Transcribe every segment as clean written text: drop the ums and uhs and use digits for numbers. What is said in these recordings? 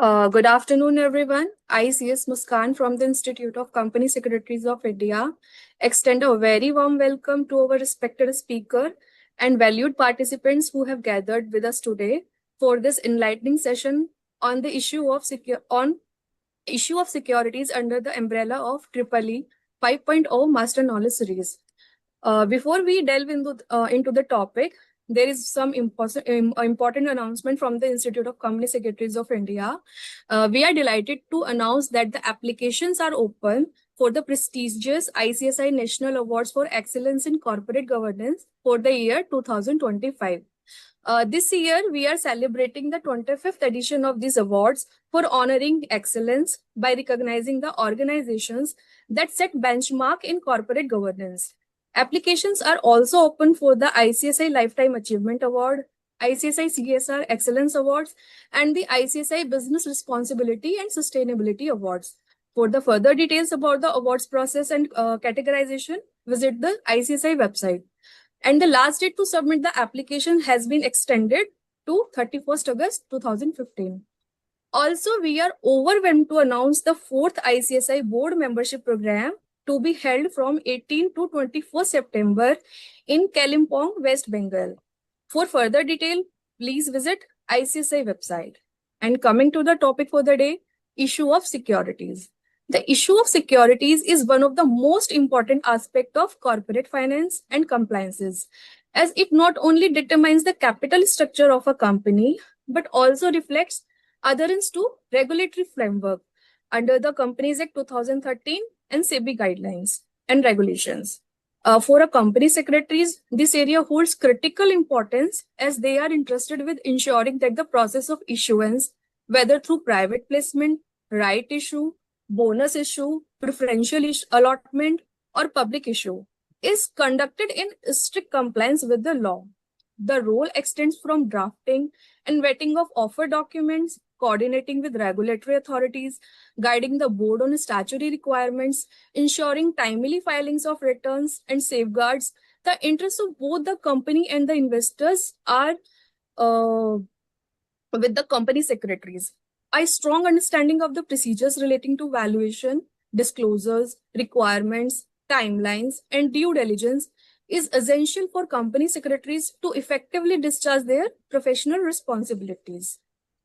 Good afternoon, everyone. I, CS Muskan from the Institute of Company Secretaries of India, extend a very warm welcome to our respected speaker and valued participants who have gathered with us today for this enlightening session on the issue of securities under the umbrella of EEE 5.0 Master Knowledge Series. Before we delve into the topic, there is some important announcement from the Institute of Company Secretaries of India. We are delighted to announce that the applications are open for the prestigious ICSI National Awards for Excellence in Corporate Governance for the year 2025. This year, we are celebrating the 25th edition of these awards for honoring excellence by recognizing the organizations that set benchmark in corporate governance. Applications are also open for the ICSI Lifetime Achievement Award, ICSI CSR Excellence Awards, and the ICSI Business Responsibility and Sustainability Awards. For the further details about the awards process and categorization, visit the ICSI website. And the last date to submit the application has been extended to 31st August 2015. Also, we are overwhelmed to announce the 4th ICSI Board Membership Program to be held from 18 to 24 September in Kalimpong, West Bengal. For further detail, please visit ICSI website. And coming to the topic for the day, issue of securities. The issue of securities is one of the most important aspects of corporate finance and compliances, as it not only determines the capital structure of a company, but also reflects adherence to regulatory framework under the Companies Act 2013 and SEBI guidelines and regulations. For a company secretaries, this area holds critical importance as they are interested with ensuring that the process of issuance, whether through private placement, right issue, bonus issue, preferential allotment, or public issue, is conducted in strict compliance with the law. The role extends from drafting and vetting of offer documents, coordinating with regulatory authorities, guiding the board on statutory requirements, ensuring timely filings of returns, and safeguards the interests of both the company and the investors are with the company secretaries. A strong understanding of the procedures relating to valuation, disclosures, requirements, timelines, and due diligence is essential for company secretaries to effectively discharge their professional responsibilities.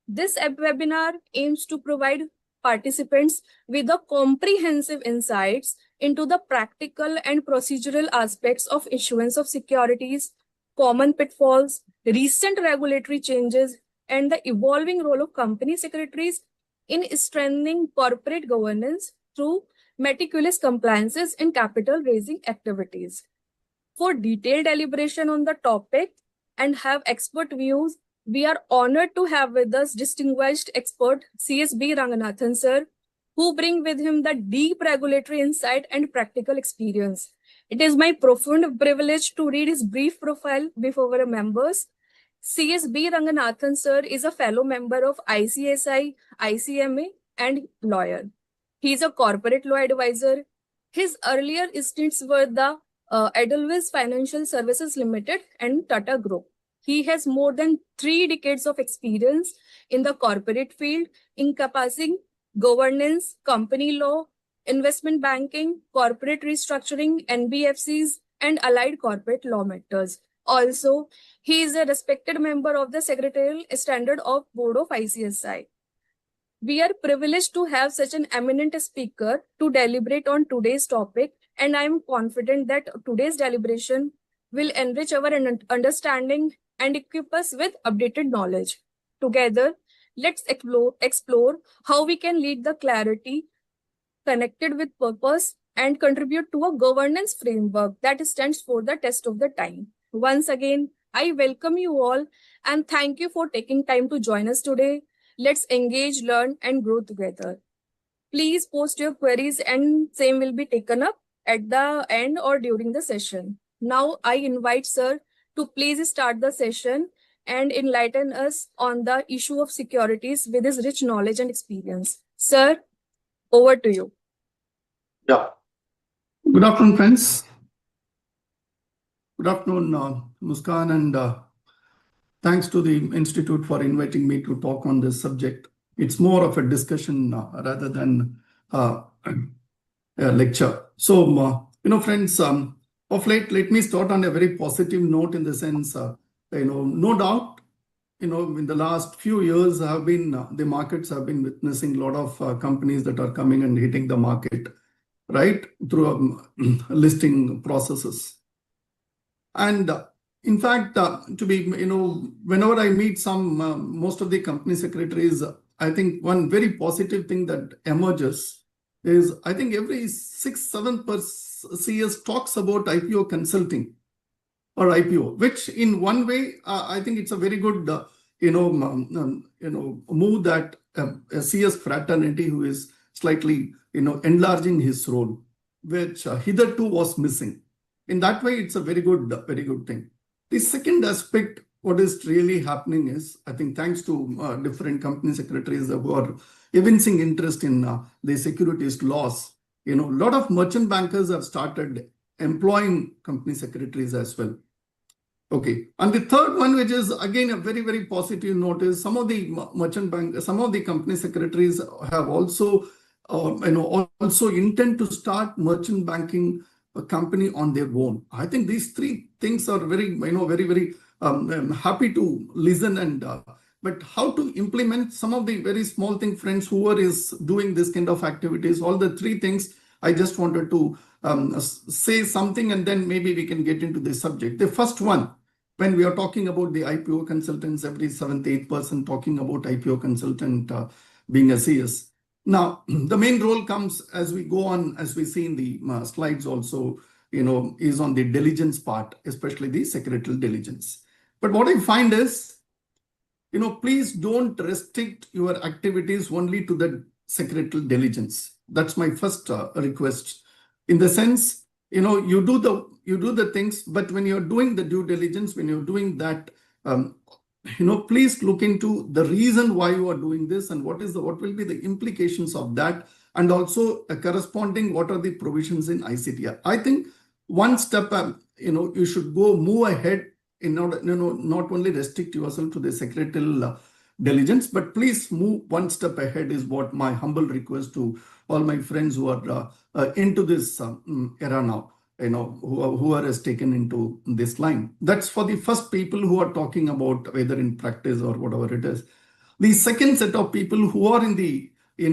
This webinar aims to provide participants with a comprehensive insights into the practical and procedural aspects of issuance of securities, common pitfalls, recent regulatory changes, and the evolving role of company secretaries in strengthening corporate governance through meticulous compliances in capital raising activities. For detailed deliberation on the topic and have expert views, we are honored to have with us distinguished expert CSB Ranganathan sir, who bring with him the deep regulatory insight and practical experience. It is my profound privilege to read his brief profile before our members. CSB Ranganathan sir is a fellow member of ICSI, ICMA, and lawyer. He is a corporate law advisor. His earlier stints were the Edelweiss Financial Services Limited and Tata Group. He has more than 3 decades of experience in the corporate field, encompassing governance, company law, investment banking, corporate restructuring, NBFCs, and allied corporate law matters. Also, he is a respected member of the Secretarial Standard of Board of ICSI. We are privileged to have such an eminent speaker to deliberate on today's topic, and I am confident that today's deliberation will enrich our understanding and equip us with updated knowledge. Together, let's explore how we can lead the clarity, connected with purpose, and contribute to a governance framework that stands for the test of the time. Once again, I welcome you all and thank you for taking time to join us today. Let's engage, learn, and grow together. Please post your queries and same will be taken up at the end or during the session. Now, I invite Sir to please start the session and enlighten us on the issue of securities with his rich knowledge and experience. Sir, over to you. Yeah. Good afternoon, friends. Good afternoon, Muskan, and thanks to the Institute for inviting me to talk on this subject. It's more of a discussion rather than a lecture. So, friends, of late, let me start on a very positive note in the sense, no doubt, in the last few years, the markets have been witnessing a lot of companies that are coming and hitting the market, right, through listing processes. And in fact, whenever I meet most of the company secretaries, I think one very positive thing that emerges is I think every 6-7 CS talks about IPO consulting or IPO, which in one way, I think it's a very good, move that a CS fraternity who is slightly, enlarging his role, which hitherto was missing. In that way, it's a very good thing. The second aspect, what is really happening is, I think thanks to different company secretaries who are evincing interest in the securities laws, a lot of merchant bankers have started employing company secretaries as well. Okay. And the third one, which is again a very, very positive note, is some of the some of the company secretaries have also, also intend to start merchant banking a company on their own. I think these three things are very, very I'm happy to listen and, but how to implement some of the very small thing, friends, whoever is doing this kind of activities, all the three things, I just wanted to say something and then maybe we can get into the subject. The first one, when we are talking about the IPO consultants, every 7th, 8th person talking about IPO consultant being a CS. Now, the main role comes as we go on, as we see in the slides also, is on the diligence part, especially the secretarial diligence. But what I find is, please don't restrict your activities only to the secretarial diligence. That's my first request. In the sense, you do the things, but when you're doing the due diligence, when you're doing that, please look into the reason why you are doing this and what will be the implications of that, and also corresponding what are the provisions in ICTR. I think one step, you should move ahead in order, not only restrict yourself to the secretarial diligence, but please move one step ahead is what my humble request to all my friends who are into this era now, who are as taken into this line. That's for the first people who are talking about whether in practice or whatever it is. The second set of people who are in the, in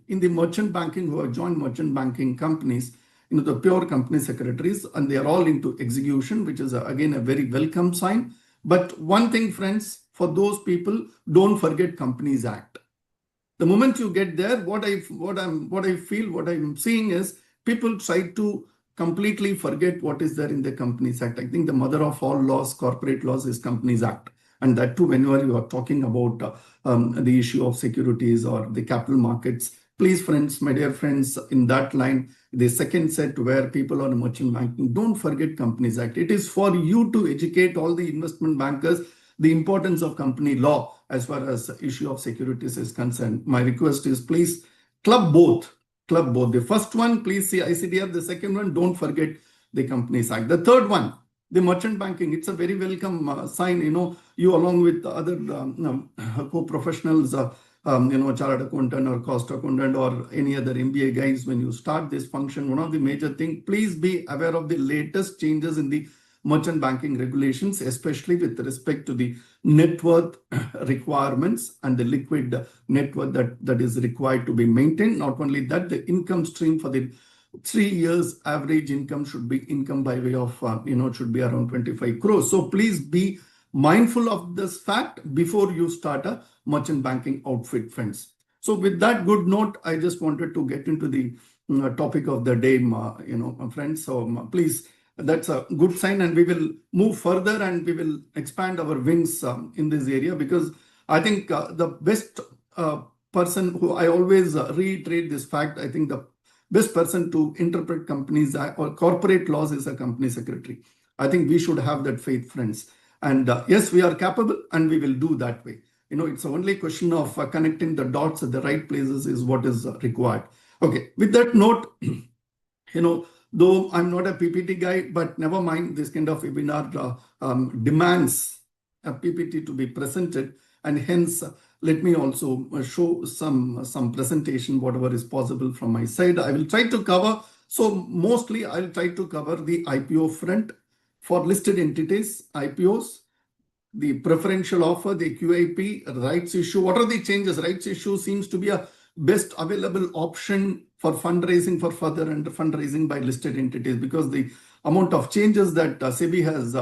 the merchant banking, who have joined merchant banking companies, the pure company secretaries, and they are all into execution, which is again a very welcome sign. But one thing, friends, for those people, don't forget Companies Act. The moment you get there, what I'm seeing is people try to completely forget what is there in the Companies Act. I think the mother of all laws, corporate laws, is Companies Act. And that too, whenever you are talking about the issue of securities or the capital markets, please, friends, my dear friends, in that line, the second set where people are merchant banking, don't forget Companies Act. It is for you to educate all the investment bankers the importance of company law as far as the issue of securities is concerned. My request is please club both. The first one, please see ICDR. The second one, don't forget the Companies Act. The third one, the merchant banking. It's a very welcome sign. You along with other co-professionals, chartered accountant or cost accountant or any other MBA guys, when you start this function, one of the major things, please be aware of the latest changes in the merchant banking regulations, especially with respect to the net worth requirements and the liquid net worth that is required to be maintained. Not only that, the income stream for the 3 years average income should be income by way of, it should be around 25 crores. So please be mindful of this fact before you start a merchant banking outfit, friends. So with that good note, I just wanted to get into the topic of the day, friends. So please, that's a good sign, and we will move further and we will expand our wings in this area, because I think the best person who I always reiterate this fact, I think the best person to interpret companies or corporate laws is a company secretary. I think we should have that faith, friends. And yes, we are capable and we will do that way. It's only a question of connecting the dots at the right places is what is required. Okay, with that note, though I'm not a PPT guy, but never mind, this kind of webinar demands a PPT to be presented, and hence let me also show some presentation, whatever is possible from my side. I will try to cover. So mostly I'll try to cover the IPO front for listed entities, IPOs, the preferential offer, the QIP, rights issue. What are the changes? Rights issue seems to be a best available option for fundraising, for further and fundraising by listed entities, because the amount of changes that SEBI has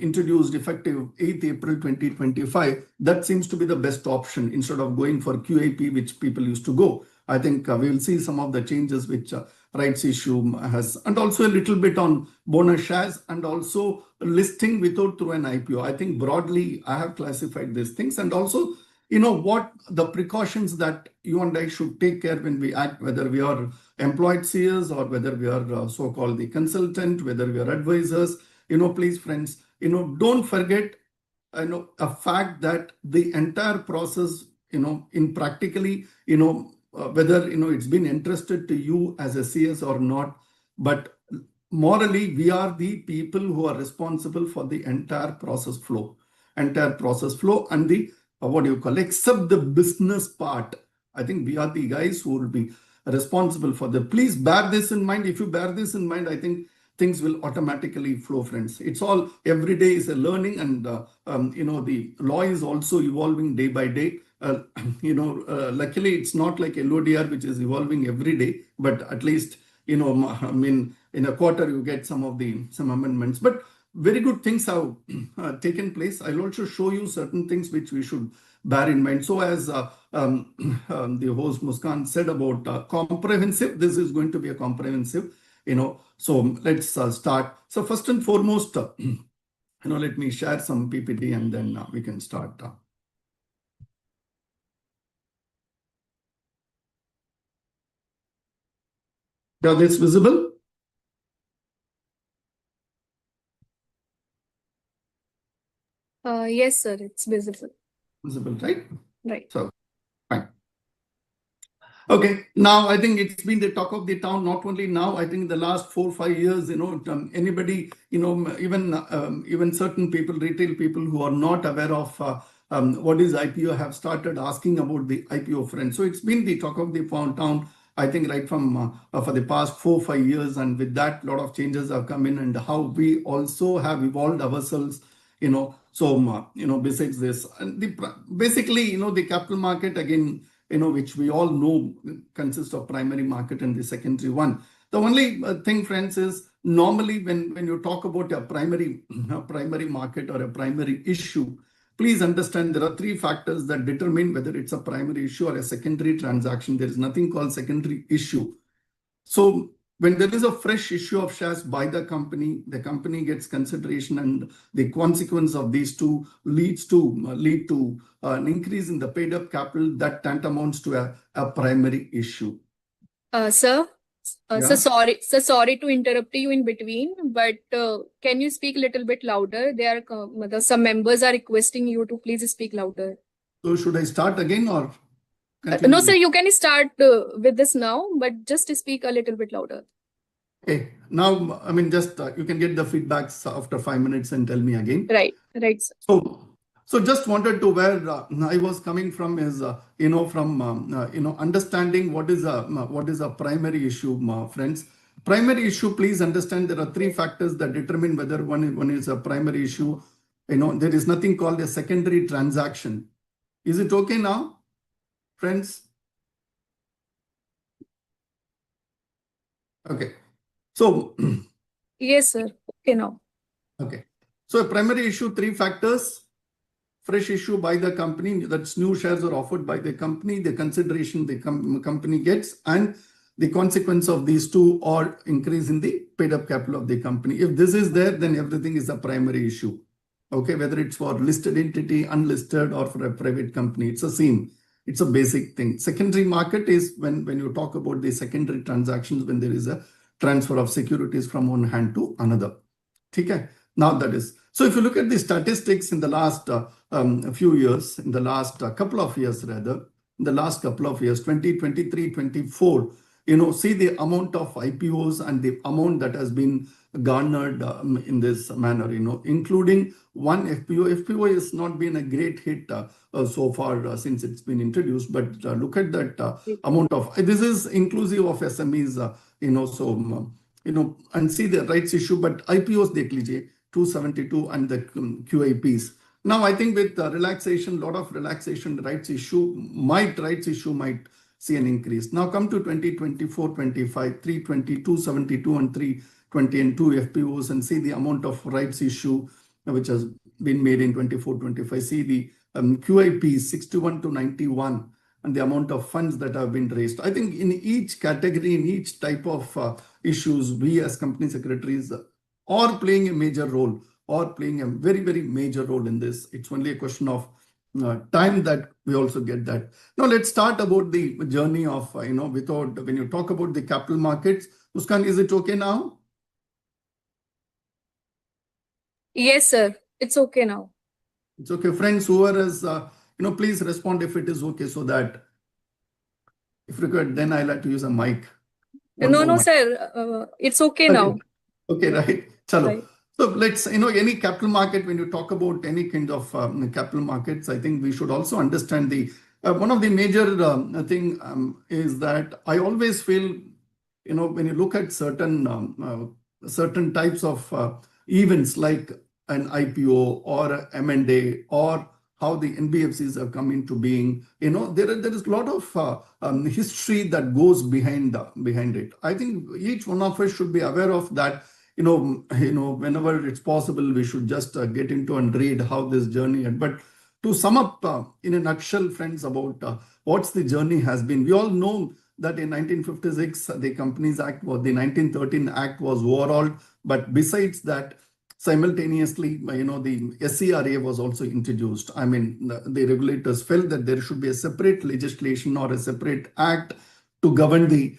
introduced effective 8th April 2025, that seems to be the best option instead of going for QIP, which people used to go. I think we will see some of the changes which rights issue has, and also a little bit on bonus shares, and also listing without through an IPO. I think broadly I have classified these things, and also what the precautions that you and I should take care when we act, whether we are employed seers or whether we are so-called the consultant, whether we are advisors. Please friends, don't forget a fact that the entire process, in practically, whether it's been entrusted to you as a CS or not, but morally we are the people who are responsible for the entire process flow, and the what do you call, except the business part. I think we are the guys who will be responsible for the. Please bear this in mind. If you bear this in mind, I think things will automatically flow, friends. It's all, every day is a learning, and the law is also evolving day by day. Luckily it's not like LODR, which is evolving every day, but at least I mean, in a quarter you get some amendments, but very good things have taken place. I'll also show you certain things which we should bear in mind. So as the host Muskan said about comprehensive, this is going to be a comprehensive, so let's start. So first and foremost, let me share some PPT and then we can start. Yeah, this visible? Yes, sir, it's visible. Visible, right? Right. So, fine. Okay, now I think it's been the talk of the town, not only now, I think the last 4-5 years, anybody, even certain people, retail people who are not aware of what is IPO have started asking about the IPO front. So it's been the talk of the town, I think, right from for the past 4-5 years. And with that, a lot of changes have come in, and how we also have evolved ourselves, so, besides this, and basically, the capital market, again, which we all know consists of primary market and the secondary one. The only thing, friends, is normally when you talk about a primary market or a primary issue, please understand there are 3 factors that determine whether it's a primary issue or a secondary transaction. There is nothing called secondary issue. So when there is a fresh issue of shares by the company gets consideration, and the consequence of these two lead to an increase in the paid up capital that tantamounts to a primary issue. Sir, Yeah. sorry to interrupt you in between, but can you speak a little bit louder? Some members are requesting you to please speak louder. So should I start again or No, continue? sir, you can start with this now, but just speak a little bit louder. Okay. Now, I mean, just you can get the feedbacks after 5 minutes and tell me again. Right, sir. So just wanted to where I was coming from is, from understanding what is a primary issue, friends. Primary issue, please understand there are 3 factors that determine whether one is a primary issue. There is nothing called a secondary transaction. Is it okay now, friends? Okay. So Yes, sir. Okay now. okay. So a primary issue, 3 factors. Fresh issue by the company, that's new shares are offered by the company, the consideration the company gets, and the consequence of these 2 are increase in the paid up capital of the company. If this is there, then everything is a primary issue. Okay, whether it's for listed entity, unlisted, or for a private company, it's the same. It's a basic thing. Secondary market is when you talk about the secondary transactions, when there is a transfer of securities from one hand to another. Okay. Now that is, so if you look at the statistics in the last few years, in the last couple of years rather, in the last couple of years, 2023, 24, see the amount of IPOs and the amount that has been garnered in this manner, including one FPO. FPO has not been a great hit so far since it's been introduced, but look at that amount of, this is inclusive of SMEs, so, and see the rights issue, but IPOs dekh lijiye, 272 and the QIPs. Now, I think with relaxation, lot of relaxation, rights issue might see an increase. Now come to 2024-25, 320, 272 and 320 and 2 FPOs, and see the amount of rights issue which has been made in 24-25. See the QIPs 61 to 91 and the amount of funds that have been raised. I think in each category, in each type of issues, we as company secretaries are playing a major role, or playing a very, very major role in this. It's only a question of time that we also get that. Now let's start about the journey of, without, when you talk about the capital markets, Muskan, is it okay now? Yes, sir. It's okay now. It's okay. Friends, whoever is, please respond if it is okay, so that if required, then I'll have to use a mic. No, mic. sir. It's okay Okay. now. Okay, right. Chalo. Right. So let's, any capital market, when you talk about any kind of capital markets, I think we should also understand the, one of the major thing is that I always feel, when you look at certain types of events like an IPO or a M&A, or how the NBFCs have come into being, there is a lot of history that goes behind it. I think each one of us should be aware of that. Whenever it's possible, we should just get into and read how this journey had. But to sum up in a nutshell, friends, about what's the journey has been, we all know that in 1956, the Companies Act, or the 1913 Act was overhauled. But besides that, simultaneously, the SCRA was also introduced. I mean, the regulators felt that there should be a separate legislation or a separate act to govern the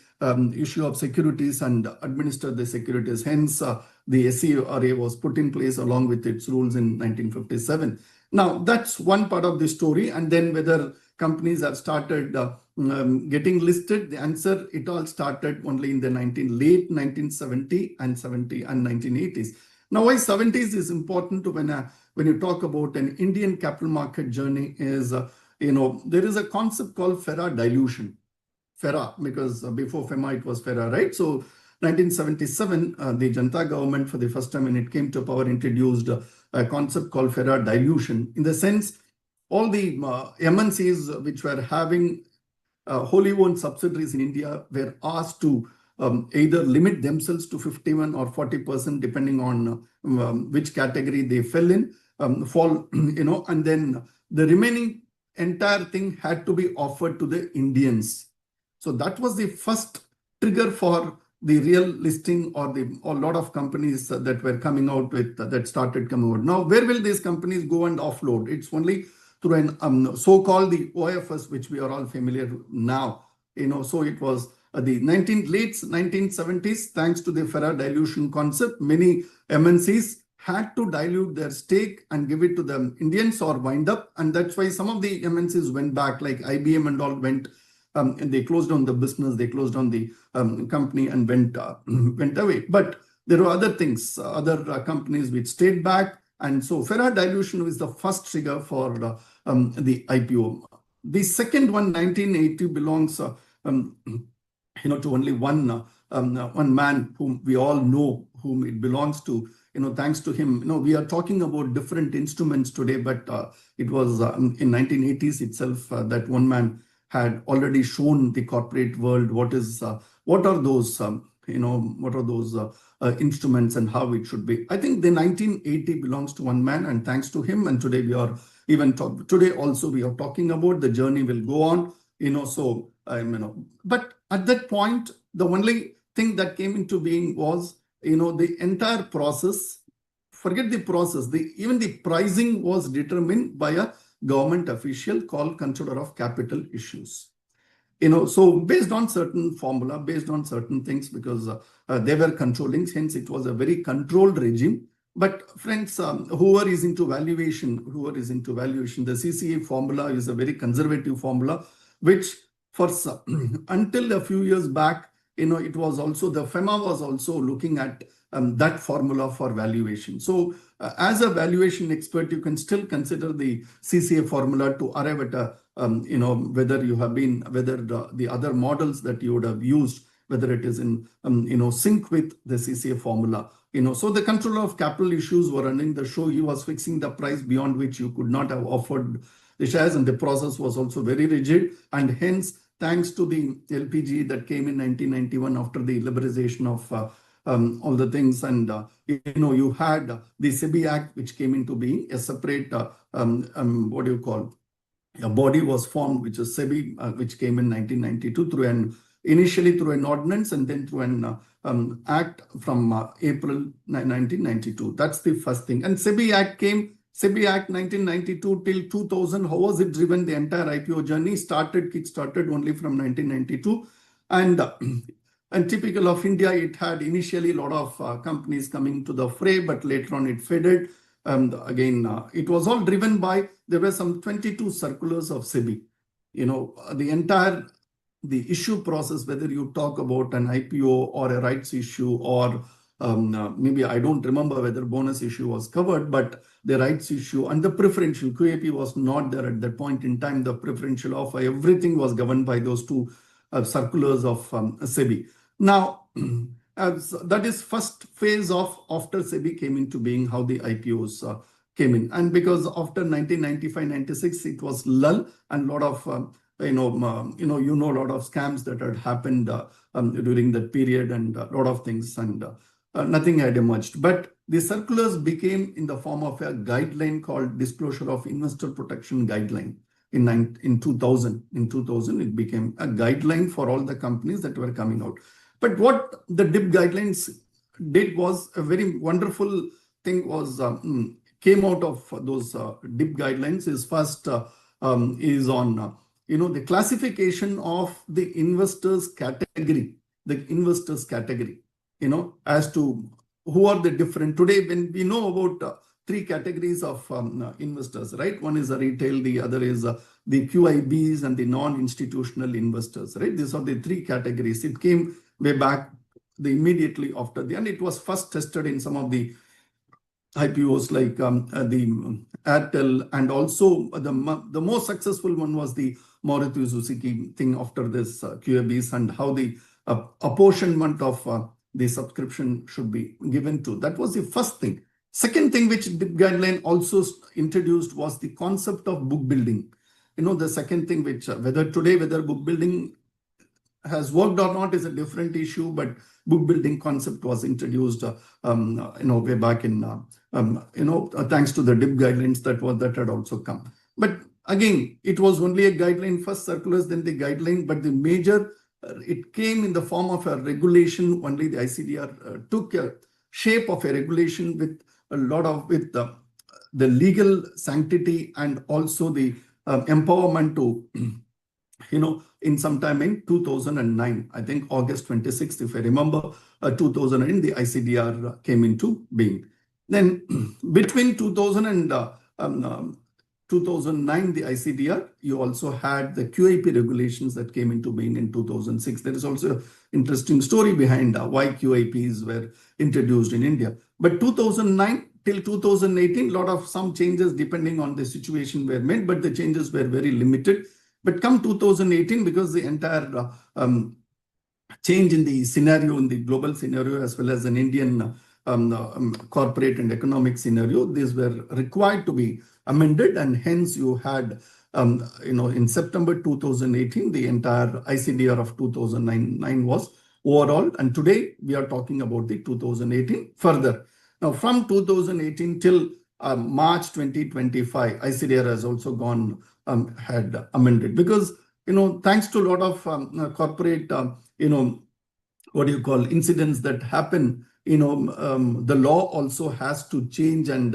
issue of securities and administer the securities. Hence, the SCRA was put in place along with its rules in 1957. Now, that's one part of the story. And then whether companies have started getting listed, the answer, it all started only in the late 1970 and 1980s. Now, why 70s is important to when you talk about an Indian capital market journey is, there is a concept called FERA dilution. FERA, because before FEMA it was FERA, right? So 1977, the Janata government for the first time when it came to power introduced a concept called FERA dilution. In the sense, all the MNCs which were having wholly owned subsidiaries in India were asked to either limit themselves to 51 or 40%, depending on which category they fell in, and then the remaining entire thing had to be offered to the Indians. So that was the first trigger for the real listing, or a lot of companies that were coming out with, that started coming out. Now, where will these companies go and offload? It's only through an so-called the OFS, which we are all familiar now. So it was the late 1970s, thanks to the FERA dilution concept, many MNCs had to dilute their stake and give it to the Indians or wind up. And that's why some of the MNCs went back, like IBM and all went, and they closed down the business, they closed down the company and went away. But there were other things, other companies which stayed back. And so FERA dilution is the first trigger for the IPO. The second one, 1980, belongs to only one man whom we all know, whom it belongs to. Thanks to him, we are talking about different instruments today, but it was in 1980s itself that one man had already shown the corporate world what are those instruments and how it should be. I think the 1980 belongs to one man, and thanks to him, and today we are today also we are talking about the journey will go on. But at that point, the only thing that came into being was the entire process. Forget the process. Even the pricing was determined by a government official called Controller of Capital Issues. So based on certain formula, based on certain things, because they were controlling, hence it was a very controlled regime. But friends, whoever is into valuation, the CCA formula is a very conservative formula, which for until a few years back, it was also, the FEMA was also looking at that formula for valuation. So as a valuation expert, you can still consider the CCA formula to arrive at a, whether you have been, whether the other models that you would have used, whether it is in, sync with the CCA formula. So the controller of capital issues were running the show. He was fixing the price beyond which you could not have offered the shares, and the process was also very rigid. And hence, thanks to the LPG that came in 1991 after the liberalization of all the things, and you had the SEBI Act, which came into being, a separate what do you call, a body was formed, which is SEBI, which came in 1992 through initially through an ordinance and then through an act from April 1992. That's the first thing. And SEBI Act came. SEBI Act 1992 till 2000. How was it driven? The entire IPO journey kick-started only from 1992, and typical of India, it had initially a lot of companies coming to the fray, but later on it faded. Again, it was all driven by, there were some 22 circulars of SEBI. The issue process, whether you talk about an IPO or a rights issue or maybe I don't remember whether bonus issue was covered, but the rights issue and the preferential QAP was not there at that point in time. The preferential offer, everything was governed by those two circulars of SEBI. Now, that is first phase of after SEBI came into being, how the IPOs came in. And because after 1995-96, it was lull, and a lot of a lot of scams that had happened during that period, and a lot of things, and nothing had emerged. But the circulars became in the form of a guideline called Disclosure of Investor Protection Guideline. In 2000, it became a guideline for all the companies that were coming out. But what the DIP guidelines did was a very wonderful thing was came out of those DIP guidelines is first is on the classification of the investors category, as to who are the different. Today, when we know about three categories of investors, right? One is a retail, the other is the QIBs and the non-institutional investors, right? These are the three categories. It came way back immediately after and it was first tested in some of the IPOs like the Airtel, and also the most successful one was the Maruti Suzuki thing after this QIBs, and how the apportionment of the subscription should be given to. That was the first thing. Second thing which the guideline also introduced was the concept of book building. The second thing, which whether book building has worked or not is a different issue, but book building concept was introduced way back in thanks to the DIP guidelines that had also come. But again, it was only a guideline, first circulars, then the guideline, but the major it came in the form of a regulation. Only the ICDR took a shape of a regulation with a lot of the legal sanctity and also the empowerment to in some time in 2009, I think August 26th, if I remember, 2009, the ICDR came into being. Then between 2000 and 2009, the ICDR, you also had the QIP regulations that came into being in 2006. There is also an interesting story behind why QIPs were introduced in India. But 2009 till 2018, some changes depending on the situation were made, but the changes were very limited. But come 2018, because the entire change in the scenario, in the global scenario, as well as an Indian corporate and economic scenario, these were required to be amended, and hence you had, in September 2018, the entire ICDR of 2009 was overall, and today we are talking about the 2018 further. Now, from 2018 till March 2025, ICDR has also gone had amended, because thanks to a lot of corporate incidents that happen, the law also has to change, and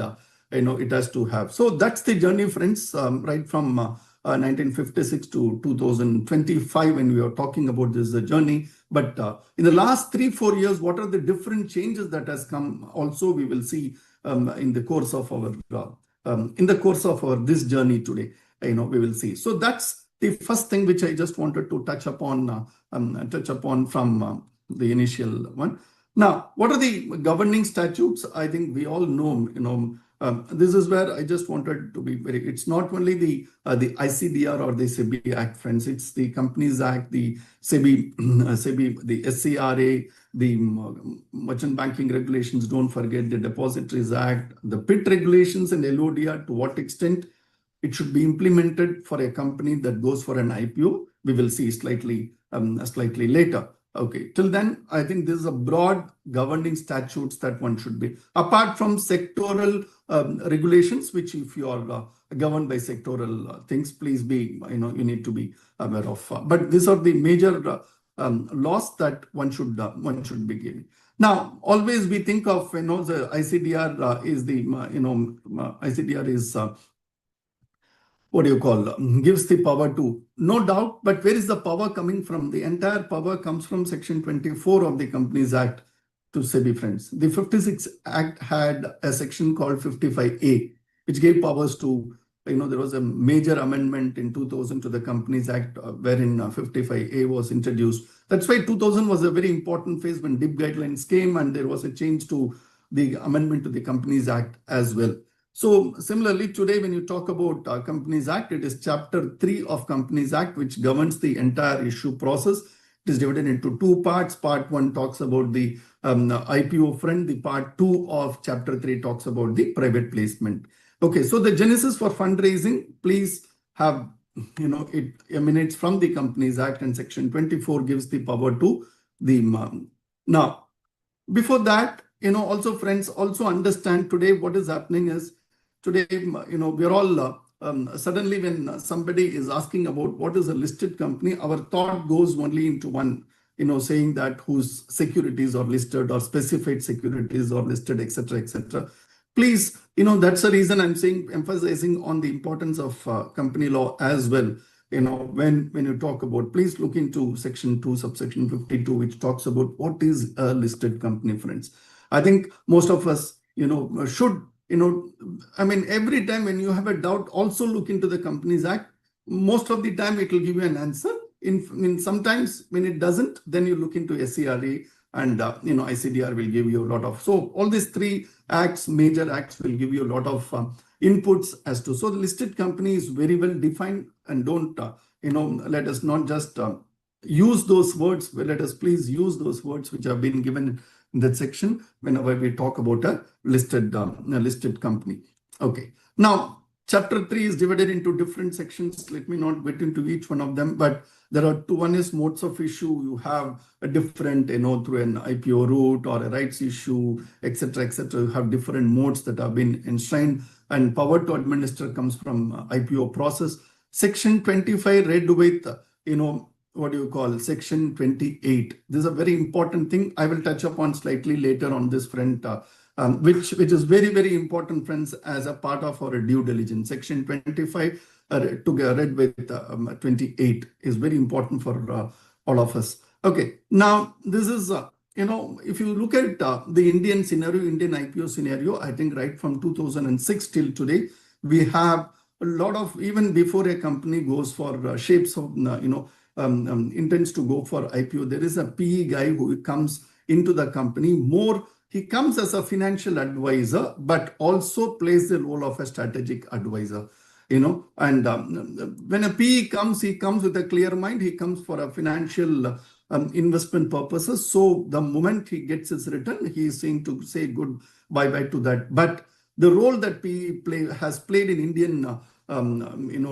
it has to have. So that's the journey, friends, right from 1956 to 2025 when we are talking about this journey. But in the last 3-4 years, what are the different changes that has come? Also, we will see in the course of our this journey today. We will see. So that's the first thing which I just wanted to touch upon from the initial one. Now, what are the governing statutes? I think we all know, this is where I just wanted to be very, it's not only the ICDR or the SEBI Act, friends, it's the Companies Act, the SEBI, SEBI, the SCRA, the Merchant Banking Regulations, don't forget the Depositories Act, the PIT regulations and LODR, to what extent it should be implemented for a company that goes for an IPO. We will see slightly later. Okay, till then, I think this is a broad governing statutes that one should be, apart from sectoral regulations, which if you are governed by sectoral things, please be, you need to be aware of. But these are the major laws that one should be giving. Now, always we think of, the ICDR is the, ICDR is what do you call, gives the power to, no doubt, but where is the power coming from? The entire power comes from Section 24 of the Companies Act to SEBI, friends. The 56 Act had a section called 55A, which gave powers to, there was a major amendment in 2000 to the Companies Act, wherein 55A was introduced. That's why 2000 was a very important phase when DIP guidelines came, and there was a change to the amendment to the Companies Act as well. So similarly, today, when you talk about Companies Act, it is Chapter 3 of Companies Act, which governs the entire issue process. It is divided into two parts. Part 1 talks about the IPO front. The Part 2 of Chapter 3 talks about the private placement. Okay, so the genesis for fundraising, please have, it emanates from the Companies Act, and Section 24 gives the power to the now, before that, also friends, also understand today what is happening is, today, we're all suddenly when somebody is asking about what is a listed company, our thought goes only into one, saying that whose securities are listed or specified securities are listed, etc., etc. Please, that's the reason I'm saying, emphasizing on the importance of company law as well. When you talk about, please look into Section 2, subsection 52, which talks about what is a listed company, friends. I think most of us, should, every time when you have a doubt, also look into the Companies Act. Most of the time, it will give you an answer. In sometimes when it doesn't, then you look into SCRA, and ICDR will give you a lot of. So all these three acts, major acts, will give you a lot of inputs as to. So the listed company is very well defined, and don't let us not just use those words. Let us please use those words which have been given in that section whenever we talk about a listed company. Okay. Now, Chapter 3 is divided into different sections. Let me not get into each one of them, but there are two. One is modes of issue. You have a different, through an IPO route or a rights issue, etc., etc. You have different modes that have been enshrined, and power to administer comes from IPO process. Section 25 read with, what do you call, Section 28. This is a very important thing. I will touch upon slightly later on this front, which is very, very important, friends, as a part of our due diligence. Section 25 to get read with 28 is very important for all of us. Okay, now this is, if you look at the Indian scenario, Indian IPO scenario, I think right from 2006 till today, we have a lot of, even before a company goes for shapes of, intends to go for IPO, there is a PE guy who comes into the company. He comes as a financial advisor, but also plays the role of a strategic advisor. And when a PE comes, he comes with a clear mind. He comes for a financial investment purposes. So the moment he gets his return, he is saying to say good bye-bye to that. But the role that PE has played in Indian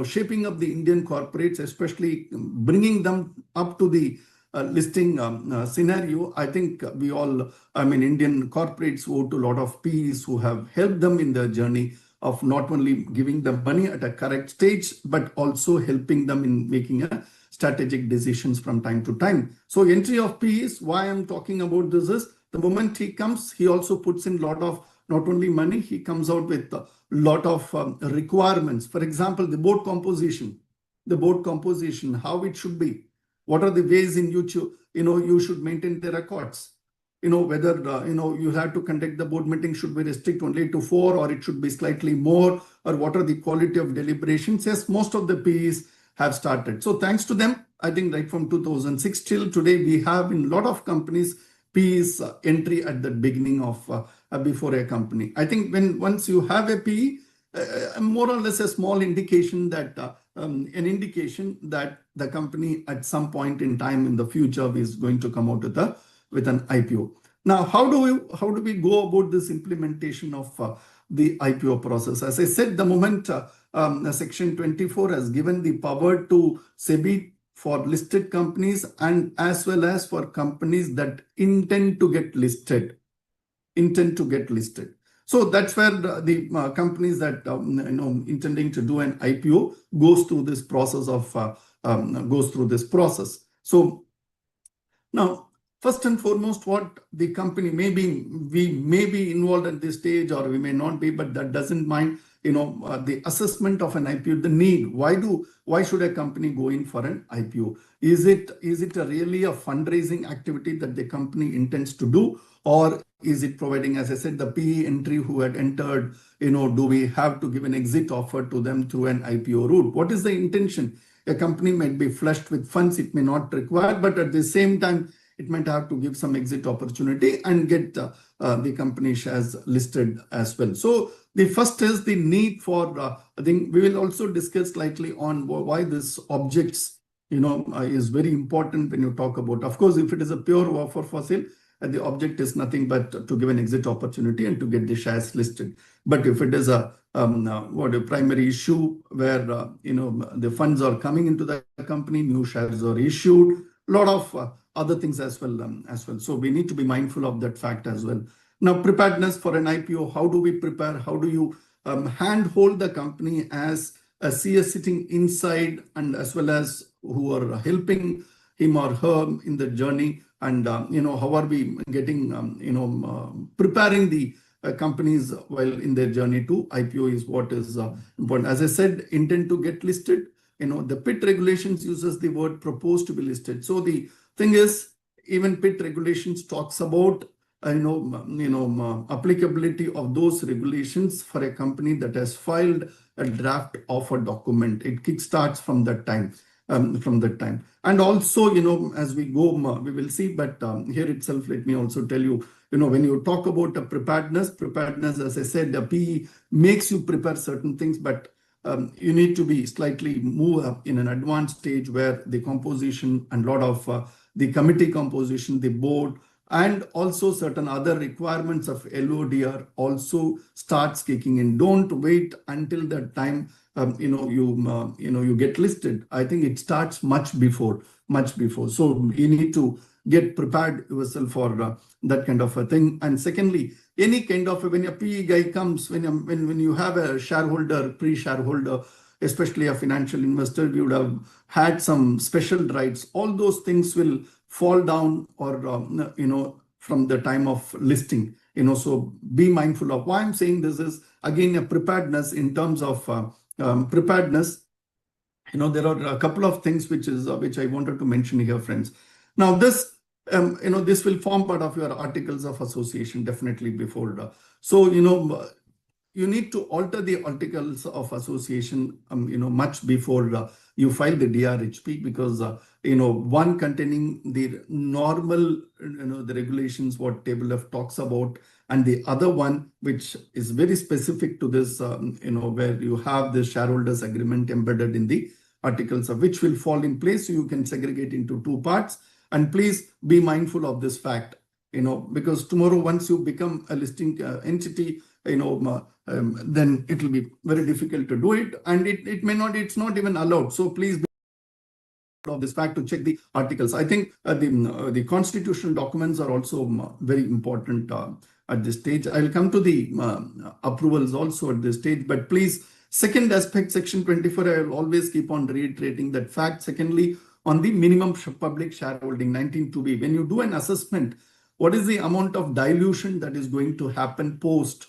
shaping up the Indian corporates, especially bringing them up to the listing scenario, I think we all, Indian corporates owe to a lot of PEs who have helped them in their journey of not only giving them money at a correct stage, but also helping them in making strategic decisions from time to time. So entry of PEs, why I'm talking about this is, the moment he comes, he also puts in a lot of, not only money, he comes out with a lot of requirements. For example, the board composition, how it should be. What are the ways in which you should maintain the records? Whether you have to conduct the board meeting should be restrict only to 4, or it should be slightly more, or what are the quality of deliberations? Yes, most of the PEs have started. So thanks to them, I think right from 2006 till today, we have in a lot of companies PE's entry at the beginning of before a company. I think once you have a PE, more or less a small indication that an indication that the company at some point in time in the future is going to come out with an IPO. Now, how do we go about this implementation of the IPO process? As I said, the moment Section 24 has given the power to SEBI for listed companies and as well as for companies that intend to get listed. So that's where the companies that intending to do an IPO goes through this process. So now, first and foremost, what the company we may be involved at this stage or we may not be, but that doesn't mind. The assessment of an IPO, the need. Why should a company go in for an IPO? Is it really a fundraising activity that the company intends to do, or is it providing, as I said, the PE entry who had entered? Do we have to give an exit offer to them through an IPO route? What is the intention? A company might be flushed with funds; it may not require, but at the same time, it might have to give some exit opportunity and get the company shares listed as well. So the first is the need for, I think we will also discuss slightly on why this objects, is very important when you talk about. Of course, if it is a pure offer for sale, the object is nothing but to give an exit opportunity and to get the shares listed. But if it is a primary issue where the funds are coming into the company, new shares are issued, a lot of other things as well. So we need to be mindful of that fact as well. Now, preparedness for an IPO. How do we prepare? How do you handhold the company as a CS sitting inside and as well as who are helping him or her in the journey? And how are we getting preparing the companies while in their journey to IPO is what is important. As I said, intend to get listed. The PIT regulations uses the word proposed to be listed. So the thing is, even PIT regulations talks about applicability of those regulations for a company that has filed a draft offer document. It kickstarts from that time. And also, as we go, we will see, but here itself, let me also tell you, when you talk about a preparedness, as I said, the PE makes you prepare certain things, but you need to be slightly move up in an advanced stage where the composition and a lot of the committee composition, the board, and also certain other requirements of LODR also starts kicking in. Don't wait until that time you get listed. I think it starts much before. So you need to get prepared yourself for that kind of a thing. And secondly, any kind of when a PE guy comes, when you have a shareholder, pre-shareholder, especially a financial investor, you would have had some special rights. All those things will fall down or from the time of listing. So be mindful of why I'm saying this is again a preparedness in terms of preparedness. There are a couple of things which I wanted to mention here, friends. Now this this will form part of your articles of association definitely before. So you need to alter the articles of association much before you file the DRHP, because one containing the normal the regulations what table F talks about, and the other one which is very specific to this where you have the shareholders agreement embedded in the articles of which will fall in place. So you can segregate into two parts, and please be mindful of this fact, because tomorrow once you become a listing entity, then it will be very difficult to do it, and it's not even allowed. So please be of this fact to check the articles. I think the constitutional documents are also very important at this stage. I'll come to the approvals also at this stage, but please, second aspect, section 24, I will always keep on reiterating that fact. Secondly, on the minimum public shareholding 19(2)(b), when you do an assessment, what is the amount of dilution that is going to happen post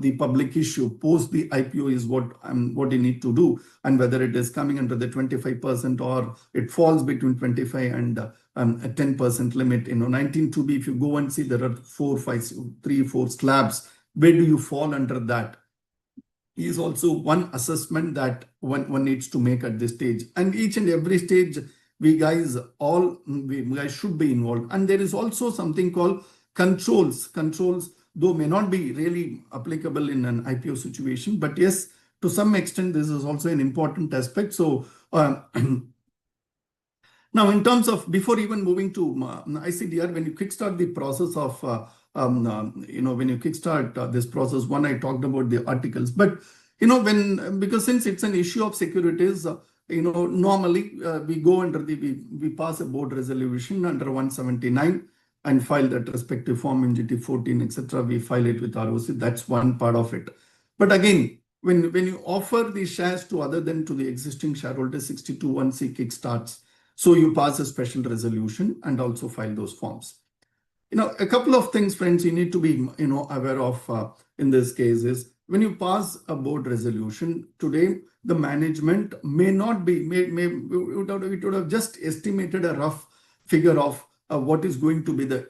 the public issue, post the IPO is what you need to do, and whether it is coming under the 25% or it falls between 25 and a 10% limit. 19(2)(b), if you go and see, there are 4 slabs. Where do you fall under that? Is also one assessment that one needs to make at this stage. And each and every stage we guys we guys should be involved. And there is also something called controls. Controls, though may not be really applicable in an IPO situation, but yes, to some extent, this is also an important aspect. So now, in terms of before even moving to ICDR, when you kickstart the process of when you kickstart this process, one, I talked about the articles, but because since it's an issue of securities, normally we go under we pass a board resolution under 179 and file that respective form in GT 14, etc. We file it with ROC. That's one part of it. But again, when you offer the shares to other than to the existing shareholders, 62(1)(c) kickstarts. So you pass a special resolution and also file those forms. A couple of things, friends, you need to be aware of in this case is when you pass a board resolution today, the management may not be it would have just estimated a rough figure of what is going to be the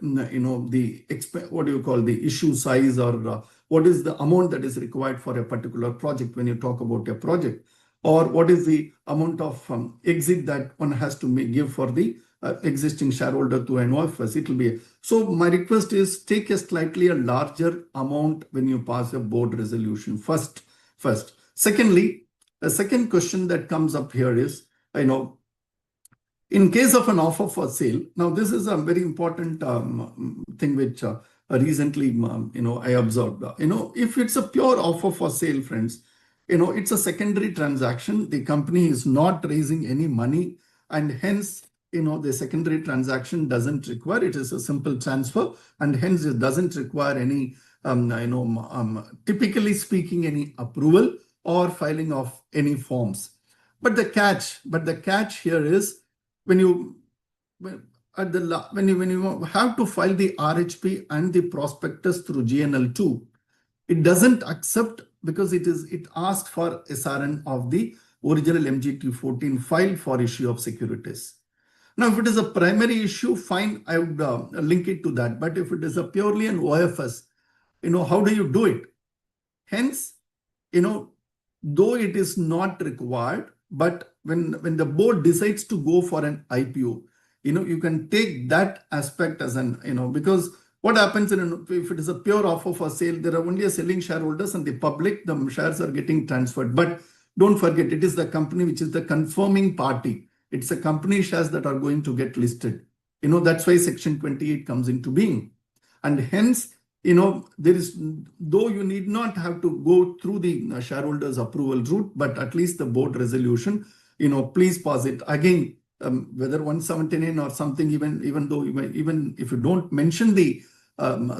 what do you call the issue size, or what is the amount that is required for a particular project when you talk about a project, or what is the amount of exit that one has to give for the existing shareholder to an OFS. It will be so. My request is take a slightly larger amount when you pass a board resolution. First. Secondly, the second question that comes up here is, in case of an offer for sale. Now, this is a very important thing which recently I observed. If it's a pure offer for sale, friends, it's a secondary transaction. The company is not raising any money, and hence, the secondary transaction doesn't require, it is a simple transfer, and hence it doesn't require any, typically speaking, any approval or filing of any forms. But the catch here is when you have to file the RHP and the prospectus through GNL2, it doesn't accept because it asks for SRN of the original MGT 14 file for issue of securities. Now, if it is a primary issue, fine, I would link it to that. But if it is a purely an OFS, how do you do it? Hence, though it is not required, but when the board decides to go for an IPO, you can take that aspect as an, because what happens if it is a pure offer for sale, there are only selling shareholders and the public, the shares are getting transferred. But don't forget, it is the company which is the confirming party. It's a company shares that are going to get listed. That's why Section 28 comes into being. And hence, there is, though you need not have to go through the shareholders approval route, but at least the board resolution, please pass it. Again, whether 179 or something, even if you don't mention the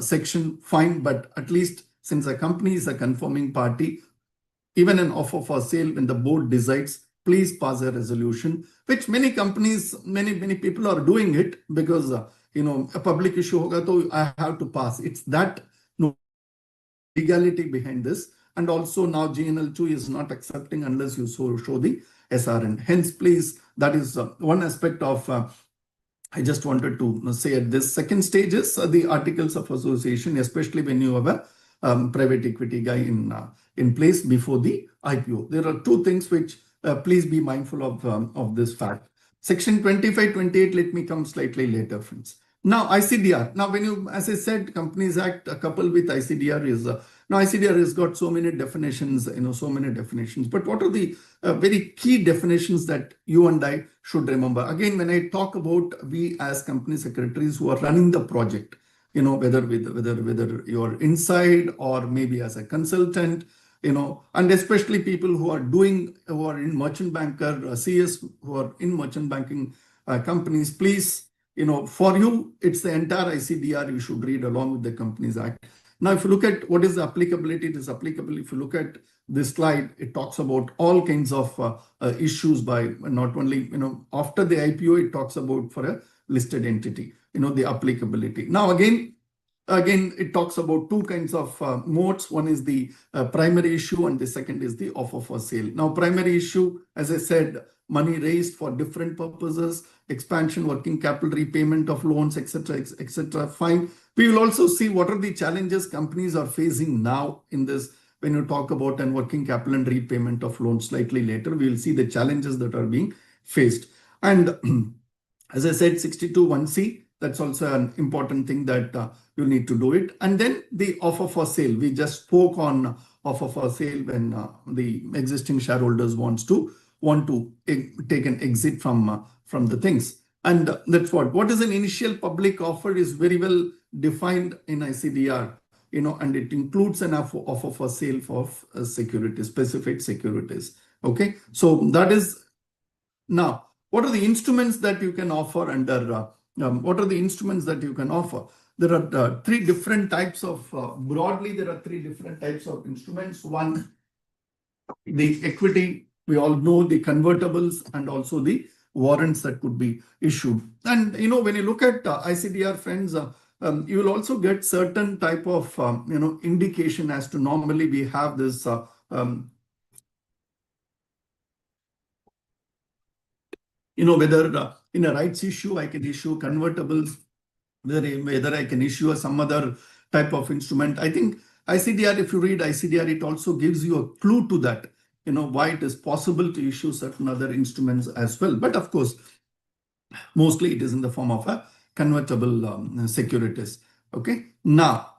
section, fine, but at least since a company is a confirming party, even an offer for sale, when the board decides, please pass a resolution, which many companies, many people are doing it because, a public issue hoga, so I have to pass. It's that legality behind this. And also now GNL2 is not accepting unless you show the SRN. Hence, please, that is one aspect of I just wanted to say at this second stage is the articles of association, especially when you have a private equity guy in place before the IPO. There are two things which please be mindful of this fact. Section 25, 28, let me come slightly later, friends. Now, ICDR. Now, as I said, Companies Act coupled with ICDR is, now ICDR has got so many definitions, so many definitions. But what are the very key definitions that you and I should remember? Again, when I talk about we as company secretaries who are running the project, whether you're inside or maybe as a consultant, and especially people who are in merchant banker, CS, who are in merchant banking companies, please, for you, it's the entire ICDR you should read along with the Companies Act. Now, if you look at what is the applicability, it is applicable. If you look at this slide, it talks about all kinds of issues by not only, after the IPO, it talks about for a listed entity, the applicability. Now, again, it talks about two kinds of modes. One is the primary issue and the second is the offer for sale. Now, primary issue, as I said, money raised for different purposes, expansion, working capital, repayment of loans, etc., etc. Fine. We will also see what are the challenges companies are facing now in this. When you talk about and working capital and repayment of loans slightly later, we will see the challenges that are being faced. And As I said, 62(1)(c), that's also an important thing that you need to do it. And then the offer for sale. We just spoke on offer for sale when the existing shareholders want to take an exit from the things. And that's what is an initial public offer is very well defined in ICDR, and it includes an offer for sale for securities, specific securities. Okay, so that is. Now, what are the instruments that you can offer under? What are the instruments that you can offer? There are three different types of, broadly, there are three different types of instruments. One, the equity, we all know the convertibles and also the warrants that could be issued. And, when you look at ICDR, friends, you will also get certain type of, indication as to normally we have this whether in a rights issue, I can issue convertibles, whether I can issue some other type of instrument. I think ICDR, if you read ICDR, it also gives you a clue to that, why it is possible to issue certain other instruments as well. But of course, mostly it is in the form of a convertible securities. Okay. Now,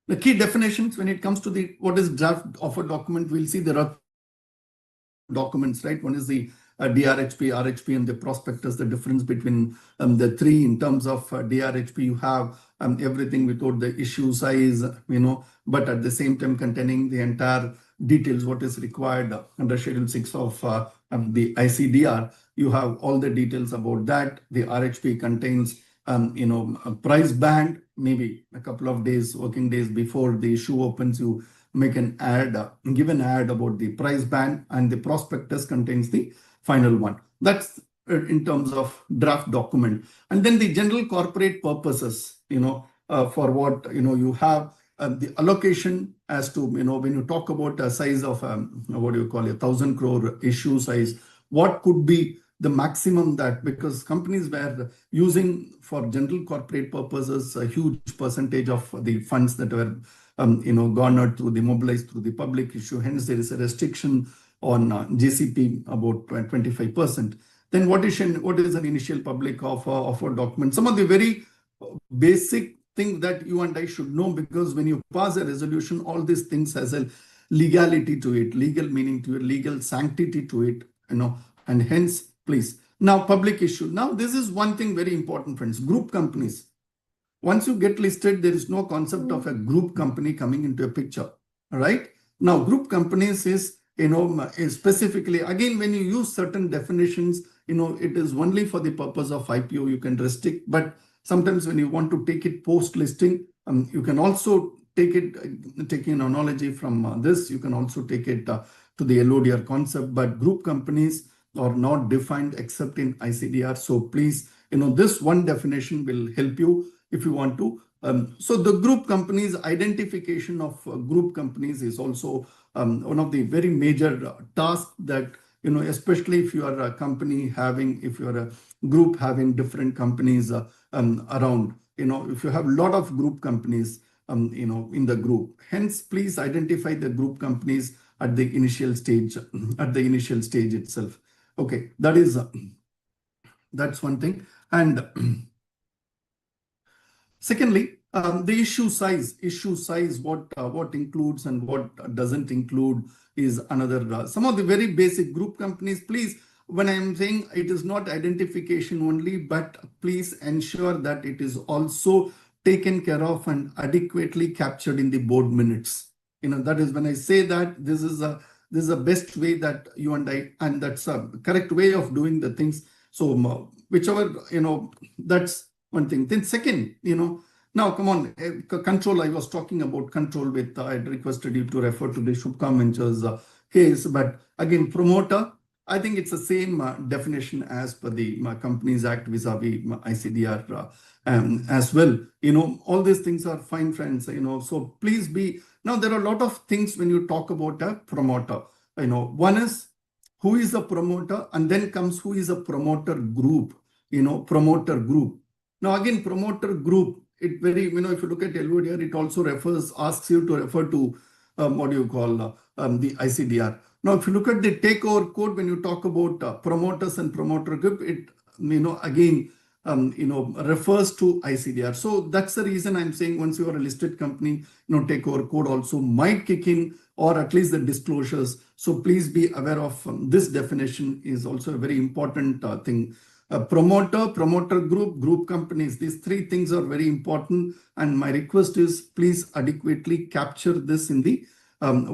the key definitions when it comes to what is draft offer document, we'll see there are documents, right? One is the DRHP, RHP, and the prospectus. The difference between the three in terms of DRHP, you have everything without the issue size, but at the same time containing the entire details, what is required under Schedule 6 of the ICDR. You have all the details about that. The RHP contains, a price band, maybe a couple of days, working days before the issue opens, you make an ad, give an ad about the price band, and the prospectus contains the final one. That's in terms of draft document. And then the general corporate purposes, for what, you have the allocation as to, when you talk about a size of, what do you call it, 1,000 crore issue size, what could be the maximum that, because companies were using for general corporate purposes a huge percentage of the funds that were garnered through the mobilized through the public issue. Hence, there is a restriction on JCP about 25%. Then what is an initial public offer document? Some of the very basic things that you and I should know, because when you pass a resolution, all these things has a legality to it, legal meaning to it, legal sanctity to it, and hence, please. Now, public issue. Now, this is one thing very important, friends. Group companies. Once you get listed, there is no concept of a group company coming into a picture. All right. Now, group companies is, is specifically, again, when you use certain definitions, it is only for the purpose of IPO, you can restrict. But sometimes when you want to take it post-listing, you can also taking an analogy from this, you can also take it to the LODR concept. But group companies are not defined except in ICDR. So please, this one definition will help you if you want to. So the group companies, identification of group companies is also one of the very major tasks that, especially if you are a company having, if you are a group having different companies around, if you have a lot of group companies, in the group. Hence, please identify the group companies at the initial stage, itself. Okay, that's one thing. And secondly, the issue size, what includes and what doesn't include is another. Some of the very basic group companies, please, when I'm saying it is not identification only, but please ensure that it is also taken care of and adequately captured in the board minutes. That is when I say that this is the best way that you and that's a correct way of doing the things. So whichever, that's one thing. Then second, now come on, control. I was talking about control with, I requested you to refer to the Shubhkam Ventures case. But again, promoter, I think it's the same definition as per the Companies Act vis-a-vis ICDR as well. All these things are fine, friends. So please be. Now, there are a lot of things when you talk about a promoter. One is who is a promoter, and then comes who is a promoter group. Promoter group. Now, again, promoter group. If you look at LODR, it also asks you to refer to what do you call the ICDR. Now, if you look at the takeover code, when you talk about promoters and promoter group, it again refers to ICDR. So that's the reason I'm saying once you are a listed company, takeover code also might kick in, or at least the disclosures. So please be aware of this definition is also a very important thing. Promoter group, group companies. These three things are very important. And my request is please adequately capture this in the in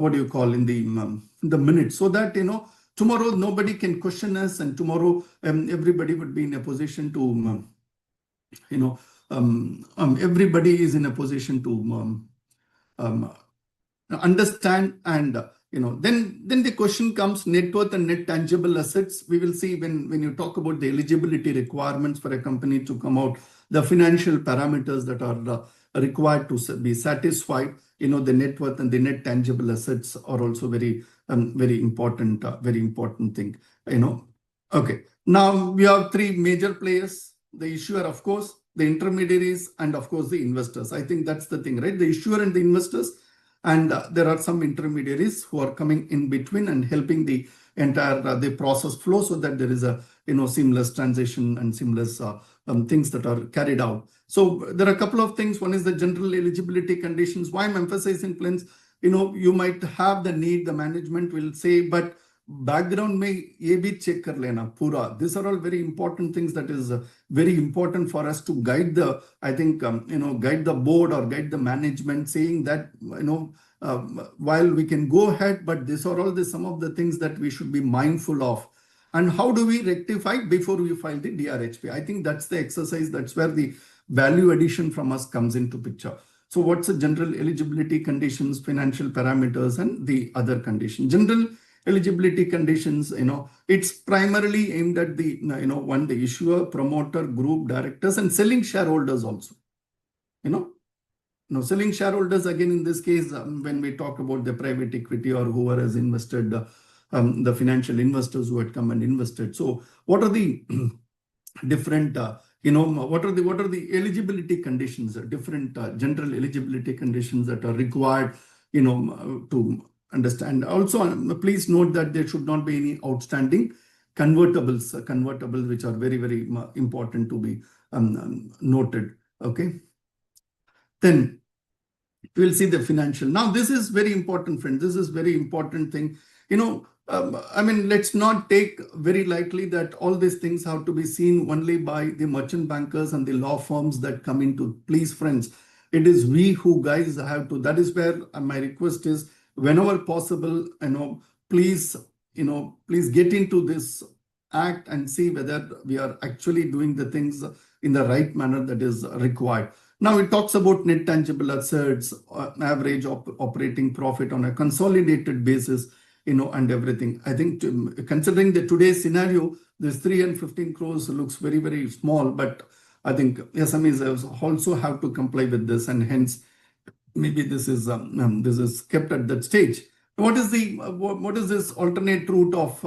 the minutes, so that tomorrow nobody can question us, and tomorrow everybody would be in a position to everybody is in a position to understand. And then the question comes, net worth and net tangible assets. We will see when you talk about the eligibility requirements for a company to come out, the financial parameters that are required to be satisfied. The net worth and the net tangible assets are also very important thing. Okay, now we have three major players: the issuer, of course, the intermediaries, and of course the investors. I think that's the thing, right? The issuer and the investors, and there are some intermediaries who are coming in between and helping the entire the process flow, so that there is a seamless transition and seamless things that are carried out. So there are a couple of things. One is the general eligibility conditions. Why I'm emphasizing, friends, you might have the need, the management will say, but background में ये भी check कर लेना पूरा. These are all very important things that is very important for us to guide the, I think, guide the board or guide the management, saying that, while we can go ahead, but these are all some of the things that we should be mindful of. And how do we rectify before we file the DRHP? I think that's the exercise. That's where the value addition from us comes into picture. So what's the general eligibility conditions, financial parameters, and the other condition? General eligibility conditions, it's primarily aimed at the, the issuer, promoter, group, directors, and selling shareholders also. Selling shareholders, again, in this case, when we talk about the private equity or whoever has invested, the financial investors who had come and invested. So what are the different, what are the eligibility conditions, different general eligibility conditions that are required, to understand. Also, please note that there should not be any outstanding convertibles, which are very, very important to be noted. Okay. Then we'll see the financial. Now, this is very important, friends. This is very important thing. Let's not take very lightly that all these things have to be seen only by the merchant bankers and the law firms that come into. Please, friends, it is we who guys have to. That is where my request is, whenever possible, please get into this act and see whether we are actually doing the things in the right manner that is required. Now it talks about net tangible assets, average operating profit on a consolidated basis, and everything. I think considering the today's scenario, this 315 crores looks very, very small, but I think SMEs also have to comply with this, and hence maybe this is kept at that stage. What is this alternate route of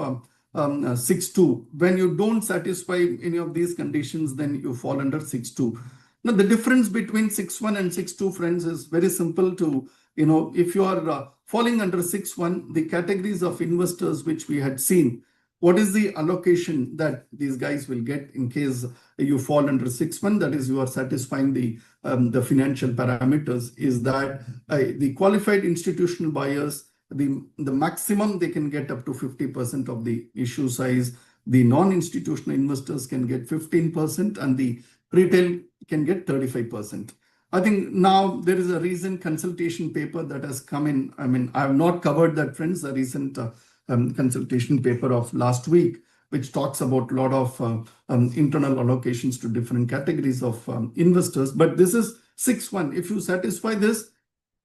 6.2? When you don't satisfy any of these conditions, then you fall under 6.2. Now, the difference between 6.1 and 6.2, friends, is very simple to, if you are falling under 6.1, the categories of investors which we had seen, what is the allocation that these guys will get in case you fall under 6.1? That is, you are satisfying the financial parameters, is that the qualified institutional buyers, the maximum they can get up to 50% of the issue size. The non-institutional investors can get 15%, and the retail can get 35%. I think now there is a recent consultation paper that has come in. I have not covered that, friends, the recent consultation paper of last week, which talks about a lot of internal allocations to different categories of investors. But this is 6.1. If you satisfy this,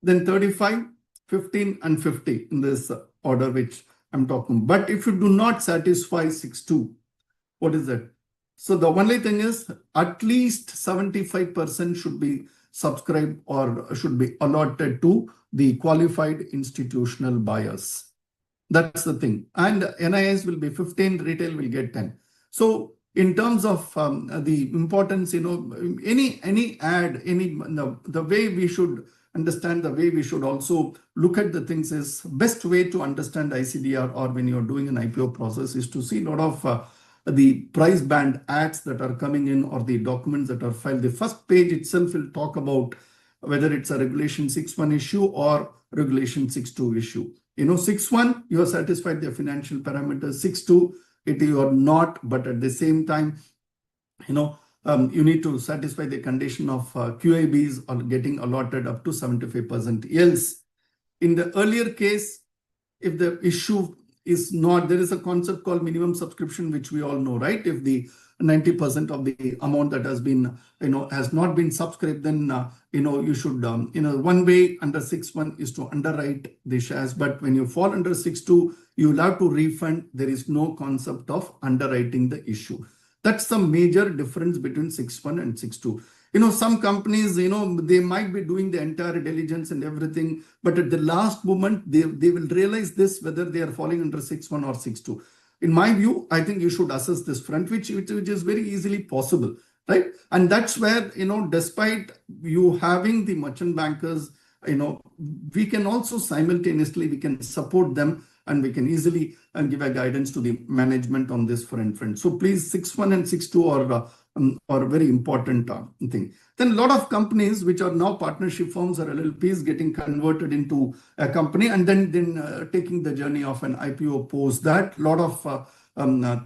then 35, 15, and 50 in this order which I'm talking. But if you do not satisfy 6.2, what is that? So the only thing is at least 75% should be subscribed or should be allotted to the qualified institutional buyers. That's the thing. And NIS will be 15, retail will get 10. So in terms of the importance, any ad, the way we should understand, the way we should also look at the things is best way to understand ICDR or when you're doing an IPO process is to see a lot of the price band ads that are coming in or the documents that are filed. The first page itself will talk about whether it's a Regulation 6.1 issue or Regulation 6.2 issue. 6.1, you are satisfied the financial parameters. 6.2, you are not, but at the same time, you need to satisfy the condition of QIBs or getting allotted up to 75%. Else, in the earlier case, if the issue is not, there is a concept called minimum subscription, which we all know, right? If the 90% of the amount that has been, has not been subscribed, then, you should, one way under 6.1 is to underwrite the shares. But when you fall under 6.2, you will have to refund. There is no concept of underwriting the issue. That's the major difference between 6.1 and 6.2. Some companies, they might be doing the entire diligence and everything, but at the last moment, they will realize this, whether they are falling under 6.1 or 6.2. In my view, I think you should assess this front, which is very easily possible, right? And that's where, despite you having the merchant bankers, we can also simultaneously, we can support them and we can easily give a guidance to the management on this front. So please, 6.1 and 6.2 are very important thing. Then a lot of companies which are now partnership firms or LLPs getting converted into a company and then taking the journey of an IPO post that. A lot of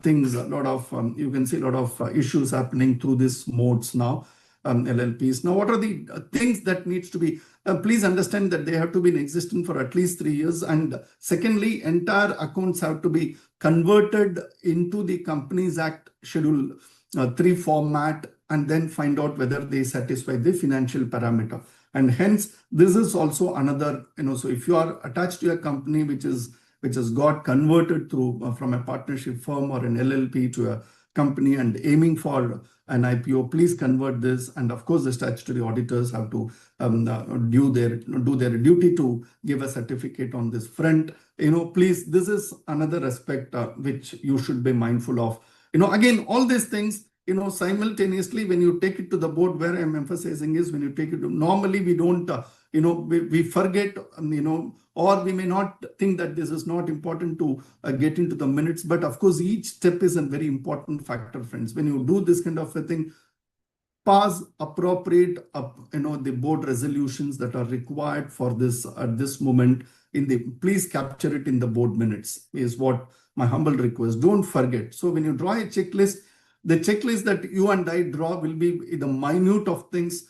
things, you can see a lot of issues happening through these modes now, LLPs. Now, what are the things that needs to be, please understand that they have to be in existence for at least 3 years. And secondly, entire accounts have to be converted into the Companies Act Schedule 3 format and then find out whether they satisfy the financial parameter. And hence, this is also another, so if you are attached to a company which has got converted through from a partnership firm or an LLP to a company and aiming for an IPO, please convert this. And of course, the statutory auditors have to do their duty to give a certificate on this front. Please, this is another aspect which you should be mindful of. Again, all these things, simultaneously, when you take it to the board, where I'm emphasizing is when you take it to, normally we don't, we forget, or we may not think that this is not important to get into the minutes. But of course, each step is a very important factor, friends. When you do this kind of a thing, pass appropriate, the board resolutions that are required for this at this moment. Please capture it in the board minutes is what my humble request. Don't forget. So when you draw a checklist, the checklist that you and I draw will be the minute of things,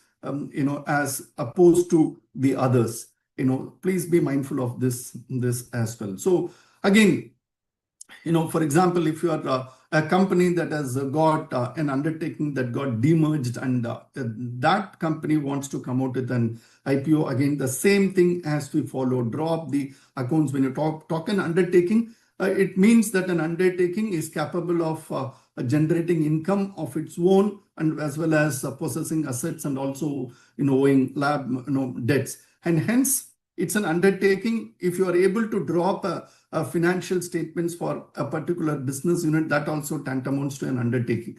as opposed to the others. Please be mindful of this as well. So again, for example, if you are a company that has got an undertaking that got demerged and that company wants to come out with an IPO, again, the same thing has to follow. Drop the accounts. When you talk an undertaking, it means that an undertaking is capable of generating income of its own and as well as possessing assets and also owing lab debts. And hence, it's an undertaking. If you are able to drop financial statements for a particular business unit, that also tantamounts to an undertaking.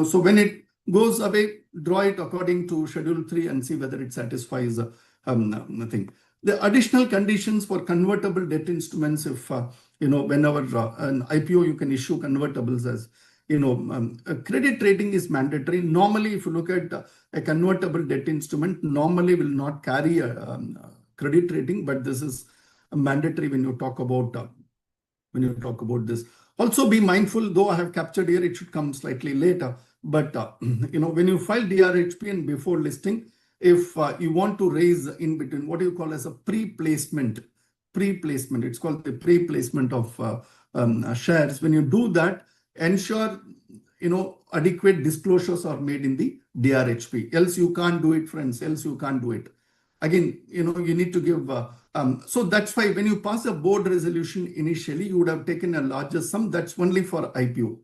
So when it goes away, draw it according to Schedule 3 and see whether it satisfies nothing. The additional conditions for convertible debt instruments, if whenever an IPO, you can issue convertibles as a credit rating is mandatory. Normally, if you look at a convertible debt instrument, normally will not carry a credit rating, but this is mandatory when you talk about this. Also, be mindful, though I have captured here, it should come slightly later. But when you file DRHP and before listing, if you want to raise in between what you call as a pre-placement, it's called the pre-placement of shares. When you do that, ensure adequate disclosures are made in the DRHP. Else you can't do it, friends. Else you can't do it. Again, you need to give. So that's why when you pass a board resolution initially, you would have taken a larger sum. That's only for IPO.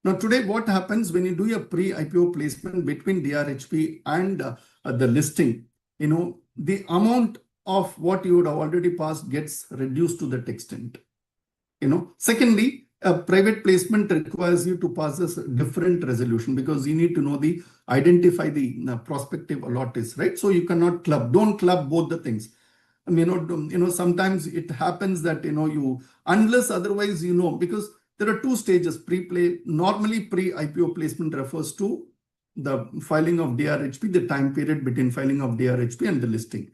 Now today, what happens when you do a pre-IPO placement between DRHP and the listing? The amount of what you would have already passed gets reduced to that extent. Secondly, a private placement requires you to possess a different resolution because you need to know identify the prospective allottees, right? So you cannot don't club both the things. I mean, sometimes it happens that, unless otherwise, because there are two stages, normally pre-IPO placement refers to the filing of DRHP, the time period between filing of DRHP and the listing.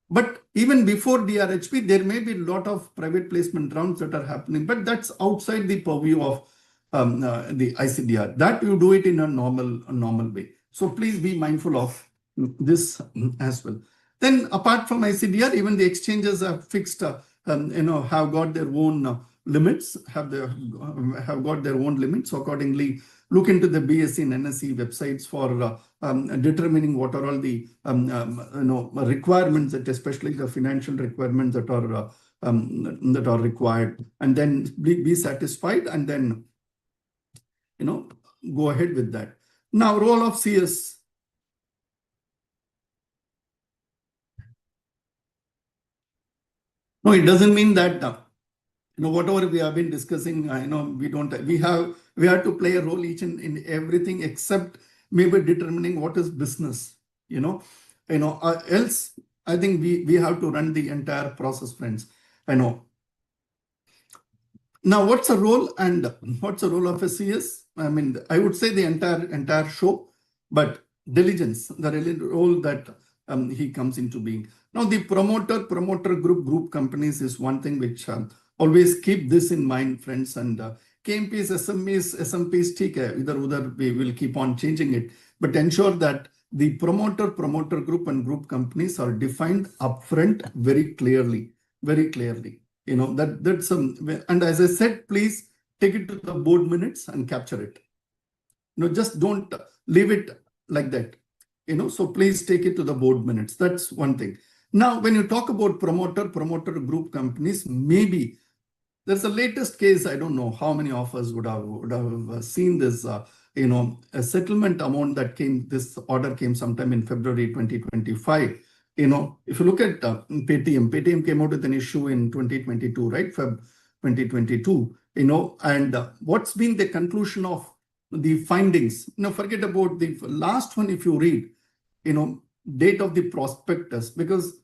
But even before DRHP, there may be a lot of private placement rounds that are happening, but that's outside the purview of the ICDR. That you do it in a normal way. So please be mindful of this as well. Then apart from ICDR, even the exchanges are fixed, have got their own limits, have got their own limits. So accordingly, look into the BSE and NSE websites for determining what are all the requirements, that especially the financial requirements that are required, and then be satisfied, and then go ahead with that. Now, role of CS. No, it doesn't mean that whatever we have been discussing, we have to play a role each in everything except maybe determining what is business. Else I think we have to run the entire process, friends. I know. Now, what's the role of a CS? I mean, I would say the entire show, but diligence, the role that he comes into being. Now, the promoter group companies is one thing which always keep this in mind, friends. And KMPs, SMPs, either we will keep on changing it, but ensure that the promoter group and group companies are defined upfront very clearly. That's and as I said, please take it to the board minutes and capture it. Just don't leave it like that. So please take it to the board minutes. That's one thing. Now, when you talk about promoter group companies, maybe there's the latest case. I don't know how many of us would have seen this. A settlement amount that came. This order came sometime in February 2025. If you look at Paytm came out with an issue in 2022, right? Feb 2022. And what's been the conclusion of the findings? Forget about the last one. If you read, date of the prospectus, because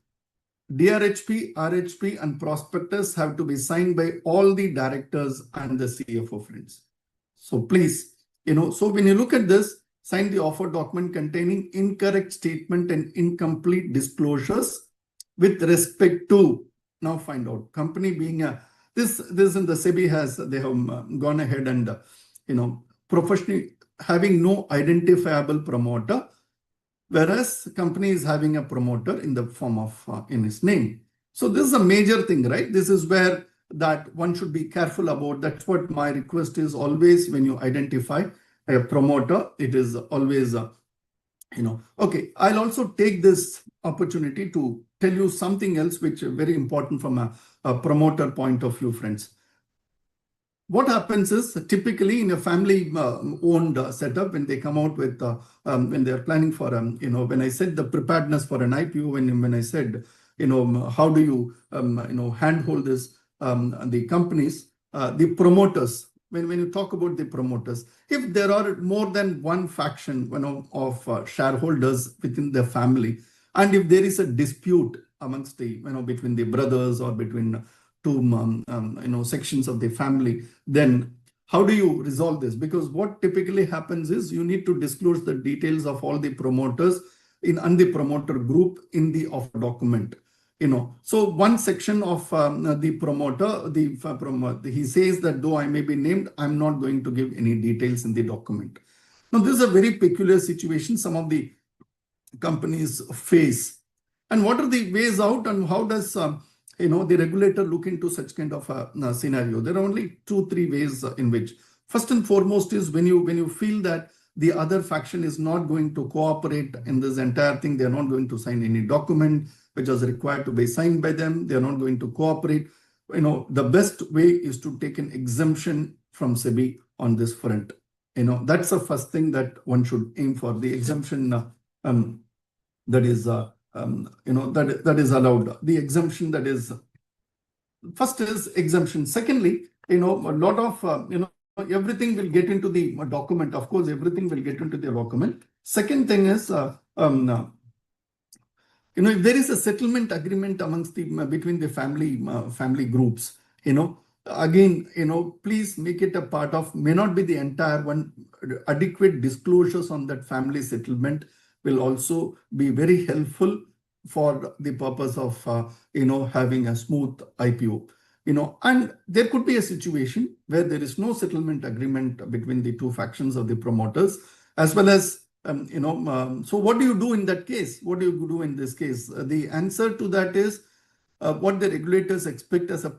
DRHP, RHP, and prospectus have to be signed by all the directors and the CFO, friends. So please, so when you look at this, sign the offer document containing incorrect statement and incomplete disclosures with respect to, now find out, company being this in the SEBI they have gone ahead and, professionally having no identifiable promoter, whereas company is having a promoter in the form of in his name. So this is a major thing, right? This is where that one should be careful about. That's what my request is always when you identify a promoter. It is always, okay. I'll also take this opportunity to tell you something else which is very important from a promoter point of view, friends. What happens is typically in a family owned setup, when they come out with when they're planning for when I said the preparedness for an IPO, when I said how do you handhold this the companies, the promoters, when you talk about the promoters, if there are more than one faction of shareholders within the family, and if there is a dispute amongst the between the brothers or between two sections of the family, then how do you resolve this? Because what typically happens is you need to disclose the details of all the promoters and the promoter group in the offer document. So one section of the promoter, he says that though I may be named, I'm not going to give any details in the document. Now, this is a very peculiar situation some of the companies face. And what are the ways out, and how does the regulator look into such kind of a scenario? There are only 2-3 ways in which. First and foremost is when you feel that the other faction is not going to cooperate in this entire thing, they are not going to sign any document which was required to be signed by them, they are not going to cooperate. The best way is to take an exemption from SEBI on this front. That's the first thing that one should aim for, the exemption that is that is allowed, the exemption that is first is exemption. Secondly, a lot of, everything will get into the document. Of course, everything will get into the document. Second thing is, if there is a settlement agreement amongst the between the family groups, again, please make it a part of, may not be the entire one. Adequate disclosures on that family settlement will also be very helpful for the purpose of having a smooth IPO. And there could be a situation where there is no settlement agreement between the two factions of the promoters, as well as so what do you do in that case? What do you do in this case? The answer to that is, what the regulators expect as a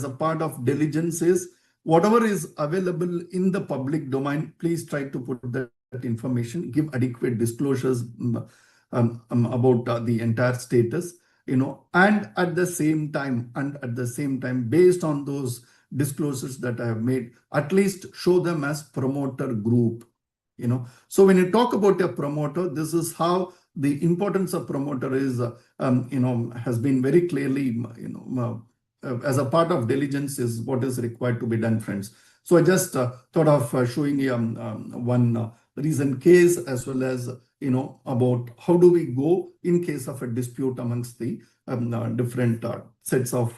part of diligence is, whatever is available in the public domain, please try to put that information, give adequate disclosures about the entire status, and at the same time, based on those disclosures that I have made, at least show them as promoter group. So when you talk about a promoter, this is how the importance of promoter is, has been very clearly, as a part of diligence is what is required to be done, friends. So I just thought of showing you one recent case, as well as, about how do we go in case of a dispute amongst the different sets of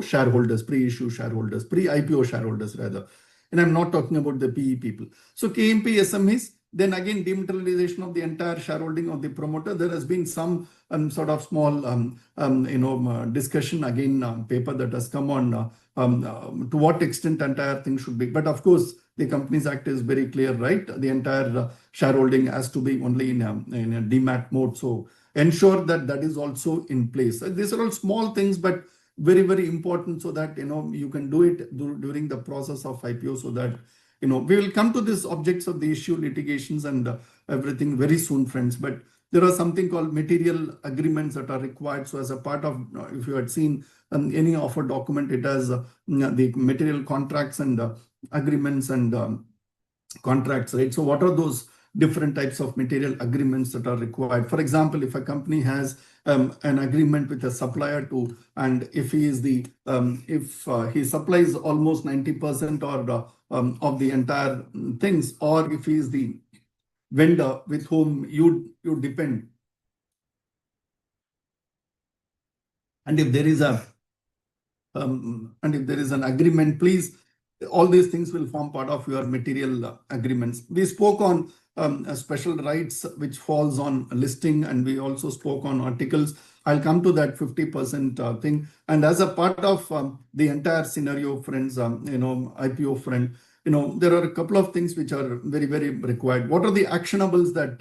shareholders, pre-issue shareholders, pre-IPO shareholders rather. And I'm not talking about the PE people. So KMP SMEs, then again, dematerialization of the entire shareholding of the promoter. There has been some sort of small, discussion, again, paper that has come on to what extent entire thing should be. But of course, the Companies Act is very clear, right? The entire shareholding has to be only in a demat mode. So ensure that that is also in place. These are all small things, but very, very important, so that you can do it during the process of IPO, so that we will come to these objects of the issue, litigations and everything very soon, friends. But there are something called material agreements that are required. So as a part of, if you had seen any offer document, it has the material contracts and agreements and contracts, right? So what are those different types of material agreements that are required? For example, if a company has an agreement with a supplier to, and if he is the if he supplies almost 90% or of the entire things, or if he is the vendor with whom you depend, and if there is an agreement, please, all these things will form part of your material agreements. We spoke on special rights, which falls on listing, and we also spoke on articles. I'll come to that 50% thing. And as a part of the entire scenario, friends, IPO friend, there are a couple of things which are very, very required. What are the actionables that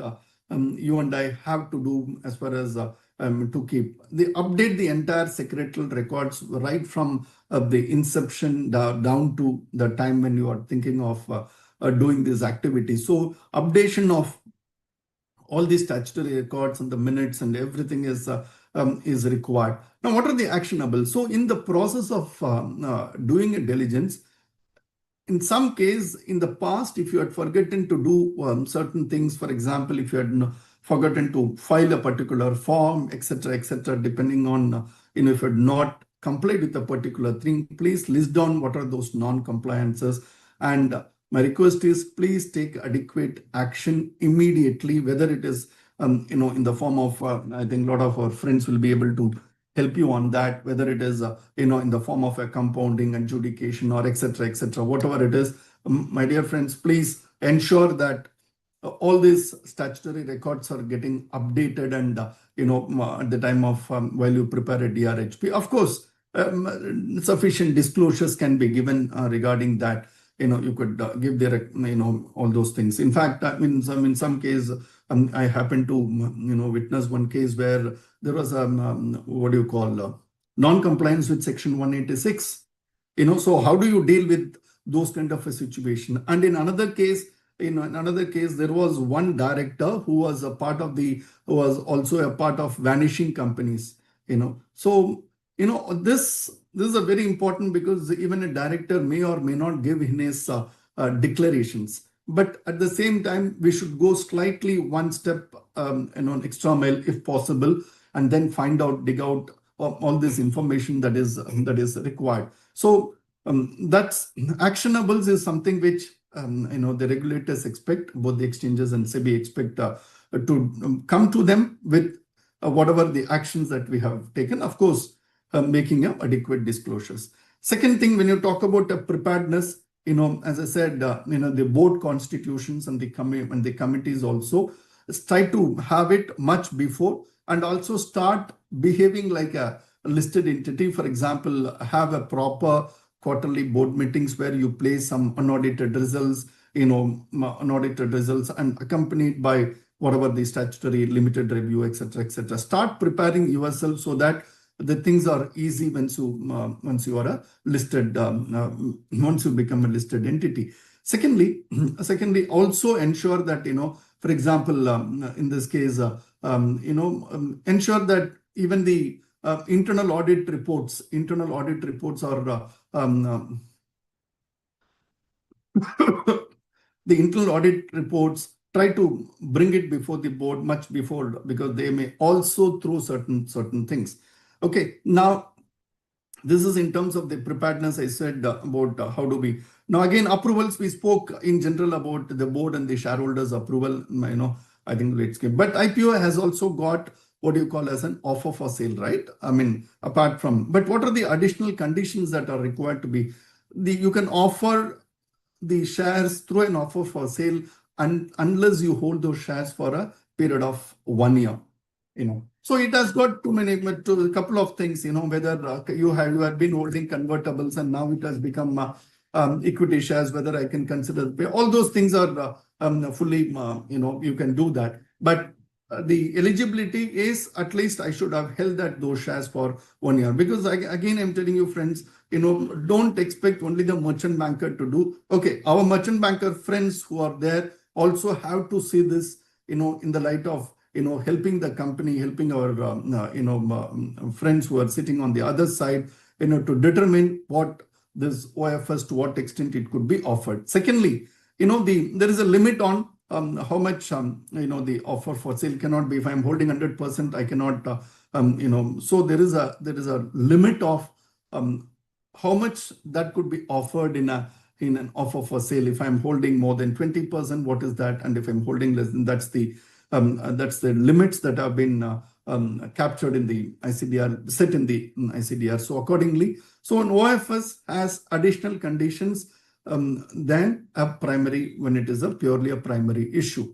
you and I have to do as far as to keep? They update the entire secretarial records right from the inception down to the time when you are thinking of doing this activity. So updation of all these statutory records and the minutes and everything is required. Now, what are the actionables? So in the process of doing a diligence, in some case, in the past, if you had forgotten to do certain things, for example, if you had forgotten to file a particular form, etc., depending on, if you had not complied with a particular thing, please list down what are those non-compliances. And my request is, please take adequate action immediately, whether it is, in the form of, I think a lot of our friends will be able to help you on that, whether it is, in the form of a compounding, adjudication, or etc., whatever it is. My dear friends, please ensure that all these statutory records are getting updated, and, at the time of while you prepare a DRHP. Of course, sufficient disclosures can be given regarding that. You could give their, all those things. In fact, in some case, I happened to, witness one case where there was what do you call, non-compliance with Section 186. So how do you deal with those kind of a situation? And in another case, there was one director who was also a part of vanishing companies. So this is a very important, because even a director may or may not give in his declarations. But at the same time, we should go slightly one step, extra mile if possible, and then dig out all this information that is required. So that's actionables is something which the regulators expect, both the exchanges and SEBI expect to come to them with whatever the actions that we have taken, of course, making adequate disclosures. Second thing, when you talk about preparedness, as I said, the board constitutions and the committees also try to have it much before, and also start behaving like a listed entity. For example, have a proper quarterly board meetings where you place some unaudited results, and accompanied by whatever the statutory limited review, etc., etc. Start preparing yourself so that the things are easy once you are a listed, once you become a listed entity. Secondly, also ensure that, for example, in this case, ensure that even the internal audit reports are the internal audit reports, try to bring it before the board much before, because they may also throw certain things. Okay, now this is in terms of the preparedness. I said about how do we now, again, approvals, we spoke in general about the board and the shareholders approval. I think it's good, but IPO has also got what you call as an offer for sale, right? I mean, apart from, but what are the additional conditions that are required to be? You can offer the shares through an offer for sale, and unless you hold those shares for a period of 1 year. So it has got a couple of things, whether you have been holding convertibles and now it has become equity shares, whether I can consider all those things are fully, you can do that. But the eligibility is, at least I should have held those shares for 1 year, because again, I'm telling you, friends, don't expect only the merchant banker to do. Okay, our merchant banker friends who are there also have to see this, in the light of helping the company, helping our friends who are sitting on the other side, to determine what this OFS, to what extent it could be offered. Secondly, there is a limit on how much the offer for sale cannot be. If I'm holding 100%, I cannot. So there is a limit of how much that could be offered in an offer for sale. If I'm holding more than 20%, what is that? And if I'm holding less, then that's the limits that have been captured in the ICDR, set in the ICDR. So accordingly, so an OFS has additional conditions than a primary, when it is purely a primary issue.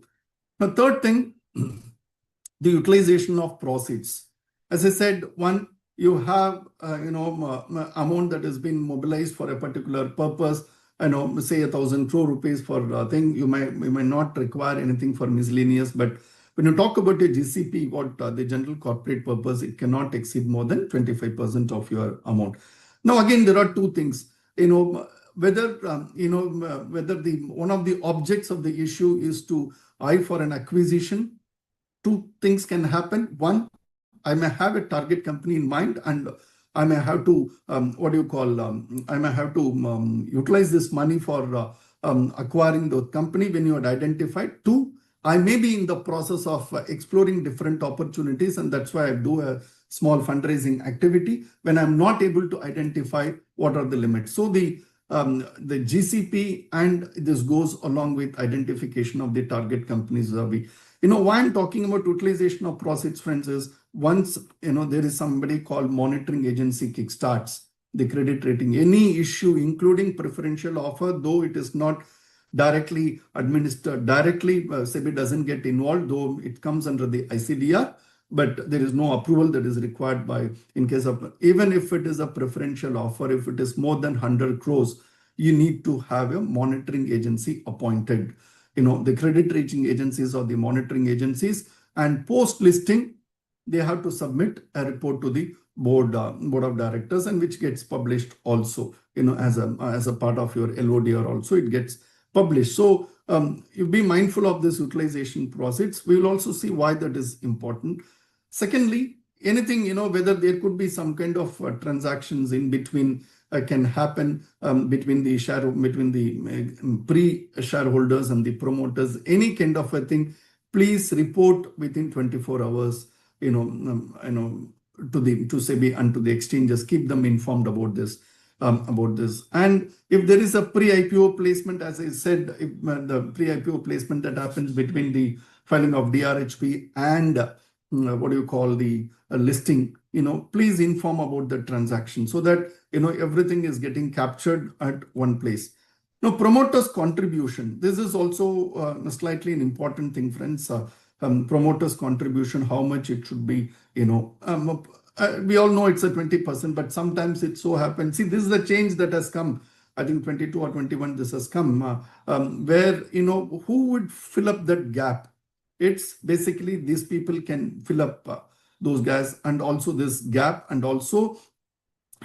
The third thing, the utilization of proceeds. As I said, one, you have amount that has been mobilized for a particular purpose. Say 1,000 crore rupees for a thing. You may not require anything for miscellaneous, but when you talk about a GCP, what the general corporate purpose, it cannot exceed more than 25% of your amount. Now, again, there are two things. Whether one of the objects of the issue is to eye for an acquisition, two things can happen. One, I may have a target company in mind, and I may have to I may have to utilize this money for acquiring the company when you had identified. Two, I may be in the process of exploring different opportunities, and that's why I do a small fundraising activity when I'm not able to identify what are the limits. So the GCP, and this goes along with identification of the target companies. Why I'm talking about utilization of proceeds, friends, is once there is somebody called monitoring agency kickstarts the credit rating, any issue, including preferential offer, though it is not directly administered directly, SEBI doesn't get involved, though it comes under the ICDR, but there is no approval that is required by, in case of, even if it is a preferential offer, if it is more than 100 crores, you need to have a monitoring agency appointed. The credit rating agencies or the monitoring agencies, and post listing, they have to submit a report to the board of directors, and which gets published also, as a part of your LODR also, it gets published. So you be mindful of this utilization proceeds. We will also see why that is important. Secondly, anything, whether there could be some kind of transactions in between can happen between the pre-shareholders and the promoters, any kind of a thing, please report within 24 hours, to SEBI and to the exchanges, keep them informed about this. And if there is a pre-IPO placement, as I said, if the pre-IPO placement that happens between the filing of DRHP and what do you call the listing, please inform about the transaction so that everything is getting captured at one place. Now, promoters' contribution. This is also slightly an important thing, friends. Promoters' contribution, how much it should be, we all know it's a 20%, but sometimes it so happens. See, this is the change that has come. I think 22 or 21, this has come, where, who would fill up that gap? It's basically these people can fill up those guys and also this gap, and also,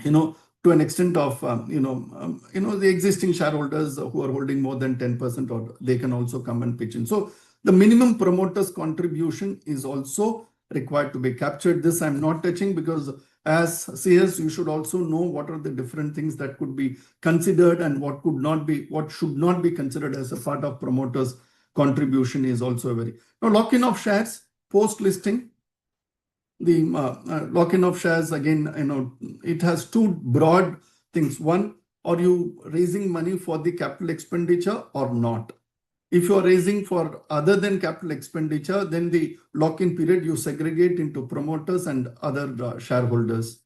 to an extent of, the existing shareholders who are holding more than 10%, or they can also come and pitch in. So the minimum promoters contribution is also required to be captured. This I'm not touching because as CS, you should also know what are the different things that could be considered and what should not be considered as a part of promoters contribution is also very. Now, lock-in of shares post-listing. The lock-in of shares, again, it has two broad things. One, are you raising money for the capital expenditure or not? If you are raising for other than capital expenditure, then the lock-in period you segregate into promoters and other shareholders.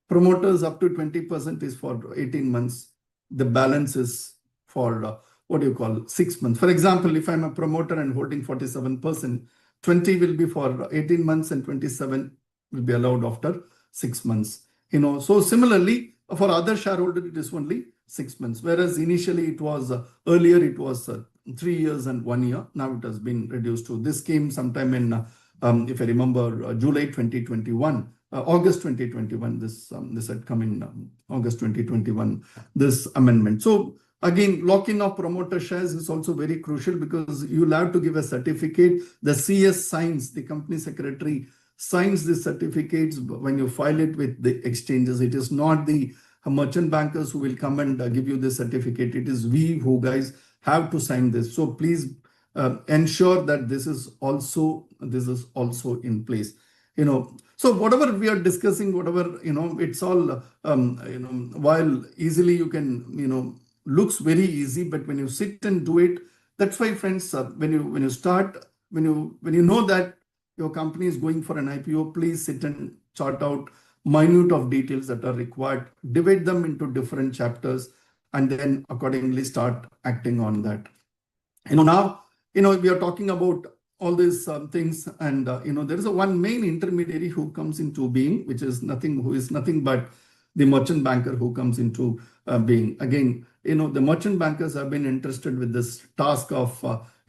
Promoters up to 20% is for 18 months. The balance is for 6 months. For example, if I'm a promoter and holding 47%, 20 will be for 18 months and 27 will be allowed after 6 months. So similarly, for other shareholders, it is only 6 months. Whereas initially it was, earlier it was 3 years and 1 year. Now it has been reduced to, this came sometime in, if I remember, July 2021, August 2021, this had come in August 2021, this amendment. So again, lock-in of promoter shares is also very crucial because you'll have to give a certificate. The CS signs, the company secretary signs the certificates when you file it with the exchanges. It is not the merchant bankers who will come and give you the certificate. It is we who guys have to sign this. So please ensure that this is also in place. So whatever we are discussing, whatever, it's all, while easily you can, looks very easy, but when you sit and do it, that's why, friends, when you know that your company is going for an IPO, please sit and chart out minute of details that are required, divide them into different chapters, and then accordingly start acting on that. Now, we are talking about all these things, and there is one main intermediary who comes into being, which is nothing but the merchant banker who comes into being. Again, the merchant bankers have been interested with this task of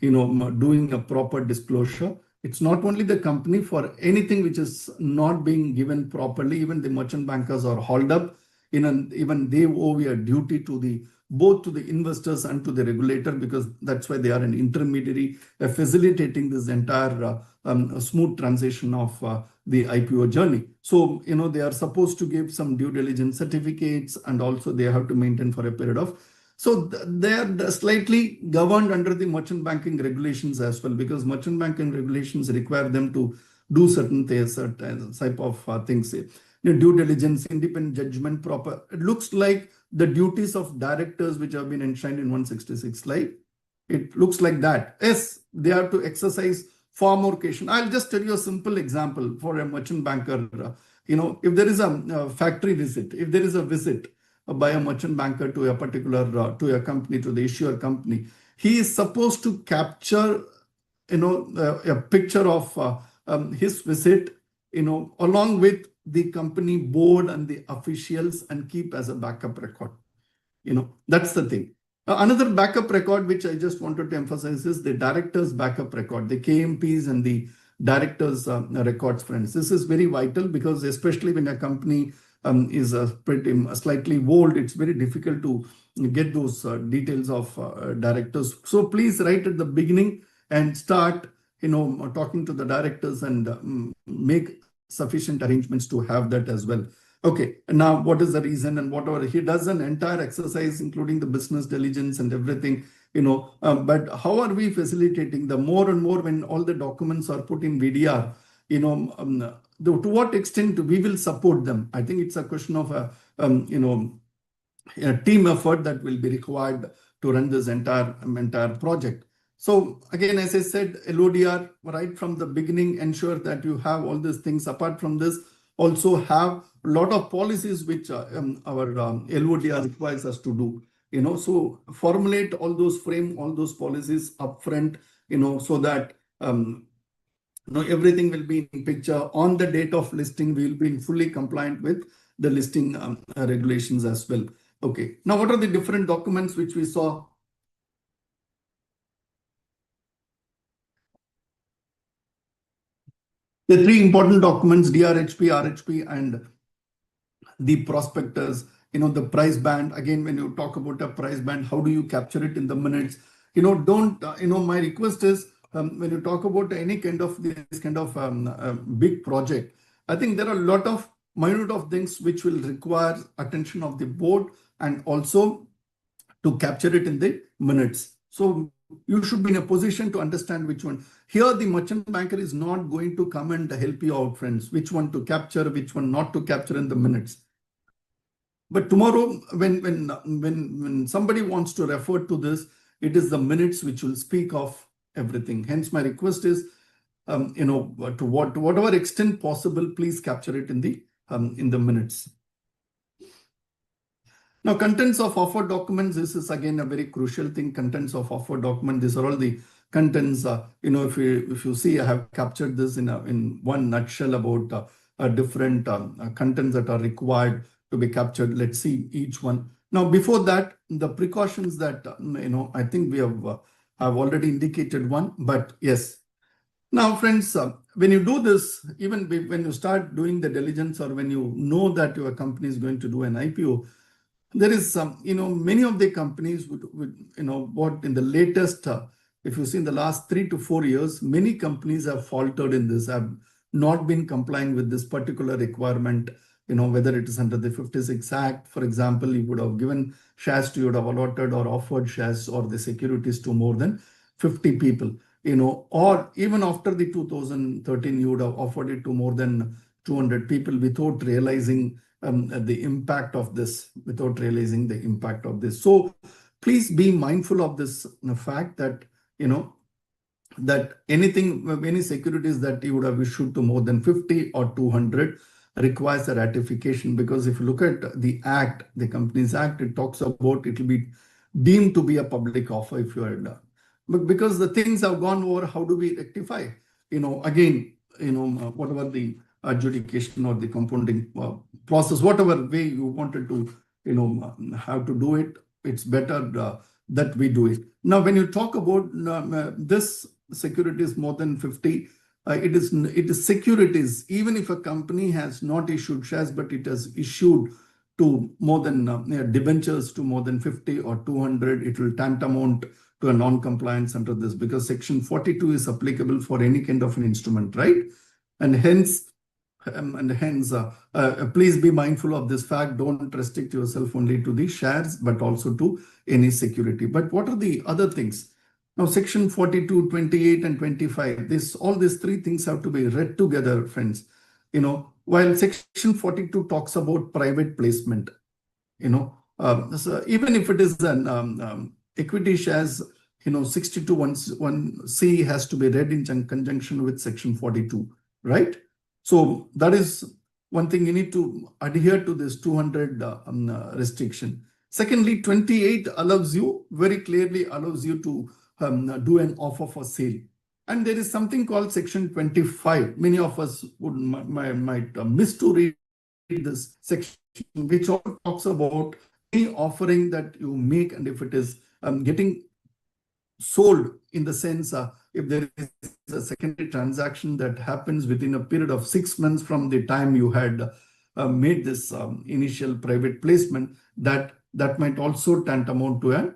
doing a proper disclosure. It's not only the company, for anything which is not being given properly, even the merchant bankers are hauled up. Even they owe a duty to both to the investors and to the regulator, because that's why they are an intermediary facilitating this entire smooth transition of the IPO journey. So, they are supposed to give some due diligence certificates, and also they have to maintain for a period of. So they are slightly governed under the merchant banking regulations as well, because merchant banking regulations require them to do certain type of things. Due diligence, independent judgment, proper. It looks like the duties of directors which have been enshrined in 166 slide. It looks like that. Yes, they have to exercise far more caution. I'll just tell you a simple example for a merchant banker. If there is a factory visit, if there is a visit by a merchant banker to a particular, to a company, to the issuer company, he is supposed to capture, a picture of his visit, along with the company board and the officials, and keep as a backup record. That's the thing. Another backup record which I just wanted to emphasize is the director's backup record, the KMPs and the director's records, friends. This is very vital, because especially when a company is pretty slightly old, it's very difficult to get those details of directors. So please, right at the beginning, and start talking to the directors and make sufficient arrangements to have that as well. Okay, now what is the reason, and whatever he does an entire exercise, including the business diligence and everything, but how are we facilitating the more and more when all the documents are put in VDR, to what extent we will support them. I think it's a question of a team effort that will be required to run this entire project. So again, as I said, LODR right from the beginning, ensure that you have all these things. Apart from this, also have a lot of policies which our LODR requires us to do. So formulate all those, frame all those policies upfront, so that everything will be in picture. On the date of listing, we will be fully compliant with the listing regulations as well. Okay. Now, what are the different documents which we saw? The three important documents: DRHP, RHP, and the prospectus. The price band. Again, when you talk about a price band, how do you capture it in the minutes? Don't. My request is, when you talk about any kind of this kind of big project, I think there are a lot of minute of things which will require attention of the board and also to capture it in the minutes. So you should be in a position to understand which one. Here, the merchant banker is not going to come and help you out, friends, which one to capture, which one not to capture in the minutes. But tomorrow, when somebody wants to refer to this, it is the minutes which will speak of everything. Hence, my request is, to whatever extent possible, please capture it in the minutes. Now, contents of offer documents. This is again a very crucial thing. Contents of offer document. These are all the contents. If you see, I have captured this in one nutshell about different contents that are required to be captured. Let's see each one. Now, before that, the precautions that I think we have already indicated one. But yes. Now, friends, when you do this, even when you start doing the diligence, or when you know that your company is going to do an IPO, there is some, many of the companies would what in the latest, if you see in the last 3 to 4 years, many companies have faltered in this, have not been complying with this particular requirement, whether it is under the 56 Act, for example, you would have given shares to, you would have allotted or offered shares or the securities to more than 50 people, or even after the 2013, you would have offered it to more than 200 people without realizing the impact of this, So please be mindful of this fact that, that any securities that you would have issued to more than 50 or 200 requires a ratification, because if you look at the Act, the Companies Act, it talks about it will be deemed to be a public offer if you are done. But because the things have gone over, how do we rectify? Again, whatever the adjudication or the compounding process, whatever way you wanted to, have to do it, it's better that we do it. Now, when you talk about this securities more than 50, it is securities. Even if a company has not issued shares, but it has issued to more than debentures to more than 50 or 200, it will tantamount to a non-compliance under this, because Section 42 is applicable for any kind of an instrument, right? And hence, please be mindful of this fact. Don't restrict yourself only to the shares, but also to any security. But what are the other things? Now, Section 42, 28, and 25, all these three things have to be read together, friends. While Section 42 talks about private placement, so even if it is an equity shares, 62(1)(c) has to be read in conjunction with Section 42, right? So that is one thing, you need to adhere to this 200 restriction. Secondly, 28 very clearly allows you to do an offer for sale. And there is something called Section 25. Many of us might miss to read this section, which all talks about any offering that you make, and if it is getting sold, in the sense if there is a secondary transaction that happens within a period of 6 months from the time you had made this initial private placement, that might also tantamount to a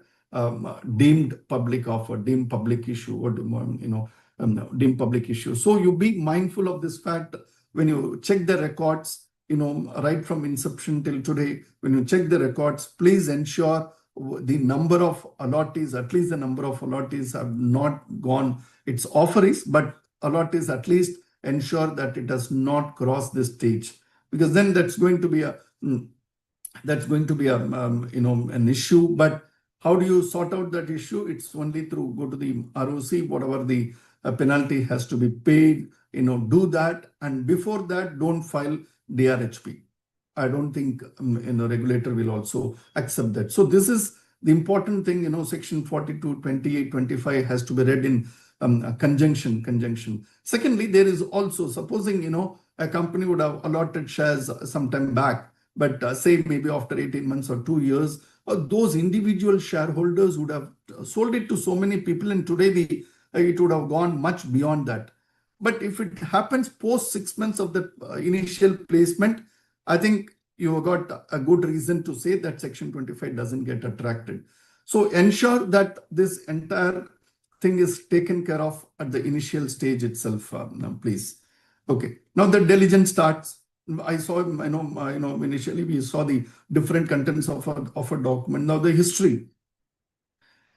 deemed public offer, deemed public issue, or deemed public issue. So you be mindful of this fact when you check the records, right from inception till today. When you check the records, please ensure the number of allottees, at least the number of allottees have not gone, its offerees, but allottees at least ensure that it does not cross this stage, because then that's going to be a an issue. But how do you sort out that issue? It's only through go to the ROC, whatever the penalty has to be paid, do that. And before that, don't file DRHP. I don't think regulator will also accept that. So this is the important thing. Section 42, 28, 25 has to be read in conjunction. Secondly, there is also, supposing a company would have allotted shares some time back, but say maybe after 18 months or 2 years, those individual shareholders would have sold it to so many people, and today it would have gone much beyond that. But if it happens post 6 months of the initial placement, I think you have got a good reason to say that Section 25 doesn't get attracted. So ensure that this entire thing is taken care of at the initial stage itself, please. Okay. Now the diligence starts. I saw, initially we saw the different contents of a document. Now the history.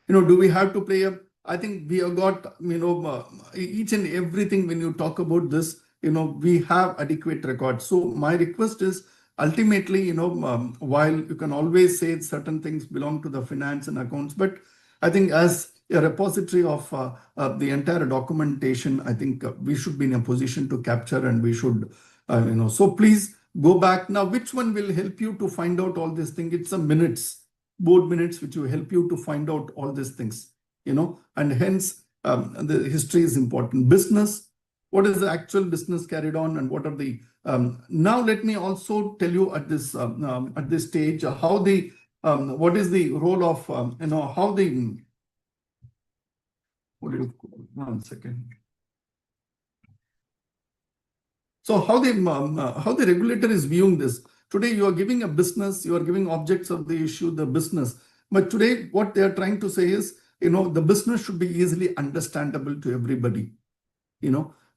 Do we have to play a? I think we have got, each and everything when you talk about this, we have adequate records. So my request is ultimately, while you can always say certain things belong to the finance and accounts, but I think as a repository of the entire documentation, I think we should be in a position to capture, and we should, so please go back. Now, which one will help you to find out all these things? It's a board minutes, which will help you to find out all these things, and hence the history is important. Business, what is the actual business carried on, and what are the now let me also tell you at this stage how the what is the role of how the what do you 1 second. So how the regulator is viewing this. Today you are giving a business, you are giving objects of the issue, the business. But today what they are trying to say is, the business should be easily understandable to everybody.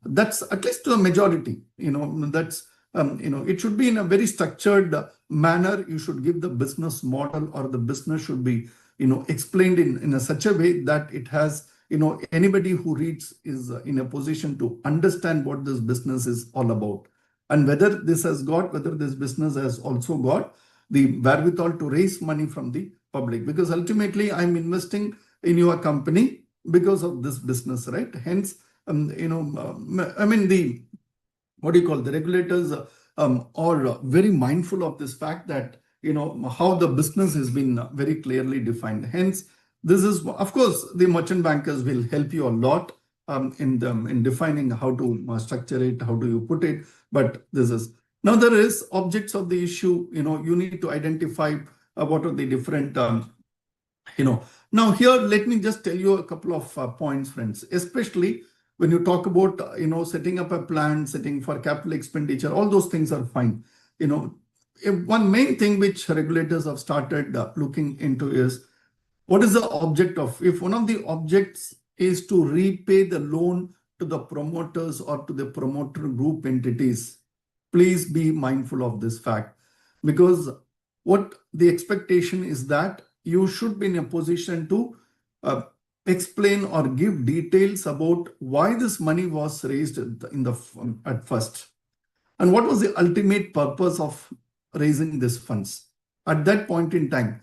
That's at least to a majority. That's it should be in a very structured manner. You should give the business model, or the business should be explained in such a way that it has anybody who reads is in a position to understand what this business is all about, and whether this business has also got the wherewithal to raise money from the public, because ultimately I'm investing in your company because of this business, right? Hence, I mean, the regulators are very mindful of this fact that how the business has been very clearly defined. Hence, this is, of course, the merchant bankers will help you a lot in defining how to structure it, how do you put it. But this is now there is objects of the issue. You need to identify what are the different. Now here, let me just tell you a couple of points, friends. Especially when you talk about setting up a plan, setting for capital expenditure, all those things are fine. One main thing which regulators have started looking into is, what is the object of, if one of the objects is to repay the loan to the promoters or to the promoter group entities, please be mindful of this fact, because what the expectation is that you should be in a position to explain or give details about why this money was raised at first, and what was the ultimate purpose of raising these funds at that point in time.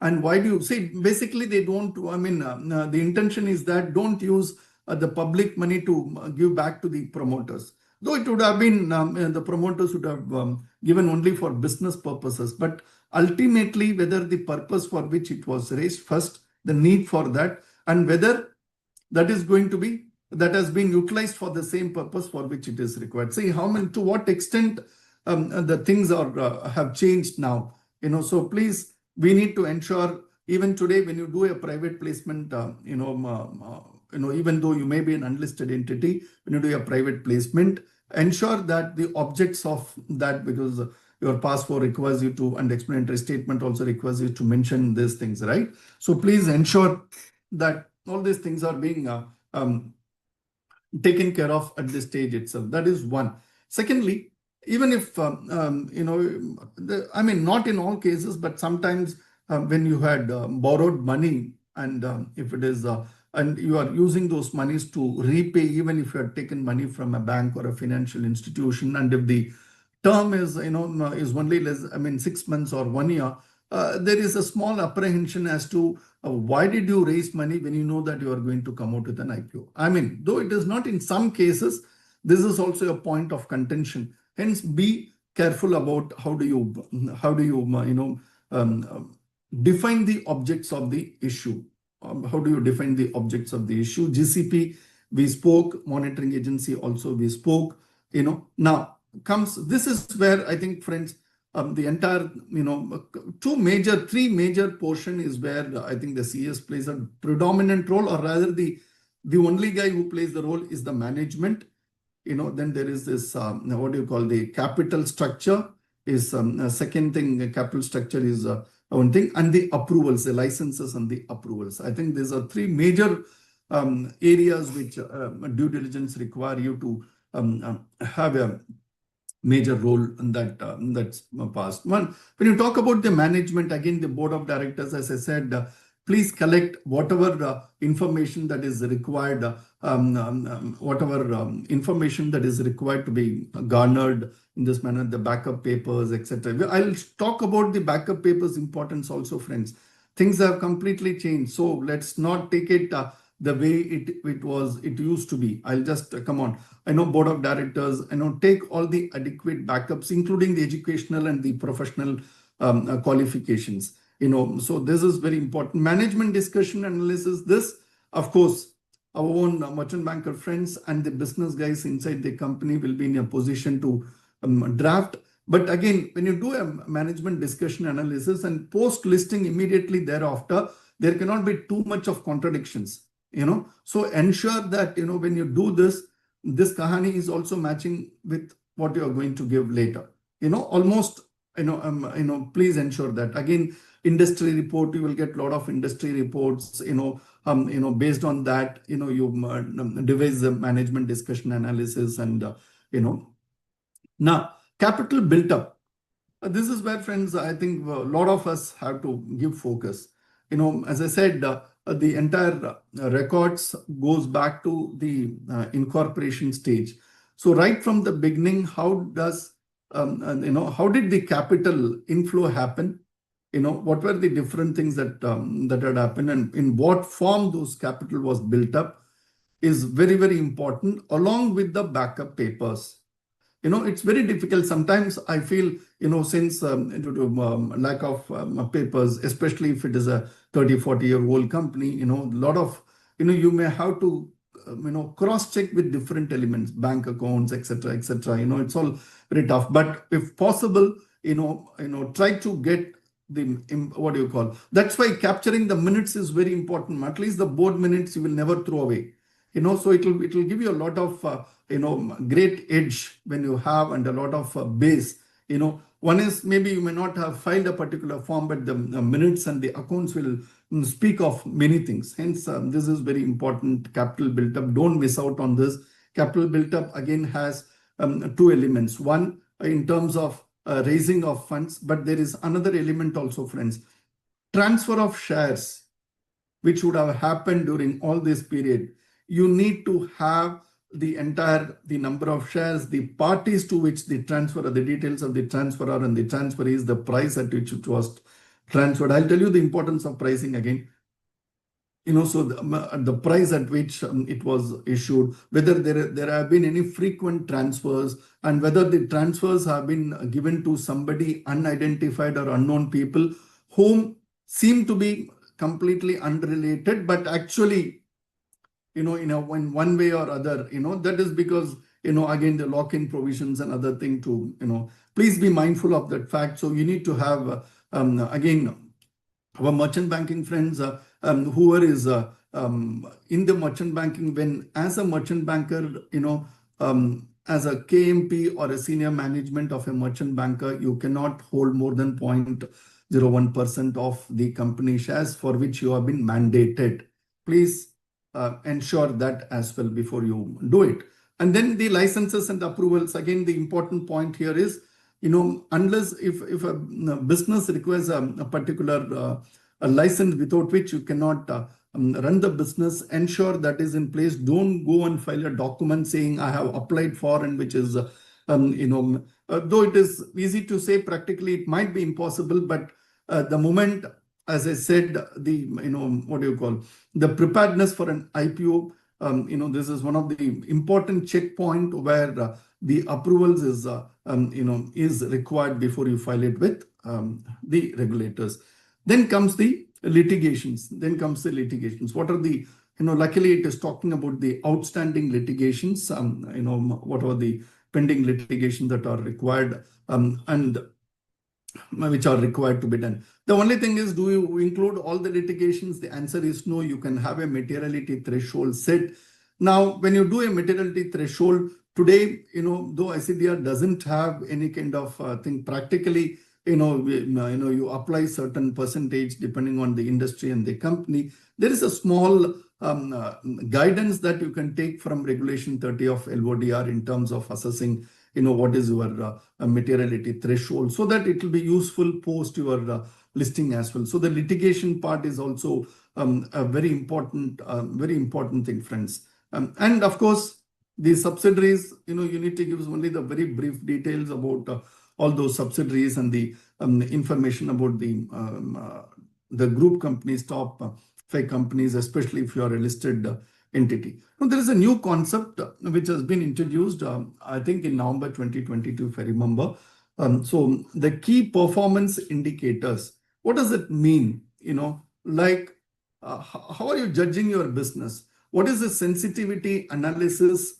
And why do you say, basically they don't, the intention is that don't use the public money to give back to the promoters. Though it would have been, the promoters would have given only for business purposes. But ultimately, whether the purpose for which it was raised first, the need for that, and whether that is going to be, that has been utilized for the same purpose for which it is required. See to what extent the things have changed now. So please, we need to ensure, even today when you do a private placement, even though you may be an unlisted entity, when you do a private placement, ensure that the objects of that, because your passport requires you to, and explanatory statement also requires you to mention these things, right? So please ensure that all these things are being taken care of at this stage itself. That is one. Secondly, even if, not in all cases, but sometimes when you had borrowed money, and if it is and you are using those monies to repay, even if you have taken money from a bank or a financial institution, and if the term is is only less, I mean 6 months or 1 year, there is a small apprehension as to why did you raise money when you know that you are going to come out with an IPO. I mean, though it is not in some cases, this is also a point of contention. Hence, be careful about how do you define the objects of the issue. How do you define the objects of the issue? GCP, we spoke. Monitoring agency also we spoke. Now comes, this is where I think, friends, the entire three major portion is where I think the CS plays a predominant role, or rather the only guy who plays the role is the management. Then there is this what do you call, the capital structure is second thing. Capital structure is one thing, and the approvals, the licenses and the approvals. I think these are three major areas which due diligence require you to have a major role in that that's past one. When you talk about the management, again, the board of directors, as I said, please collect whatever information that is required, information that is required to be garnered in this manner, the backup papers, etc. I'll talk about the backup papers importance also, friends. Things have completely changed, so let's not take it the way it used to be. I'll just come on. I know board of directors, take all the adequate backups, including the educational and the professional qualifications. So this is very important. Management discussion analysis. This, of course, our own merchant banker friends and the business guys inside the company will be in a position to draft. But again, when you do a management discussion analysis and post listing immediately thereafter, there cannot be too much of contradictions. So ensure that when you do this kahani is also matching with what you are going to give later. Please ensure that. Again, industry report, you will get a lot of industry reports. Based on that, you devise the management discussion analysis, and now capital built up. This is where, friends, I think a lot of us have to give focus. As I said, the entire records goes back to the incorporation stage. So right from the beginning, how did the capital inflow happen? What were the different things that had happened, and in what form those capital was built up is very, very important, along with the backup papers. It's very difficult. Sometimes I feel, since due to lack of papers, especially if it is a 30, 40-year-old company, a lot of, you may have to, cross-check with different elements, bank accounts, etc., etc. It's all very tough. But if possible, try to get the, what do you call? That's why capturing the minutes is very important. At least the board minutes you will never throw away. So it will give you a lot of great edge when you have, and a lot of base. One is, maybe you may not have filed a particular form, but the minutes and the accounts will speak of many things. Hence, this is very important. Capital built up. Don't miss out on this. Capital built up again has two elements. One, in terms of raising of funds, but there is another element also, friends. Transfer of shares, which would have happened during all this period. You need to have the number of shares, the parties to which the transfer, the details of the transferor and the transferees, the price at which it was transferred. I'll tell you the importance of pricing again. So the price at which it was issued, whether there have been any frequent transfers, and whether the transfers have been given to somebody unidentified or unknown people whom seem to be completely unrelated, but actually, in one way or other, that is because, again, the lock-in provisions and other thing to, please be mindful of that fact. So you need to have, again, our merchant banking friends, whoever is in the merchant banking, when as a merchant banker, as a KMP or a senior management of a merchant banker, you cannot hold more than 0.01% of the company shares for which you have been mandated. Please ensure that as well before you do it. And then the licenses and approvals. Again, the important point here is, unless if a business requires a particular a license without which you cannot run the business, ensure that is in place. Don't go and file a document saying I have applied for, and which is, though it is easy to say, practically it might be impossible. But the moment, as I said, what do you call, the preparedness for an IPO, this is one of the important checkpoint where the approvals is required before you file it with the regulators. Then comes the litigations. What are the, luckily it is talking about the outstanding litigations, what are the pending litigations that are required, and which are required to be done. The only thing is, do you include all the litigations? The answer is no. You can have a materiality threshold set. Now, when you do a materiality threshold today, though ICDR doesn't have any kind of thing practically, you apply certain percentage depending on the industry and the company. There is a small guidance that you can take from Regulation 30 of LODR in terms of assessing, what is your materiality threshold, so that it will be useful post your listing as well. So the litigation part is also a very important thing, friends. And of course, the subsidiaries, you need to give only the very brief details about all those subsidiaries and the information about the group companies, top 5 companies, especially if you are a listed entity. Now, there is a new concept which has been introduced, I think in November 2022, if I remember. So the key performance indicators, what does it mean? Like how are you judging your business? What is the sensitivity analysis?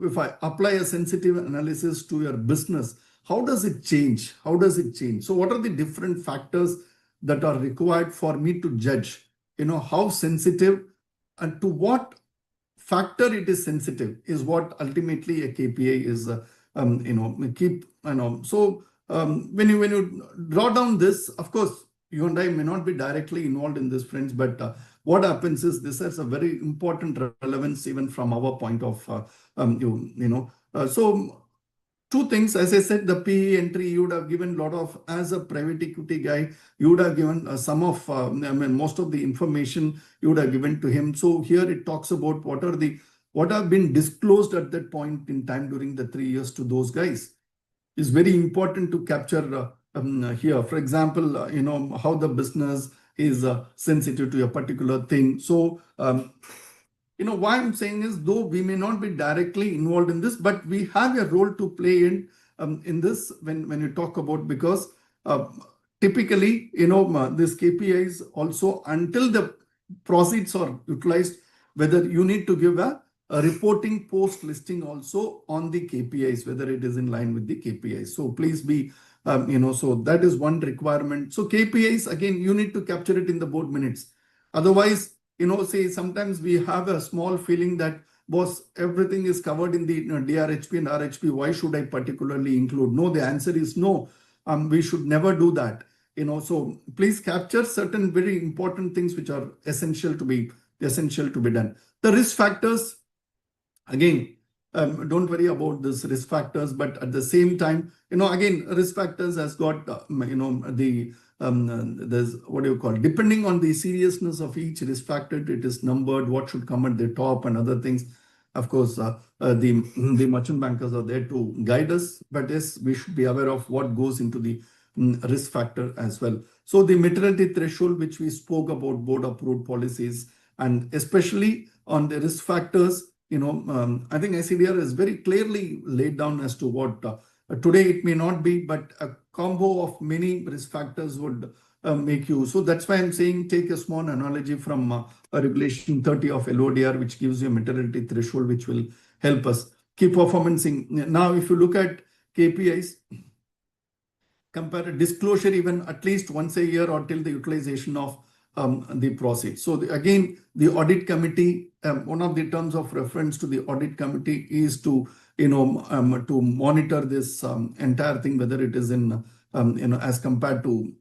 If I apply a sensitive analysis to your business, how does it change? So what are the different factors that are required for me to judge, how sensitive and to what factor it is sensitive is what ultimately a KPI is, So when you draw down this, of course, you and I may not be directly involved in this, friends, but what happens is this has a very important relevance even from our point of so two things, as I said, the PE entry, you would have given a lot of, as a private equity guy, you would have given some of, most of the information you would have given to him. So here it talks about what have been disclosed at that point in time during the 3 years to those guys. Is very important to capture here. For example, how the business is sensitive to a particular thing. So, why I'm saying is, though we may not be directly involved in this, but we have a role to play in this when you talk about, because typically, this KPIs also, until the proceeds are utilized, whether you need to give a reporting post listing also on the KPIs, whether it is in line with the KPIs. So please be, so that is one requirement. So KPIs, again, you need to capture it in the board minutes. Otherwise, say sometimes we have a small feeling that, boss, everything is covered in the DRHP and RHP. Why should I particularly include? No, the answer is no. We should never do that. So please capture certain very important things which are essential to be done. The risk factors, again, don't worry about this risk factors, but at the same time, again, risk factors has got, there's what do you call, depending on the seriousness of each risk factor, it is numbered, what should come at the top and other things. Of course, the merchant bankers are there to guide us, but yes, we should be aware of what goes into the risk factor as well. So the materiality threshold, which we spoke about, board approved policies, and especially on the risk factors, I think ICDR is very clearly laid down as to what today it may not be, but a combo of many risk factors would make you. So that's why I'm saying take a small analogy from a Regulation 30 of LODR, which gives you a materiality threshold, which will help us keep performancing. Now, if you look at KPIs, compare a disclosure even at least once a year or till the utilization of the proceeds. So again, the audit committee, one of the terms of reference to the audit committee is to to monitor this entire thing, whether it is in as compared to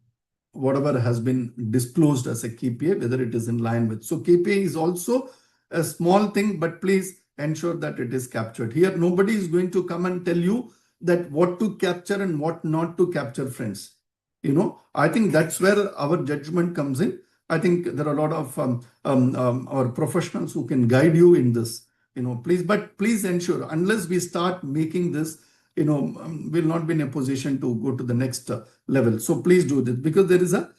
whatever has been disclosed as a KPI, whether it is in line with. So KPI is also a small thing, but please ensure that it is captured. Here, nobody is going to come and tell you that what to capture and what not to capture, friends. I think that's where our judgment comes in. I think there are a lot of our professionals who can guide you in this. Please ensure, unless we start making this, we'll not be in a position to go to the next level. So please do this, because there is a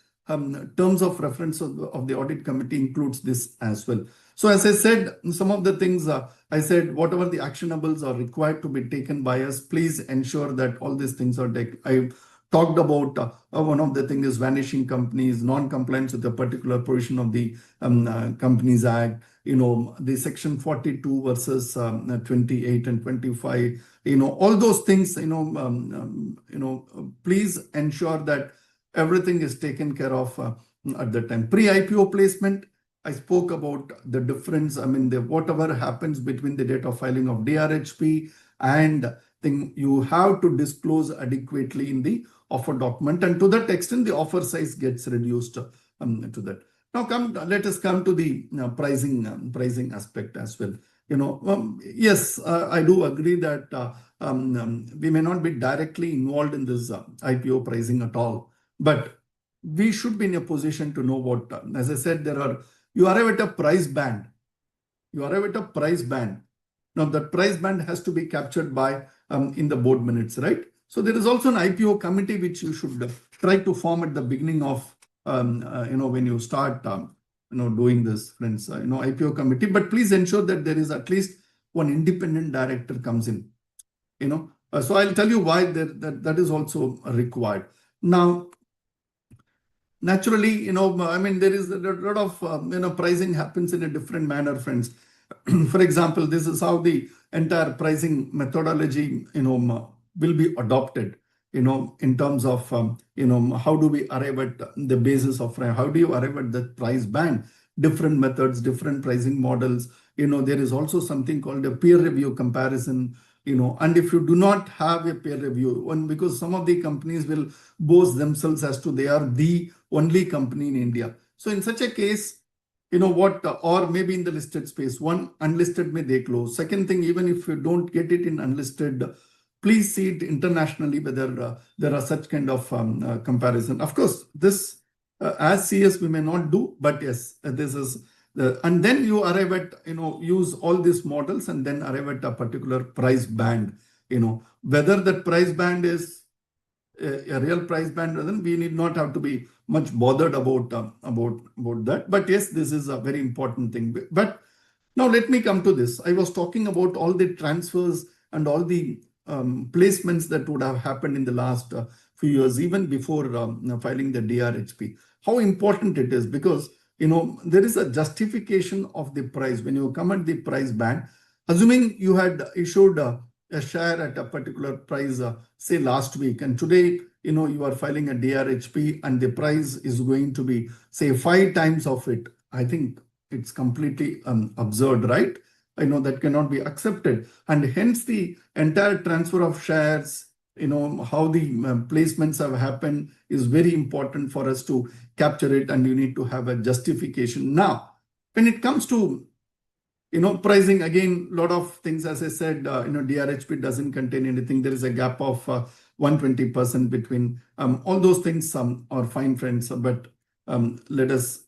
terms of reference of the audit committee includes this as well. So as I said, some of the things I said, whatever the actionables are required to be taken by us, please ensure that all these things are taken. I talked about one of the things is vanishing companies, non-compliance with a particular provision of the Companies Act, the section 42 versus 28 and 25, all those things, please ensure that everything is taken care of at the time. Pre-IPO placement, I spoke about the difference. I mean, whatever happens between the date of filing of DRHP and thing, you have to disclose adequately in the offer document, and to that extent, the offer size gets reduced to that. Now, let us come to the pricing aspect as well. Yes, I do agree that we may not be directly involved in this IPO pricing at all, but we should be in a position to know what, as I said, you arrive at a price band. You arrive at a price band. Now, that price band has to be captured by in the board minutes, right? So there is also an IPO committee which you should try to form at the beginning of when you start doing this, friends. IPO committee, but please ensure that there is at least one independent director comes in. So I'll tell you why that is also required. Now, naturally, I mean, there is a lot of pricing happens in a different manner, friends. For example, this is how the entire pricing methodology, will be adopted, in terms of, how do we arrive at the basis of, how do you arrive at the price band, different methods, different pricing models. There is also something called a peer review comparison, and if you do not have a peer review, because some of the companies will boast themselves as to they are the only company in India. So in such a case, or maybe in the listed space, one, unlisted may they close. Second thing, even if you don't get it in unlisted, please see it internationally whether there are such kind of comparison. Of course, this as CS we may not do, but yes, this is and then you arrive at, use all these models and then arrive at a particular price band, whether that price band is a real price band, then we need not have to be much bothered about that. But yes, this is a very important thing. But now let me come to this. I was talking about all the transfers and all the placements that would have happened in the last few years, even before filing the DRHP. How important it is, because there is a justification of the price when you come at the price band. Assuming you had issued a share at a particular price, say last week, and today, you are filing a DRHP and the price is going to be, say, 5 times of it. I think it's completely absurd, right? That cannot be accepted. And hence the entire transfer of shares, how the placements have happened is very important for us to capture it, and you need to have a justification. Now, when it comes to pricing, again, a lot of things, as I said, DRHP doesn't contain anything. There is a gap of 120% between all those things are fine, friends. But let us,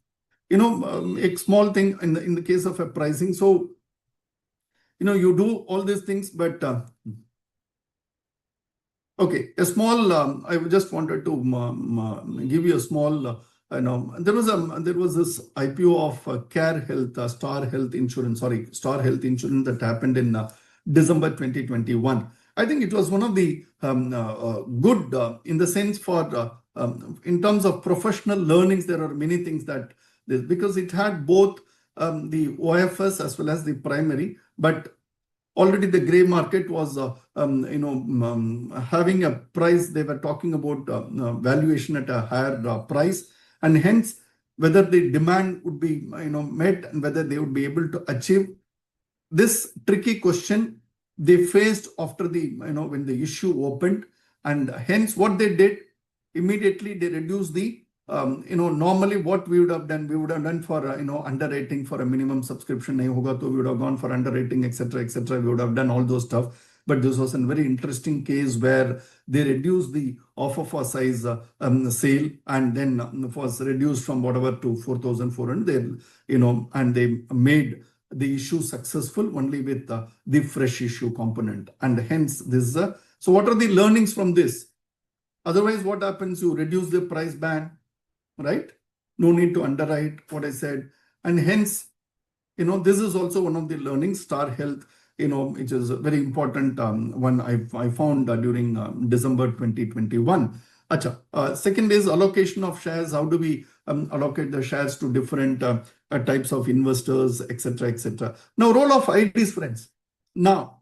a small thing in the case of a pricing. So, you do all these things, but okay, a small, I just wanted to give you a small, there was this IPO of Care Health, Star Health Insurance that happened in December 2021. I think it was one of the good in the sense for in terms of professional learnings. There are many things that this, because it had both the OFS as well as the primary, but already the gray market was having a price. They were talking about valuation at a higher price, and hence whether the demand would be met and whether they would be able to achieve. This tricky question they faced after the when the issue opened, and hence what they did, immediately they reduced the normally what we would have done for underwriting for a minimum subscription nahi hoga, to we would have gone for underwriting, etc., etc. We would have done all those stuff. but this was a very interesting case where they reduced the offer for size sale, and then was reduced from whatever to 4,400. And they made the issue successful only with the fresh issue component, and hence this is a. So what are the learnings from this? Otherwise, what happens? You reduce the price band, right? No need to underwrite what I said, and hence, this is also one of the learnings. Star Health, which is a very important one I found during December 2021. Acha. Second is allocation of shares. How do we allocate the shares to different types of investors, etc., etc. Now, role of IDs, friends. Now,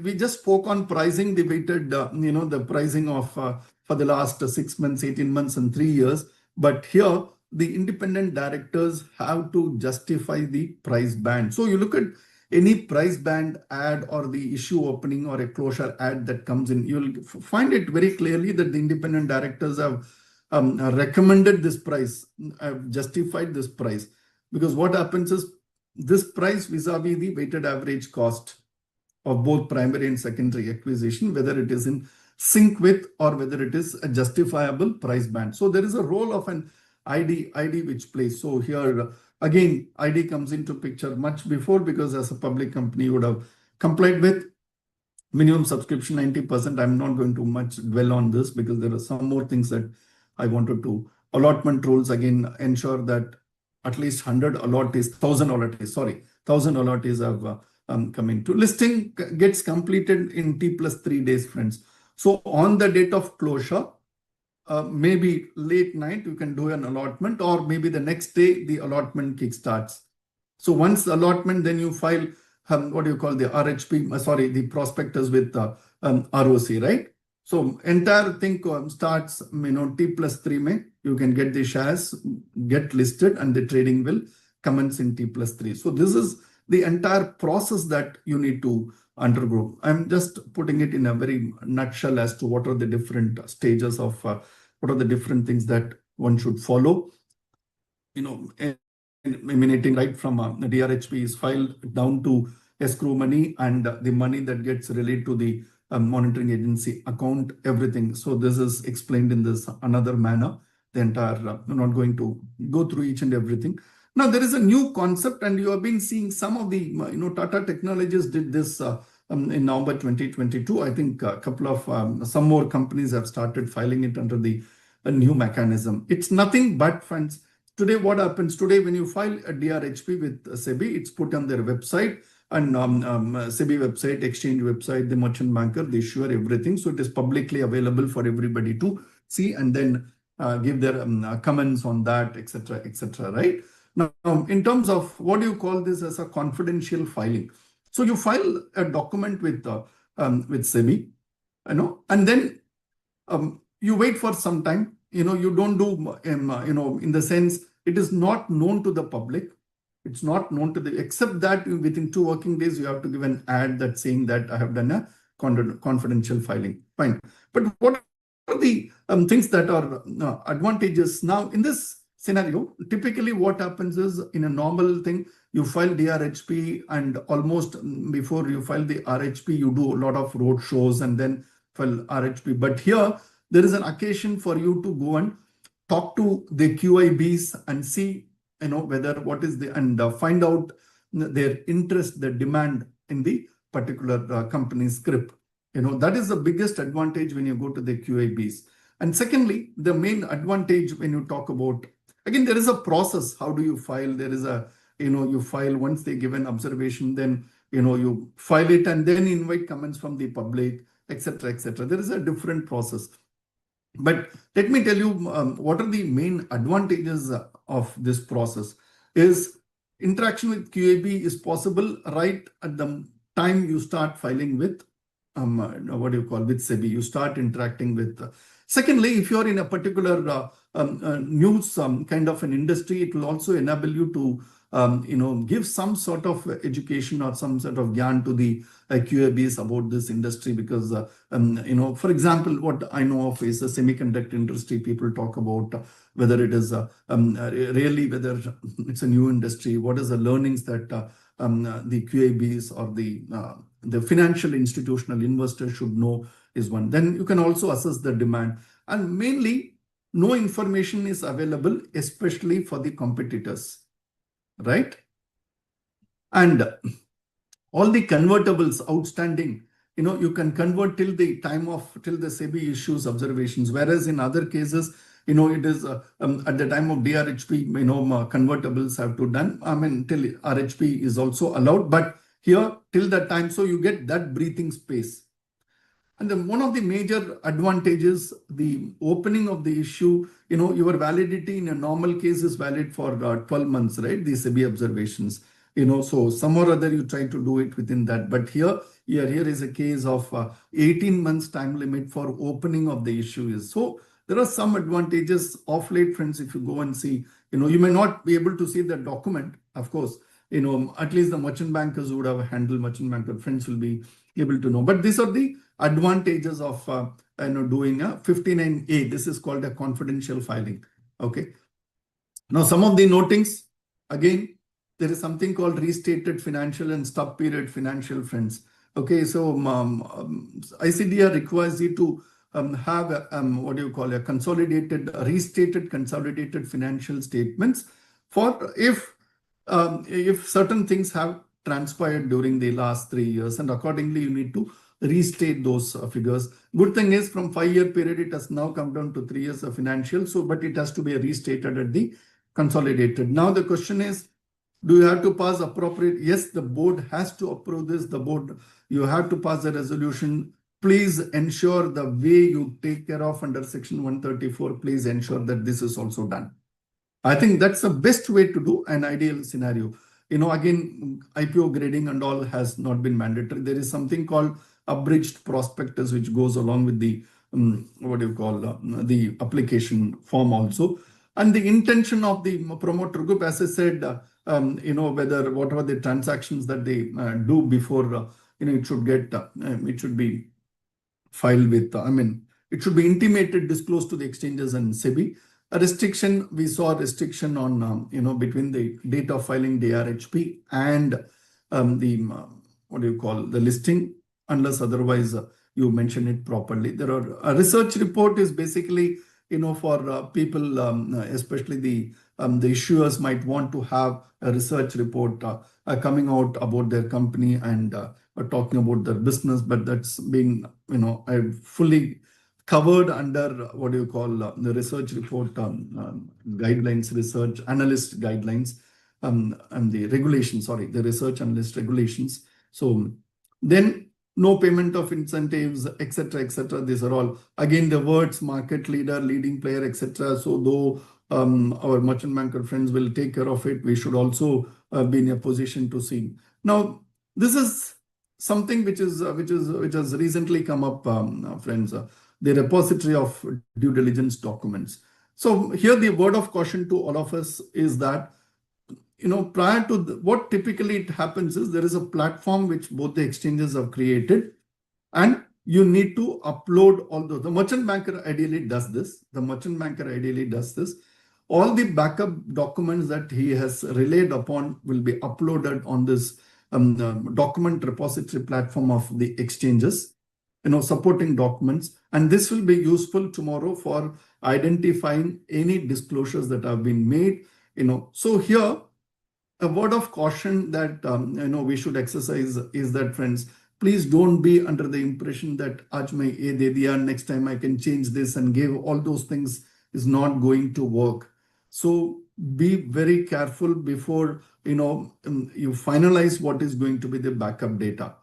we just spoke on pricing, the weighted, the pricing of for the last 6 months, 18 months, and 3 years. But here, the independent directors have to justify the price band. So you look at any price band ad or the issue opening or a closure ad that comes in, you'll find it very clearly that the independent directors have recommended this price, have justified this price. Because what happens is this price vis-a-vis the weighted average cost of both primary and secondary acquisition, whether it is in sync with or whether it is a justifiable price band. So there is a role of an ID which plays. So here again, ID comes into picture much before, because as a public company, you would have complied with minimum subscription 90%. I'm not going to much dwell on this because there are some more things that I wanted to. Allotment rules, again, ensure that at least 100 allottees, 1000 allottees, sorry, 1000 allottees have come into. Listing gets completed in T+3 days, friends. So on the date of closure, maybe late night, you can do an allotment, or maybe the next day, the allotment kickstarts. So once the allotment, then you file, what do you call the RHP, sorry, the prospectus with ROC, right? So entire thing starts, T+3 May, you can get the shares, get listed, and the trading will commence in T+3. So this is the entire process that you need to undergo. I'm just putting it in a very nutshell as to what are the different stages of, what are the different things that one should follow. Emanating right from the DRHP is filed down to escrow money and the money that gets related to the monitoring agency account, everything. So this is explained in this another manner. The entire, I'm not going to go through each and everything. Now there is a new concept, and you have been seeing some of the, Tata Technologies did this in November 2022. I think a couple of, some more companies have started filing it under the new mechanism. It's nothing but, friends, today what happens today when you file a DRHP with SEBI, it's put on their website, and SEBI website, exchange website, the merchant banker, the issuer, everything. So it is publicly available for everybody to see and then give their comments on that, etc., right? Now, in terms of what do you call this as a confidential filing? So you file a document with SEBI, and then you wait for some time. You don't do, in the sense it is not known to the public. It's not known to the, except that within 2 working days, you have to give an ad that's saying that I have done a confidential filing. Fine. But what are the things that are advantages now in this scenario? Typically what happens is, in a normal thing, you file DRHP, and almost before you file the RHP, you do a lot of road shows and then file RHP. But here, there is an occasion for you to go and talk to the QIBs and see, whether what is the, and find out their interest, their demand in the particular company's script. That is the biggest advantage when you go to the QIBs. And secondly, the main advantage when you talk about, again, there is a process. How do you file? There is a, you file once they give an observation, then, you file it and then invite comments from the public, etc., etc. There is a different process. But let me tell you what are the main advantages of this process. Is interaction with QAB is possible right at the time you start filing with, what do you call, with SEBI. You start interacting with. Secondly, if you're in a particular news kind of an industry, it will also enable you to give some sort of education or some sort of yarn to the QABs about this industry, because, for example, what I know of is the semiconductor industry. People talk about whether it is really, whether it's a new industry, what is the learnings that the QABs or the financial institutional investors should know is one. Then you can also assess the demand. And mainly, no information is available, especially for the competitors, right? And all the convertibles outstanding, you can convert till the SEBI issues observations. Whereas in other cases, it is at the time of DRHP, convertibles have to done. I mean, till RHP is also allowed, but here till that time, so you get that breathing space. And then one of the major advantages, the opening of the issue, your validity in a normal case is valid for 12 months, right? The SEBI observations, so some or other you try to do it within that. But here is a case of 18 months time limit for opening of the issue. So there are some advantages of late, friends. If you go and see, you may not be able to see the document, of course, at least the merchant bankers who would have handled merchant banker friends will be able to know. But these are the advantages of doing a 59A. This is called a confidential filing. Okay. Now, some of the notings, again, there is something called restated financial and stub period financial, friends. Okay, so ICDR requires you to have a restated consolidated financial statements for if certain things have transpired during the last 3 years, and accordingly you need to restate those figures. Good thing is from 5-year period, it has now come down to 3 years of financial. So, but it has to be restated at the consolidated. Now the question is, do you have to pass appropriate? Yes, the board has to approve this. The board, you have to pass a resolution. Please ensure the way you take care of under section 134, please ensure that this is also done. I think that's the best way to do an ideal scenario. Again, IPO grading and all has not been mandatory. There is something called abridged prospectus, which goes along with the the application form also. And the intention of the promoter group, as I said, whatever the transactions that they do before, it should be filed with, it should be intimated, disclosed to the exchanges and SEBI. We saw a restriction on, between the date of filing DRHP and the listing, unless otherwise you mention it properly. A research report is basically, for people, especially the issuers might want to have a research report coming out about their company and talking about their business, but that's being, fully covered under the research report guidelines, research analyst guidelines, and the regulations, the research analyst regulations. So then no payment of incentives, etc., etc. These are all, again, the words market leader, leading player, etc. So though our merchant banker friends will take care of it, we should also be in a position to see. Now, this is something which has recently come up, friends. The repository of due diligence documents. So here the word of caution to all of us is that, prior to what typically it happens is there is a platform which both the exchanges have created, and you need to upload all those. The merchant banker ideally does this. All the backup documents that he has relied upon will be uploaded on this document repository platform of the exchanges, supporting documents. And this will be useful tomorrow for identifying any disclosures that have been made. So here, a word of caution that we should exercise is that, friends, please don't be under the impression that Aaj main ye de diya, next time I can change this and give all those things is not going to work. So be very careful before you finalize what is going to be the backup data.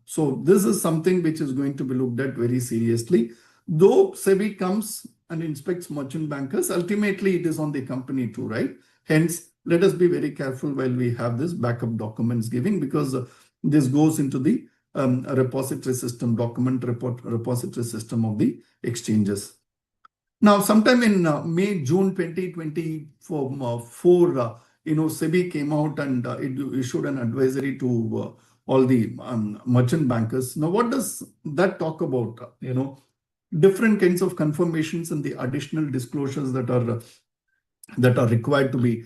So this is something which is going to be looked at very seriously. Though SEBI comes and inspects merchant bankers, ultimately it is on the company too, right? Hence, let us be very careful while we have this backup documents giving, because this goes into the repository system, repository system of the exchanges. Now, sometime in June 2024, SEBI came out and it issued an advisory to all the merchant bankers. Now, what does that talk about? Different kinds of confirmations and the additional disclosures that are required to be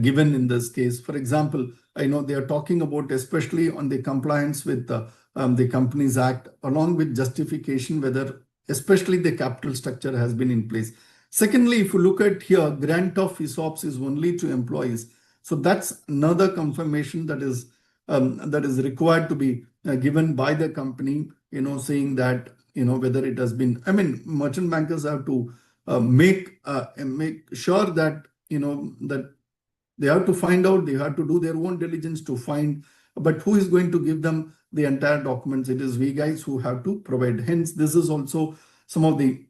given in this case. For example, I know they are talking about, especially on the compliance with the Companies Act, along with justification whether especially the capital structure has been in place. Secondly, if you look at here, grant of ESOPs is only to employees. So that's another confirmation that is required to be given by the company, saying that, whether it has been, I mean, merchant bankers have to make sure that, that they have to find out, they have to do their own diligence to find, but who is going to give them the entire documents? It is we guys who have to provide. Hence, this is also some of the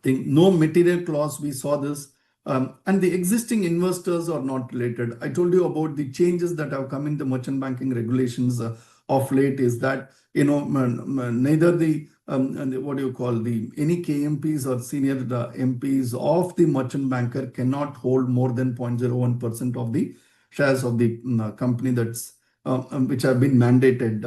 no material clause. We saw this. And the existing investors are not related. I told you about the changes that have come in the merchant banking regulations of late, is that, neither the what do you call the any KMPs or senior MPs of the merchant banker cannot hold more than 0.01% of the shares of the company that's which have been mandated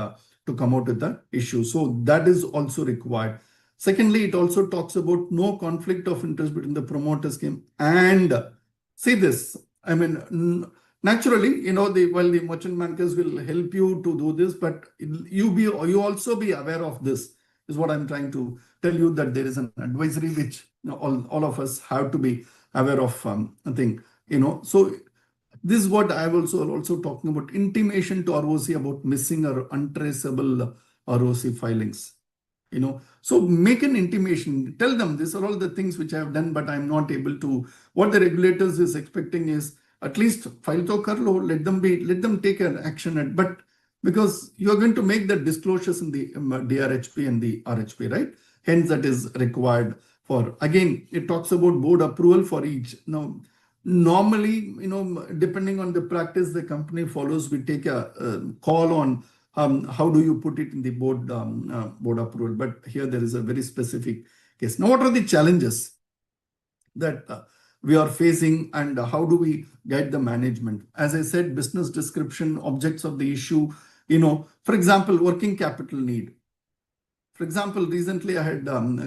to come out with the issue. So that is also required. Secondly, it also talks about no conflict of interest between the promoter scheme and, see this, I mean, naturally, while the merchant bankers will help you to do this, but you also be aware of this, is what I'm trying to tell you, that there is an advisory which all of us have to be aware of. I think, so this is what I was also talking about, intimation to ROC about missing or untraceable ROC filings. So make an intimation, tell them these are all the things which I have done, but I'm not able to. What the regulators is expecting is at least file to karlo, let them take an action but because you are going to make the disclosures in the DRHP and the RHP, right? Hence that is required for, again, it talks about board approval for each. Now, normally, depending on the practice the company follows, we take a call on how do you put it in the board approval? But here there is a very specific case. Now, what are the challenges that we are facing, and how do we guide the management? As I said, business description, objects of the issue, for example, working capital need. For example, recently I had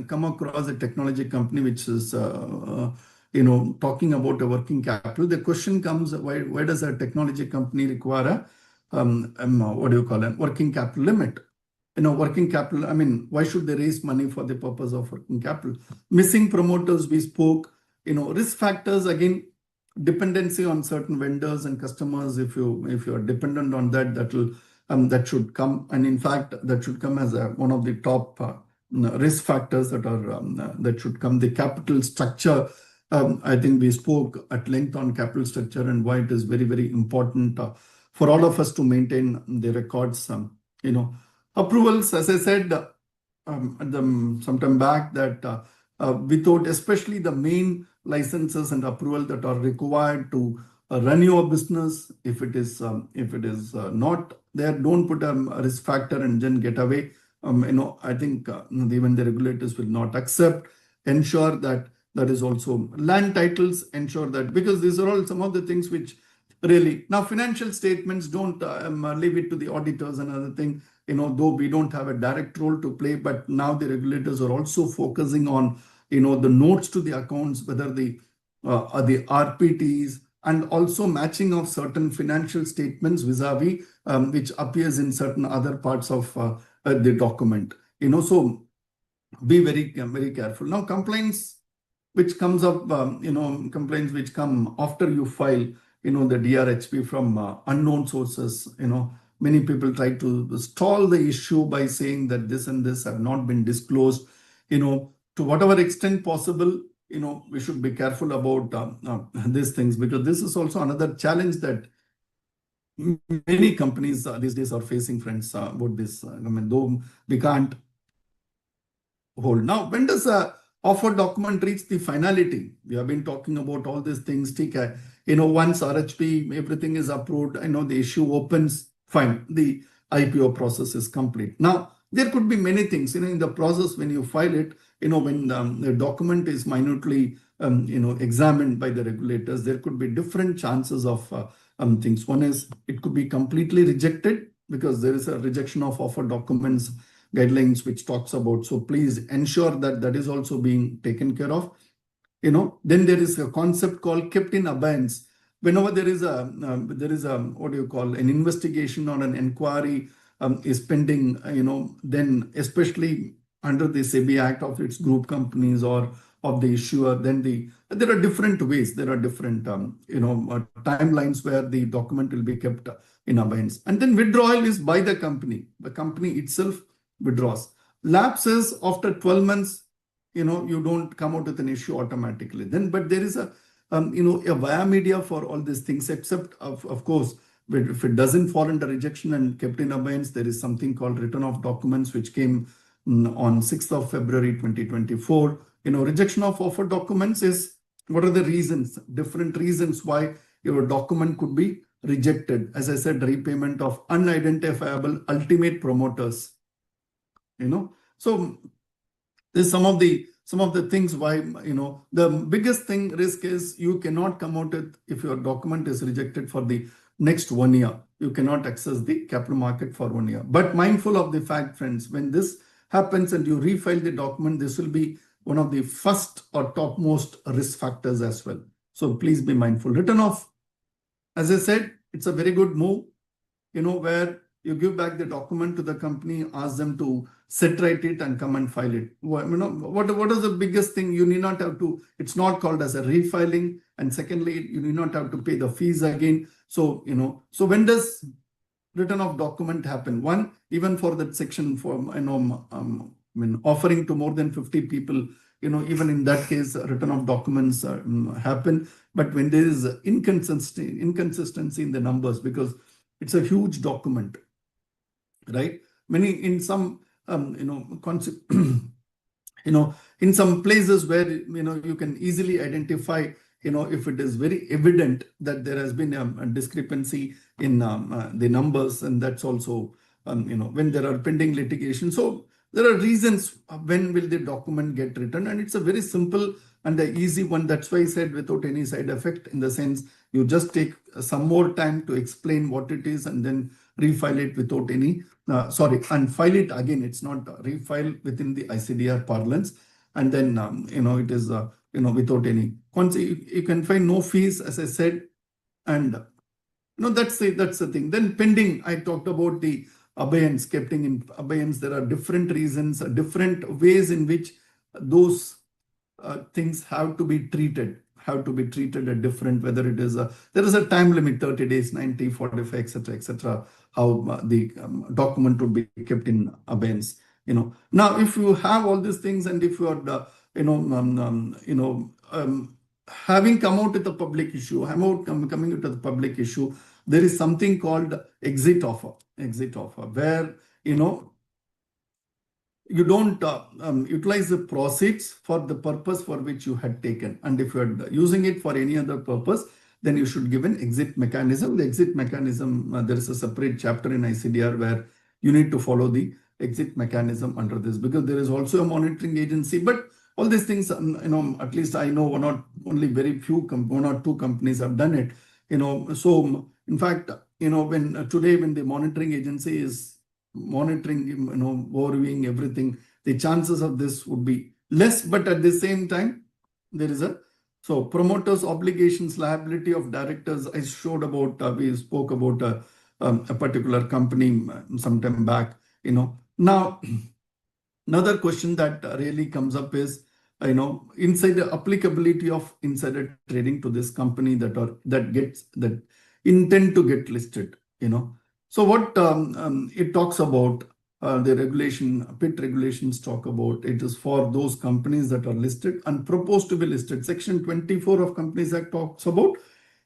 come across a technology company which is talking about a working capital. The question comes, why does a technology company require what do you call it, working capital limit? Working capital, I mean, why should they raise money for the purpose of working capital? Missing promoters, we spoke. Risk factors, again, dependency on certain vendors and customers. If you are dependent on that should come, and in fact that should come as one of the top risk factors that should come. The capital structure, I think we spoke at length on capital structure and why it is very, very important for all of us to maintain the records. Approvals, as I said some time back, that without especially the main licenses and approval that are required to run your business, if it is not there, don't put a risk factor and then get away. I think even the regulators will not accept. Ensure that is also land titles. Ensure that, because these are all some of the things which really, now financial statements, don't leave it to the auditors. Another thing, though we don't have a direct role to play, but now the regulators are also focusing on the notes to the accounts, whether the RPTs, and also matching of certain financial statements vis-a-vis which appears in certain other parts of the document. So be very, very careful. Now, complaints which comes up, complaints which come after you file, the DRHP from unknown sources. Many people try to stall the issue by saying that this and this have not been disclosed. To whatever extent possible, we should be careful about these things, because this is also another challenge that many companies these days are facing, friends, about this. I mean, though we can't hold. Now, when does a offer document reach the finality? We have been talking about all these things. Once RHP, everything is approved, the issue opens, fine, the IPO process is complete. Now, there could be many things, in the process when you file it, when the document is minutely, examined by the regulators, there could be different chances of things. One is it could be completely rejected, because there is a rejection of offer documents guidelines which talks about. So please ensure that is also being taken care of. Then there is a concept called kept in abeyance. whenever there is a what do you call, an investigation or an inquiry is pending, then especially under the SEBI Act of its group companies or of the issuer, then there are different ways, there are different timelines where the document will be kept in abeyance. And then withdrawal is by the company itself withdraws. Lapses after 12 months, you don't come out with an issue automatically. But there is a via media for all these things, except of course, if it doesn't fall under rejection and kept in abeyance, there is something called return of documents, which came on 6th of February 2024. Rejection of offer documents is, what are the reasons, different reasons why your document could be rejected. As I said, repayment of unidentifiable ultimate promoters. So there's some of the things why, the biggest risk is you cannot come out with, if your document is rejected for the next 1 year, you cannot access the capital market for 1 year. But mindful of the fact, friends, when this happens and you refile the document, this will be one of the first or topmost risk factors as well. So please be mindful. Return of, as I said, it's a very good move, where you give back the document to the company, ask them to set right it and come and file it. What is the biggest thing? You need not have to, it's not called as a refiling. And secondly, you need not have to pay the fees again. So, so when does return of document happen? One, even for that section for, offering to more than 50 people, even in that case, return of documents happen. But when there is inconsistency in the numbers, because it's a huge document, right? In some, in some places where, you can easily identify, if it is very evident that there has been a discrepancy in the numbers, and that's also, when there are pending litigation. So there are reasons when will the document get returned, and it's a very simple and an easy one. That's why I said without any side effect, in the sense you just take some more time to explain what it is and then refile it without any, and file it again. It's not refile within the ICDR parlance. And then, it is, without any, you can find no fees, as I said. And, that's the thing. Then pending, I talked about the abeyance, kept in abeyance. There are different reasons, different ways in which those things have to be treated at different, whether it is there is a time limit, 30 days, 90, 45, etc., how the document would be kept in abeyance. Now, if you have all these things, and if you are, having come out with a public issue, coming out with a public issue, there is something called exit offer, where, you don't utilize the proceeds for the purpose for which you had taken. And if you are using it for any other purpose, then you should give an exit mechanism. The exit mechanism, there is a separate chapter in ICDR where you need to follow the exit mechanism under this, because there is also a monitoring agency. But all these things, at least I know one or two companies have done it. So in fact, when the monitoring agency is monitoring, overviewing everything, the chances of this would be less. But at the same time, there is so promoters' obligations, liability of directors. I showed about, we spoke about a particular company some time back. Now another question that really comes up is, insider applicability of insider trading to this company that intend to get listed. So what it talks about, the regulation, PIT regulations talk about, it is for those companies that are listed and proposed to be listed. Section 24 of Companies Act talks about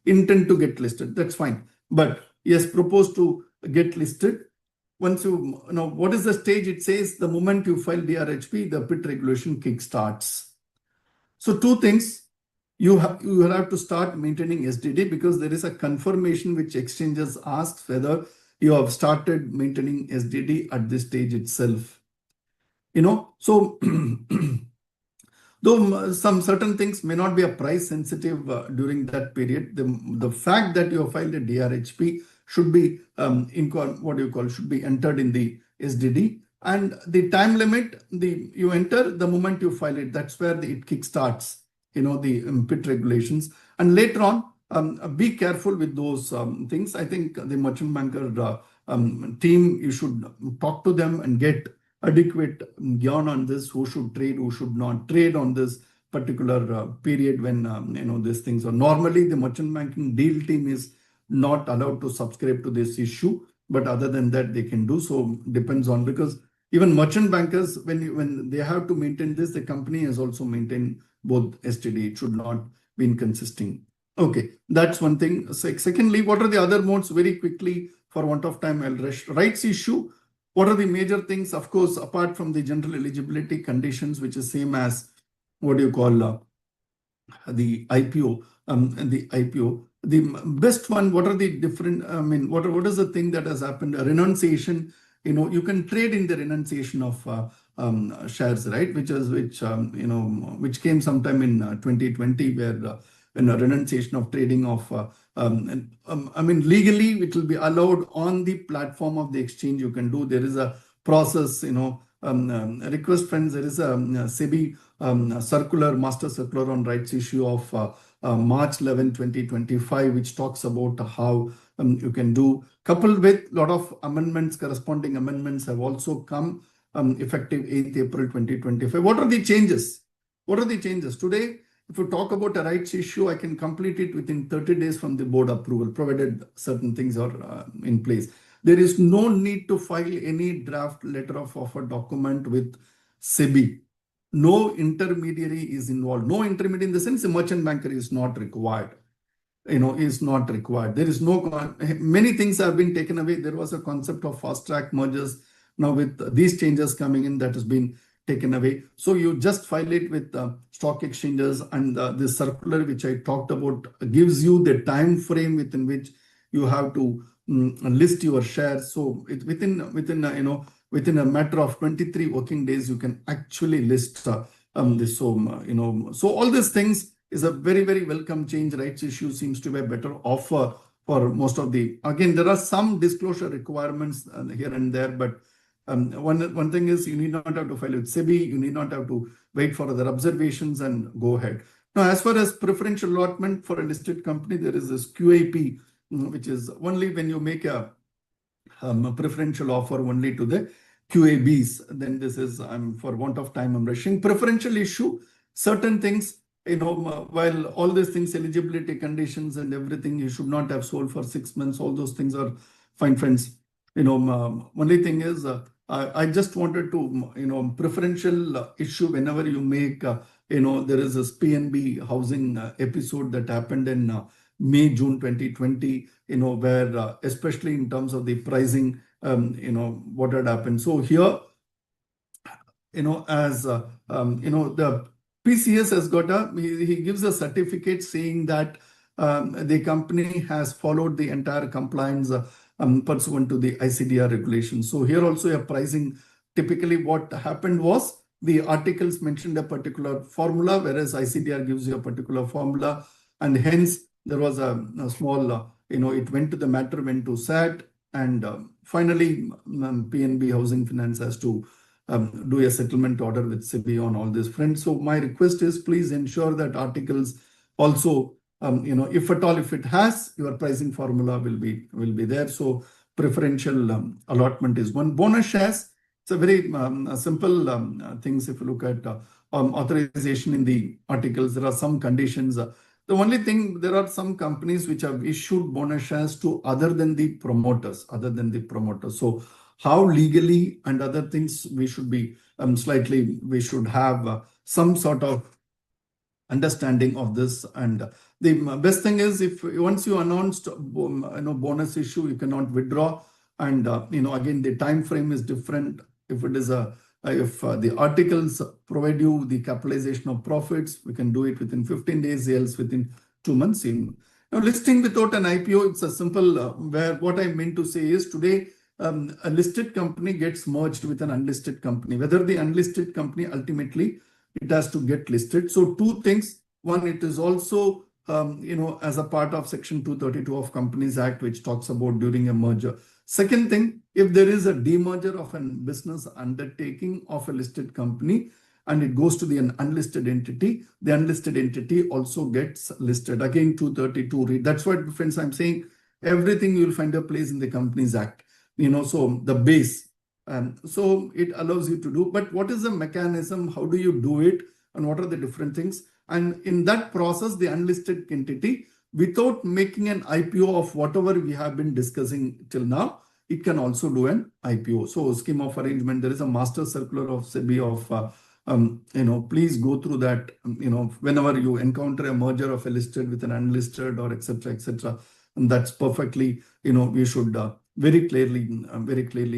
intent to get listed. That's fine. But yes, proposed to get listed. Once what is the stage? It says the moment you file DRHP, the PIT regulation kickstarts. So two things. You will have to start maintaining SDD, because there is a confirmation which exchanges asks whether you have started maintaining SDD at this stage itself. So though some certain things may not be a price sensitive during that period, the fact that you have filed a DRHP should be should be entered in the SDD, and the time limit you enter the moment you file it. That's where it kickstarts. The PIT regulations, and later on be careful with those things. I think the merchant banker team, you should talk to them and get adequate yarn on this, who should trade, who should not trade on this particular period when these things are. Normally, the merchant banking deal team is not allowed to subscribe to this issue, but other than that, they can do so. Depends on, because even merchant bankers, when they have to maintain this, the company has also maintained both STD. It should not be inconsistent. Okay, that's one thing. Secondly, what are the other modes? Very quickly, for want of time, I'll rush. Rights issue. What are the major things? Of course, apart from the general eligibility conditions, which is same as what do you call the IPO, and the IPO. The best one, what are the different, I mean, what is the thing that has happened? A renunciation, you can trade in the renunciation of shares, right? Which came sometime in 2020, where when a renunciation of trading of, I mean, legally, it will be allowed on the platform of the exchange. You can do, there is a process, request friends, there is a SEBI master circular on rights issue of March 11, 2025, which talks about how you can do, coupled with a lot of amendments, corresponding amendments have also come effective 8th April 2025. What are the changes? What are the changes? Today, if you talk about a rights issue, I can complete it within 30 days from the board approval, provided certain things are in place. There is no need to file any draft letter of offer document with SEBI. No intermediary is involved. No intermediary in the sense the merchant banker is not required. Is not required. There is no, many things have been taken away. There was a concept of fast track mergers. Now with these changes coming in, that has been taken away. So you just file it with stock exchanges, and this circular which I talked about gives you the time frame within which you have to list your shares. So within a matter of 23 working days, you can actually list this. So all these things is a very, very welcome change. Rights issue seems to be a better offer for most of the. Again, there are some disclosure requirements here and there, but one thing is you need not have to file with SEBI. You need not have to wait for other observations and go ahead. Now, as far as preferential allotment for a listed company, there is this QIP, which is only when you make a preferential offer only to the QABs. Then this is, for want of time, I'm rushing. Preferential issue, certain things, while all these things, eligibility conditions and everything, you should not have sold for 6 months. All those things are fine, friends. Only thing is, I just wanted to, preferential issue whenever you make, there is this PNB housing episode that happened in May, June 2020, where especially in terms of the pricing, what had happened. So here, as the PCS has got he gives a certificate saying that the company has followed the entire compliance pursuant to the ICDR regulations. So here also a pricing, typically what happened was the articles mentioned a particular formula, whereas ICDR gives you a particular formula, and hence there was a small, it went to the matter, went to SAT, and finally PNB Housing Finance has to do a settlement order with SEBI on all this front. So my request is, please ensure that articles also, if at all, if it has, your pricing formula will be there. So preferential allotment is one. Bonus shares, it's a very simple things. If you look at authorization in the articles, there are some conditions. The only thing, there are some companies which have issued bonus shares to other than the promoters. So how legally and other things we should be we should have some sort of understanding of this. And the best thing is, if once you announced bonus issue, you cannot withdraw. And again, the time frame is different. If it is if the articles provide you the capitalization of profits, we can do it within 15 days, else within 2 months. Now, listing without an IPO, it's a simple, where what I meant to say is, today, a listed company gets merged with an unlisted company. Whether the unlisted company, ultimately, it has to get listed. So two things. One, it is also, as a part of Section 232 of Companies Act, which talks about during a merger. Second thing, if there is a demerger of a business undertaking of a listed company, and it goes to the unlisted entity, the unlisted entity also gets listed. Again, 232 read. That's what, friends, I'm saying. Everything you'll find a place in the Companies Act. So the base. So it allows you to do. But what is the mechanism? How do you do it? And what are the different things? And in that process, the unlisted entity, without making an IPO of whatever we have been discussing till now, it can also do an IPO. So scheme of arrangement, there is a master circular of SEBI of, please go through that, whenever you encounter a merger of a listed with an unlisted or etc., etc. And that's perfectly, we should very clearly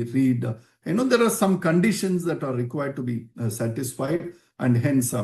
read. There are some conditions that are required to be satisfied, and hence,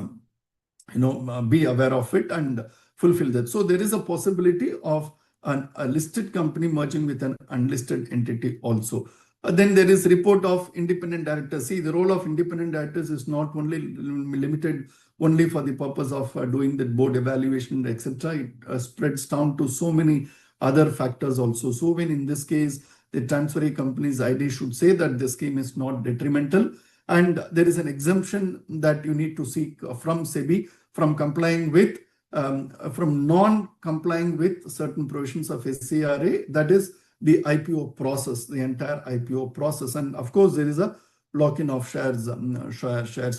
be aware of it and fulfill that. So there is a possibility of a listed company merging with an unlisted entity also. Then there is report of independent directors. See, the role of independent directors is not only limited only for the purpose of doing the board evaluation, etc. It spreads down to so many other factors also. So when in this case, the transferee company's ID should say that the scheme is not detrimental, and there is an exemption that you need to seek from SEBI from complying with from non-complying with certain provisions of SCRA, that is the IPO process, the entire IPO process. And of course, there is a lock-in of shares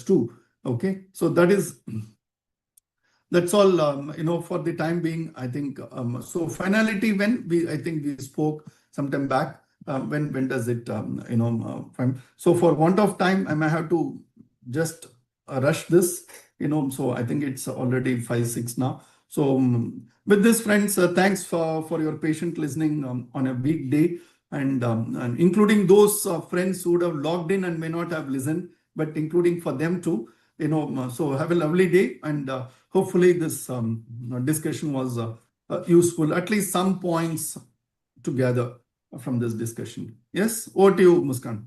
too. Okay, so that's all, for the time being, I think. So finality, I think we spoke sometime back, when does it, so for want of time, I may have to just rush this. So I think it's already 5-6 now. So with this, friends, thanks for your patient listening on a weekday, and including those friends who would have logged in and may not have listened, but including for them too. So have a lovely day, and hopefully this discussion was useful. At least some points together from this discussion. Yes, over to you, Muskan.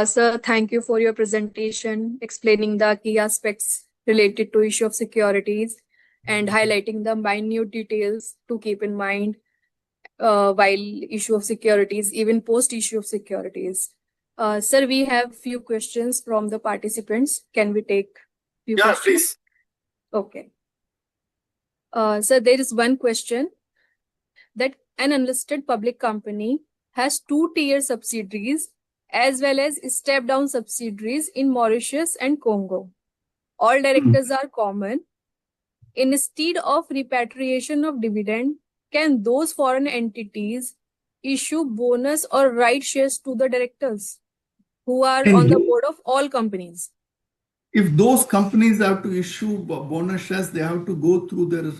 Sir, thank you for your presentation, explaining the key aspects related to issue of securities and highlighting the minute details to keep in mind while issue of securities, even post issue of securities. Sir, we have few questions from the participants. Can we take few questions? Please. Okay. Sir, there is one question that an unlisted public company has 2-tier subsidiaries as well as step-down subsidiaries in Mauritius and Congo. All directors are common. Instead of repatriation of dividend, can those foreign entities issue bonus or right shares to the directors who are on the board of all companies? If those companies have to issue bonus shares, they have to go through their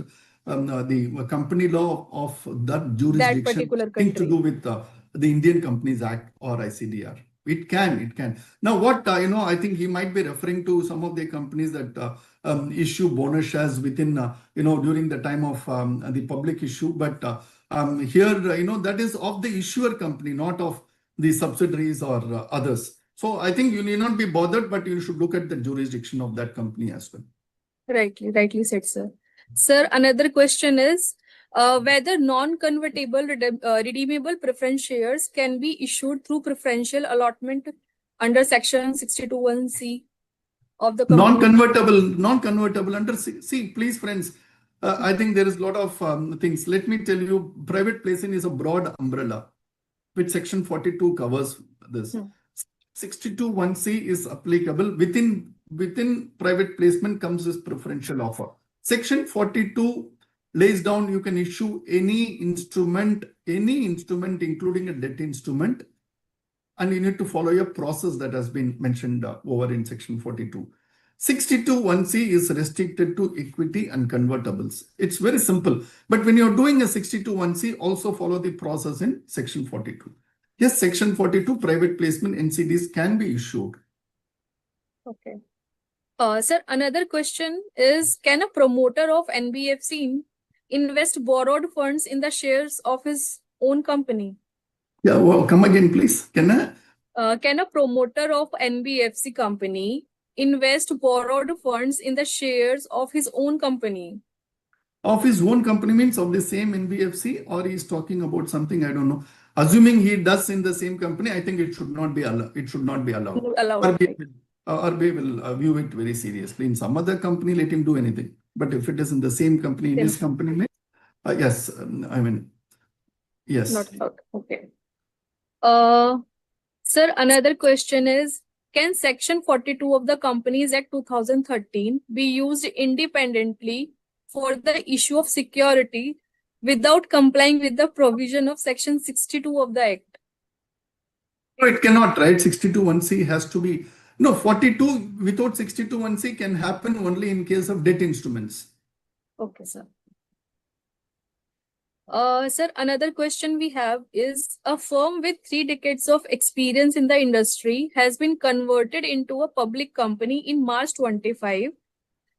the company law of that jurisdiction, that particular country, to do with the Indian Companies Act or ICDR. It can. Now, what I think he might be referring to some of the companies that issue bonus shares within during the time of the public issue. But here that is of the issuer company, not of the subsidiaries or others. So I think you need not be bothered, but you should look at the jurisdiction of that company as well. Rightly said, sir. Sir, another question is whether non-convertible redeemable preference shares can be issued through preferential allotment under section 62(1)(c) of the non-convertible under see, please, friends. I think there is a lot of things. Let me tell you, private placing is a broad umbrella, which section 42 covers this. 62(1)(c) is applicable. Within private placement comes this preferential offer. Section 42 lays down you can issue any instrument, including a debt instrument, and you need to follow a process that has been mentioned over in section 42. 62(1)(c) is restricted to equity and convertibles. It's very simple. But when you're doing a 62(1)(c), also follow the process in section 42. Yes, section 42, private placement NCDs can be issued. Okay. Sir, another question is, can a promoter of NBFC invest borrowed funds in the shares of his own company? Yeah, well, come again, please. Can a promoter of NBFC company invest borrowed funds in the shares of his own company? Of his own company means of the same NBFC, or he's talking about something, I don't know. Assuming he does in the same company, I think it should not be allowed. Allowed. RBI will view it very seriously. In some other company, let him do anything. But if it is in the same company, in his company, yes, I mean, yes. Not allowed. Okay. Uh, Sir, another question is, can Section 42 of the Companies Act 2013 be used independently for the issue of security without complying with the provision of Section 62 of the Act? No, it cannot, right? 62(1)(c) has to be. No, 42 without 62(1)(c) can happen only in case of debt instruments. Okay, sir. Sir, another question we have is, a firm with 3 decades of experience in the industry has been converted into a public company in March 25,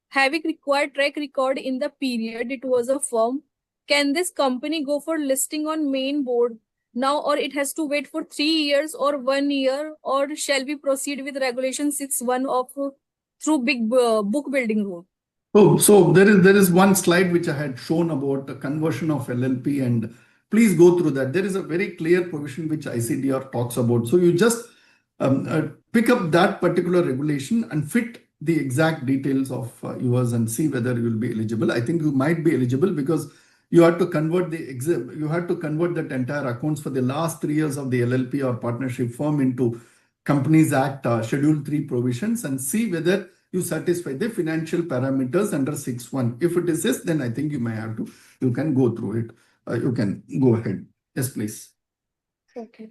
having required track record in the period it was a firm. Can this company go for listing on main board now, or it has to wait for 3 years or 1 year, or shall we proceed with Regulation 6(1) of through big book building rule? Oh, so there is one slide which I had shown about the conversion of LLP, and please go through that. There is a very clear provision which ICDR talks about. So you just pick up that particular regulation and fit the exact details of yours and see whether you will be eligible. I think you might be eligible because you have to convert that entire accounts for the last 3 years of the LLP or partnership firm into Companies Act Schedule 3 provisions and see whether you satisfy the financial parameters under 6(1). If it is yes, then I think you can go through it. You can go ahead. Yes, please. Okay.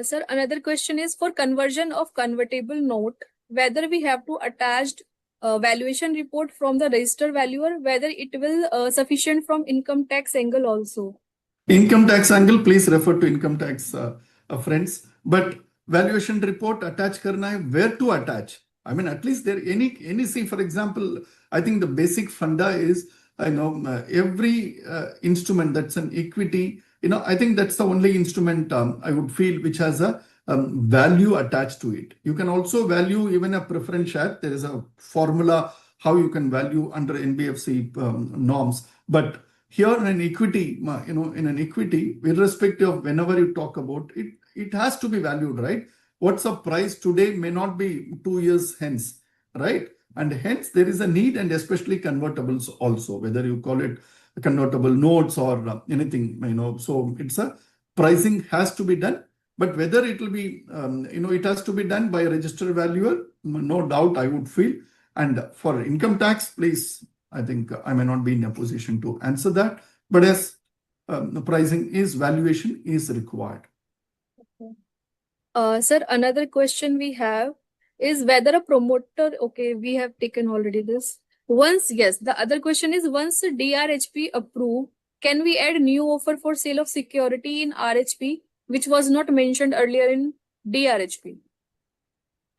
Sir, another question is, for conversion of convertible note, whether we have to attach valuation report from the register valuer, whether it will sufficient from income tax angle also. Income tax angle, please refer to income tax friends. But valuation report attach karna hai, where to attach? I mean, at least there any see, for example, I think the basic funda is, every instrument that's an equity, I think that's the only instrument I would feel which has a value attached to it. You can also value even a preference share. There is a formula how you can value under NBFC norms. But here in an equity, irrespective of whenever you talk about it, it has to be valued, right? What's the price today may not be 2 years hence, right? And hence there is a need, and especially convertibles also, whether you call it convertible notes or anything, so it's a pricing has to be done. But whether it will be, it has to be done by a registered valuer, no doubt I would feel. And for income tax, please, I think I may not be in a position to answer that. But as the pricing is, valuation is required. Sir, another question we have is whether a promoter, okay, we have taken already this. The other question is, once DRHP approved, can we add new offer for sale of security in RHP, which was not mentioned earlier in DRHP?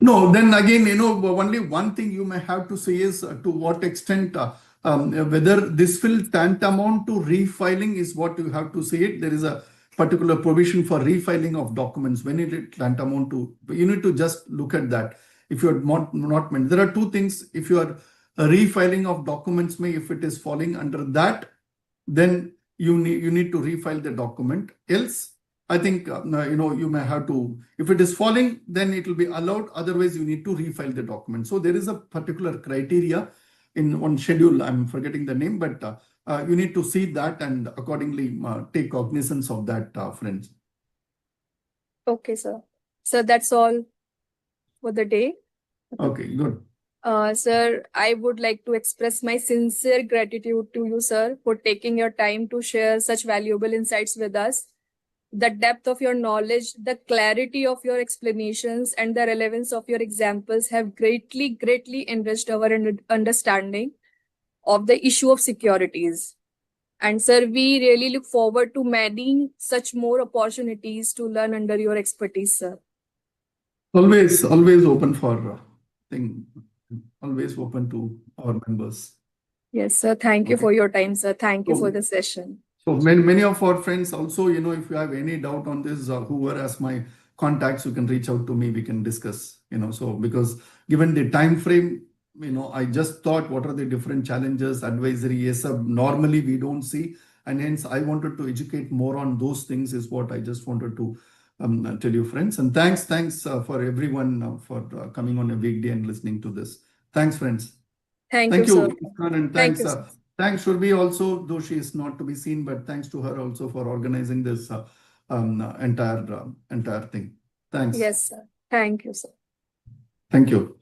No, then again, only one thing you may have to say is to what extent whether this will tantamount to refiling is what you have to say it. There is a particular provision for refiling of documents. When it tantamount to, you need to just look at that. If you are not meant, there are two things. If you are refiling of documents, if it is falling under that, then you need to refile the document. Else, I think you may have to. If it is falling, then it will be allowed. Otherwise, you need to refile the document. So there is a particular criteria in one schedule. I'm forgetting the name, but you need to see that and accordingly take cognizance of that, friends. Okay, sir. So that's all for the day. Okay, good. Sir, I would like to express my sincere gratitude to you, sir, for taking your time to share such valuable insights with us. The depth of your knowledge, the clarity of your explanations, and the relevance of your examples have greatly enriched our understanding of the issue of securities. And sir, we really look forward to many such more opportunities to learn under your expertise, sir. Always open for always open to our members. Yes, sir. Thank you for your time, sir. Thank you for the session. So many of our friends also, if you have any doubt on this, whoever has my contacts, you can reach out to me. We can discuss. So because given the time frame, I just thought what are the different challenges, advisory, yes, normally we don't see, and hence I wanted to educate more on those things is what I just wanted to tell you, friends. And thanks for everyone for coming on a weekday and listening to this. Thanks, friends. Thank you, Thank sir. you, Muskan, and Thank thanks. you, sir. Thanks, Shurbi, also, though she is not to be seen, but thanks to her also for organizing this entire thing. Thanks. Yes, sir. Thank you, sir. Thank you.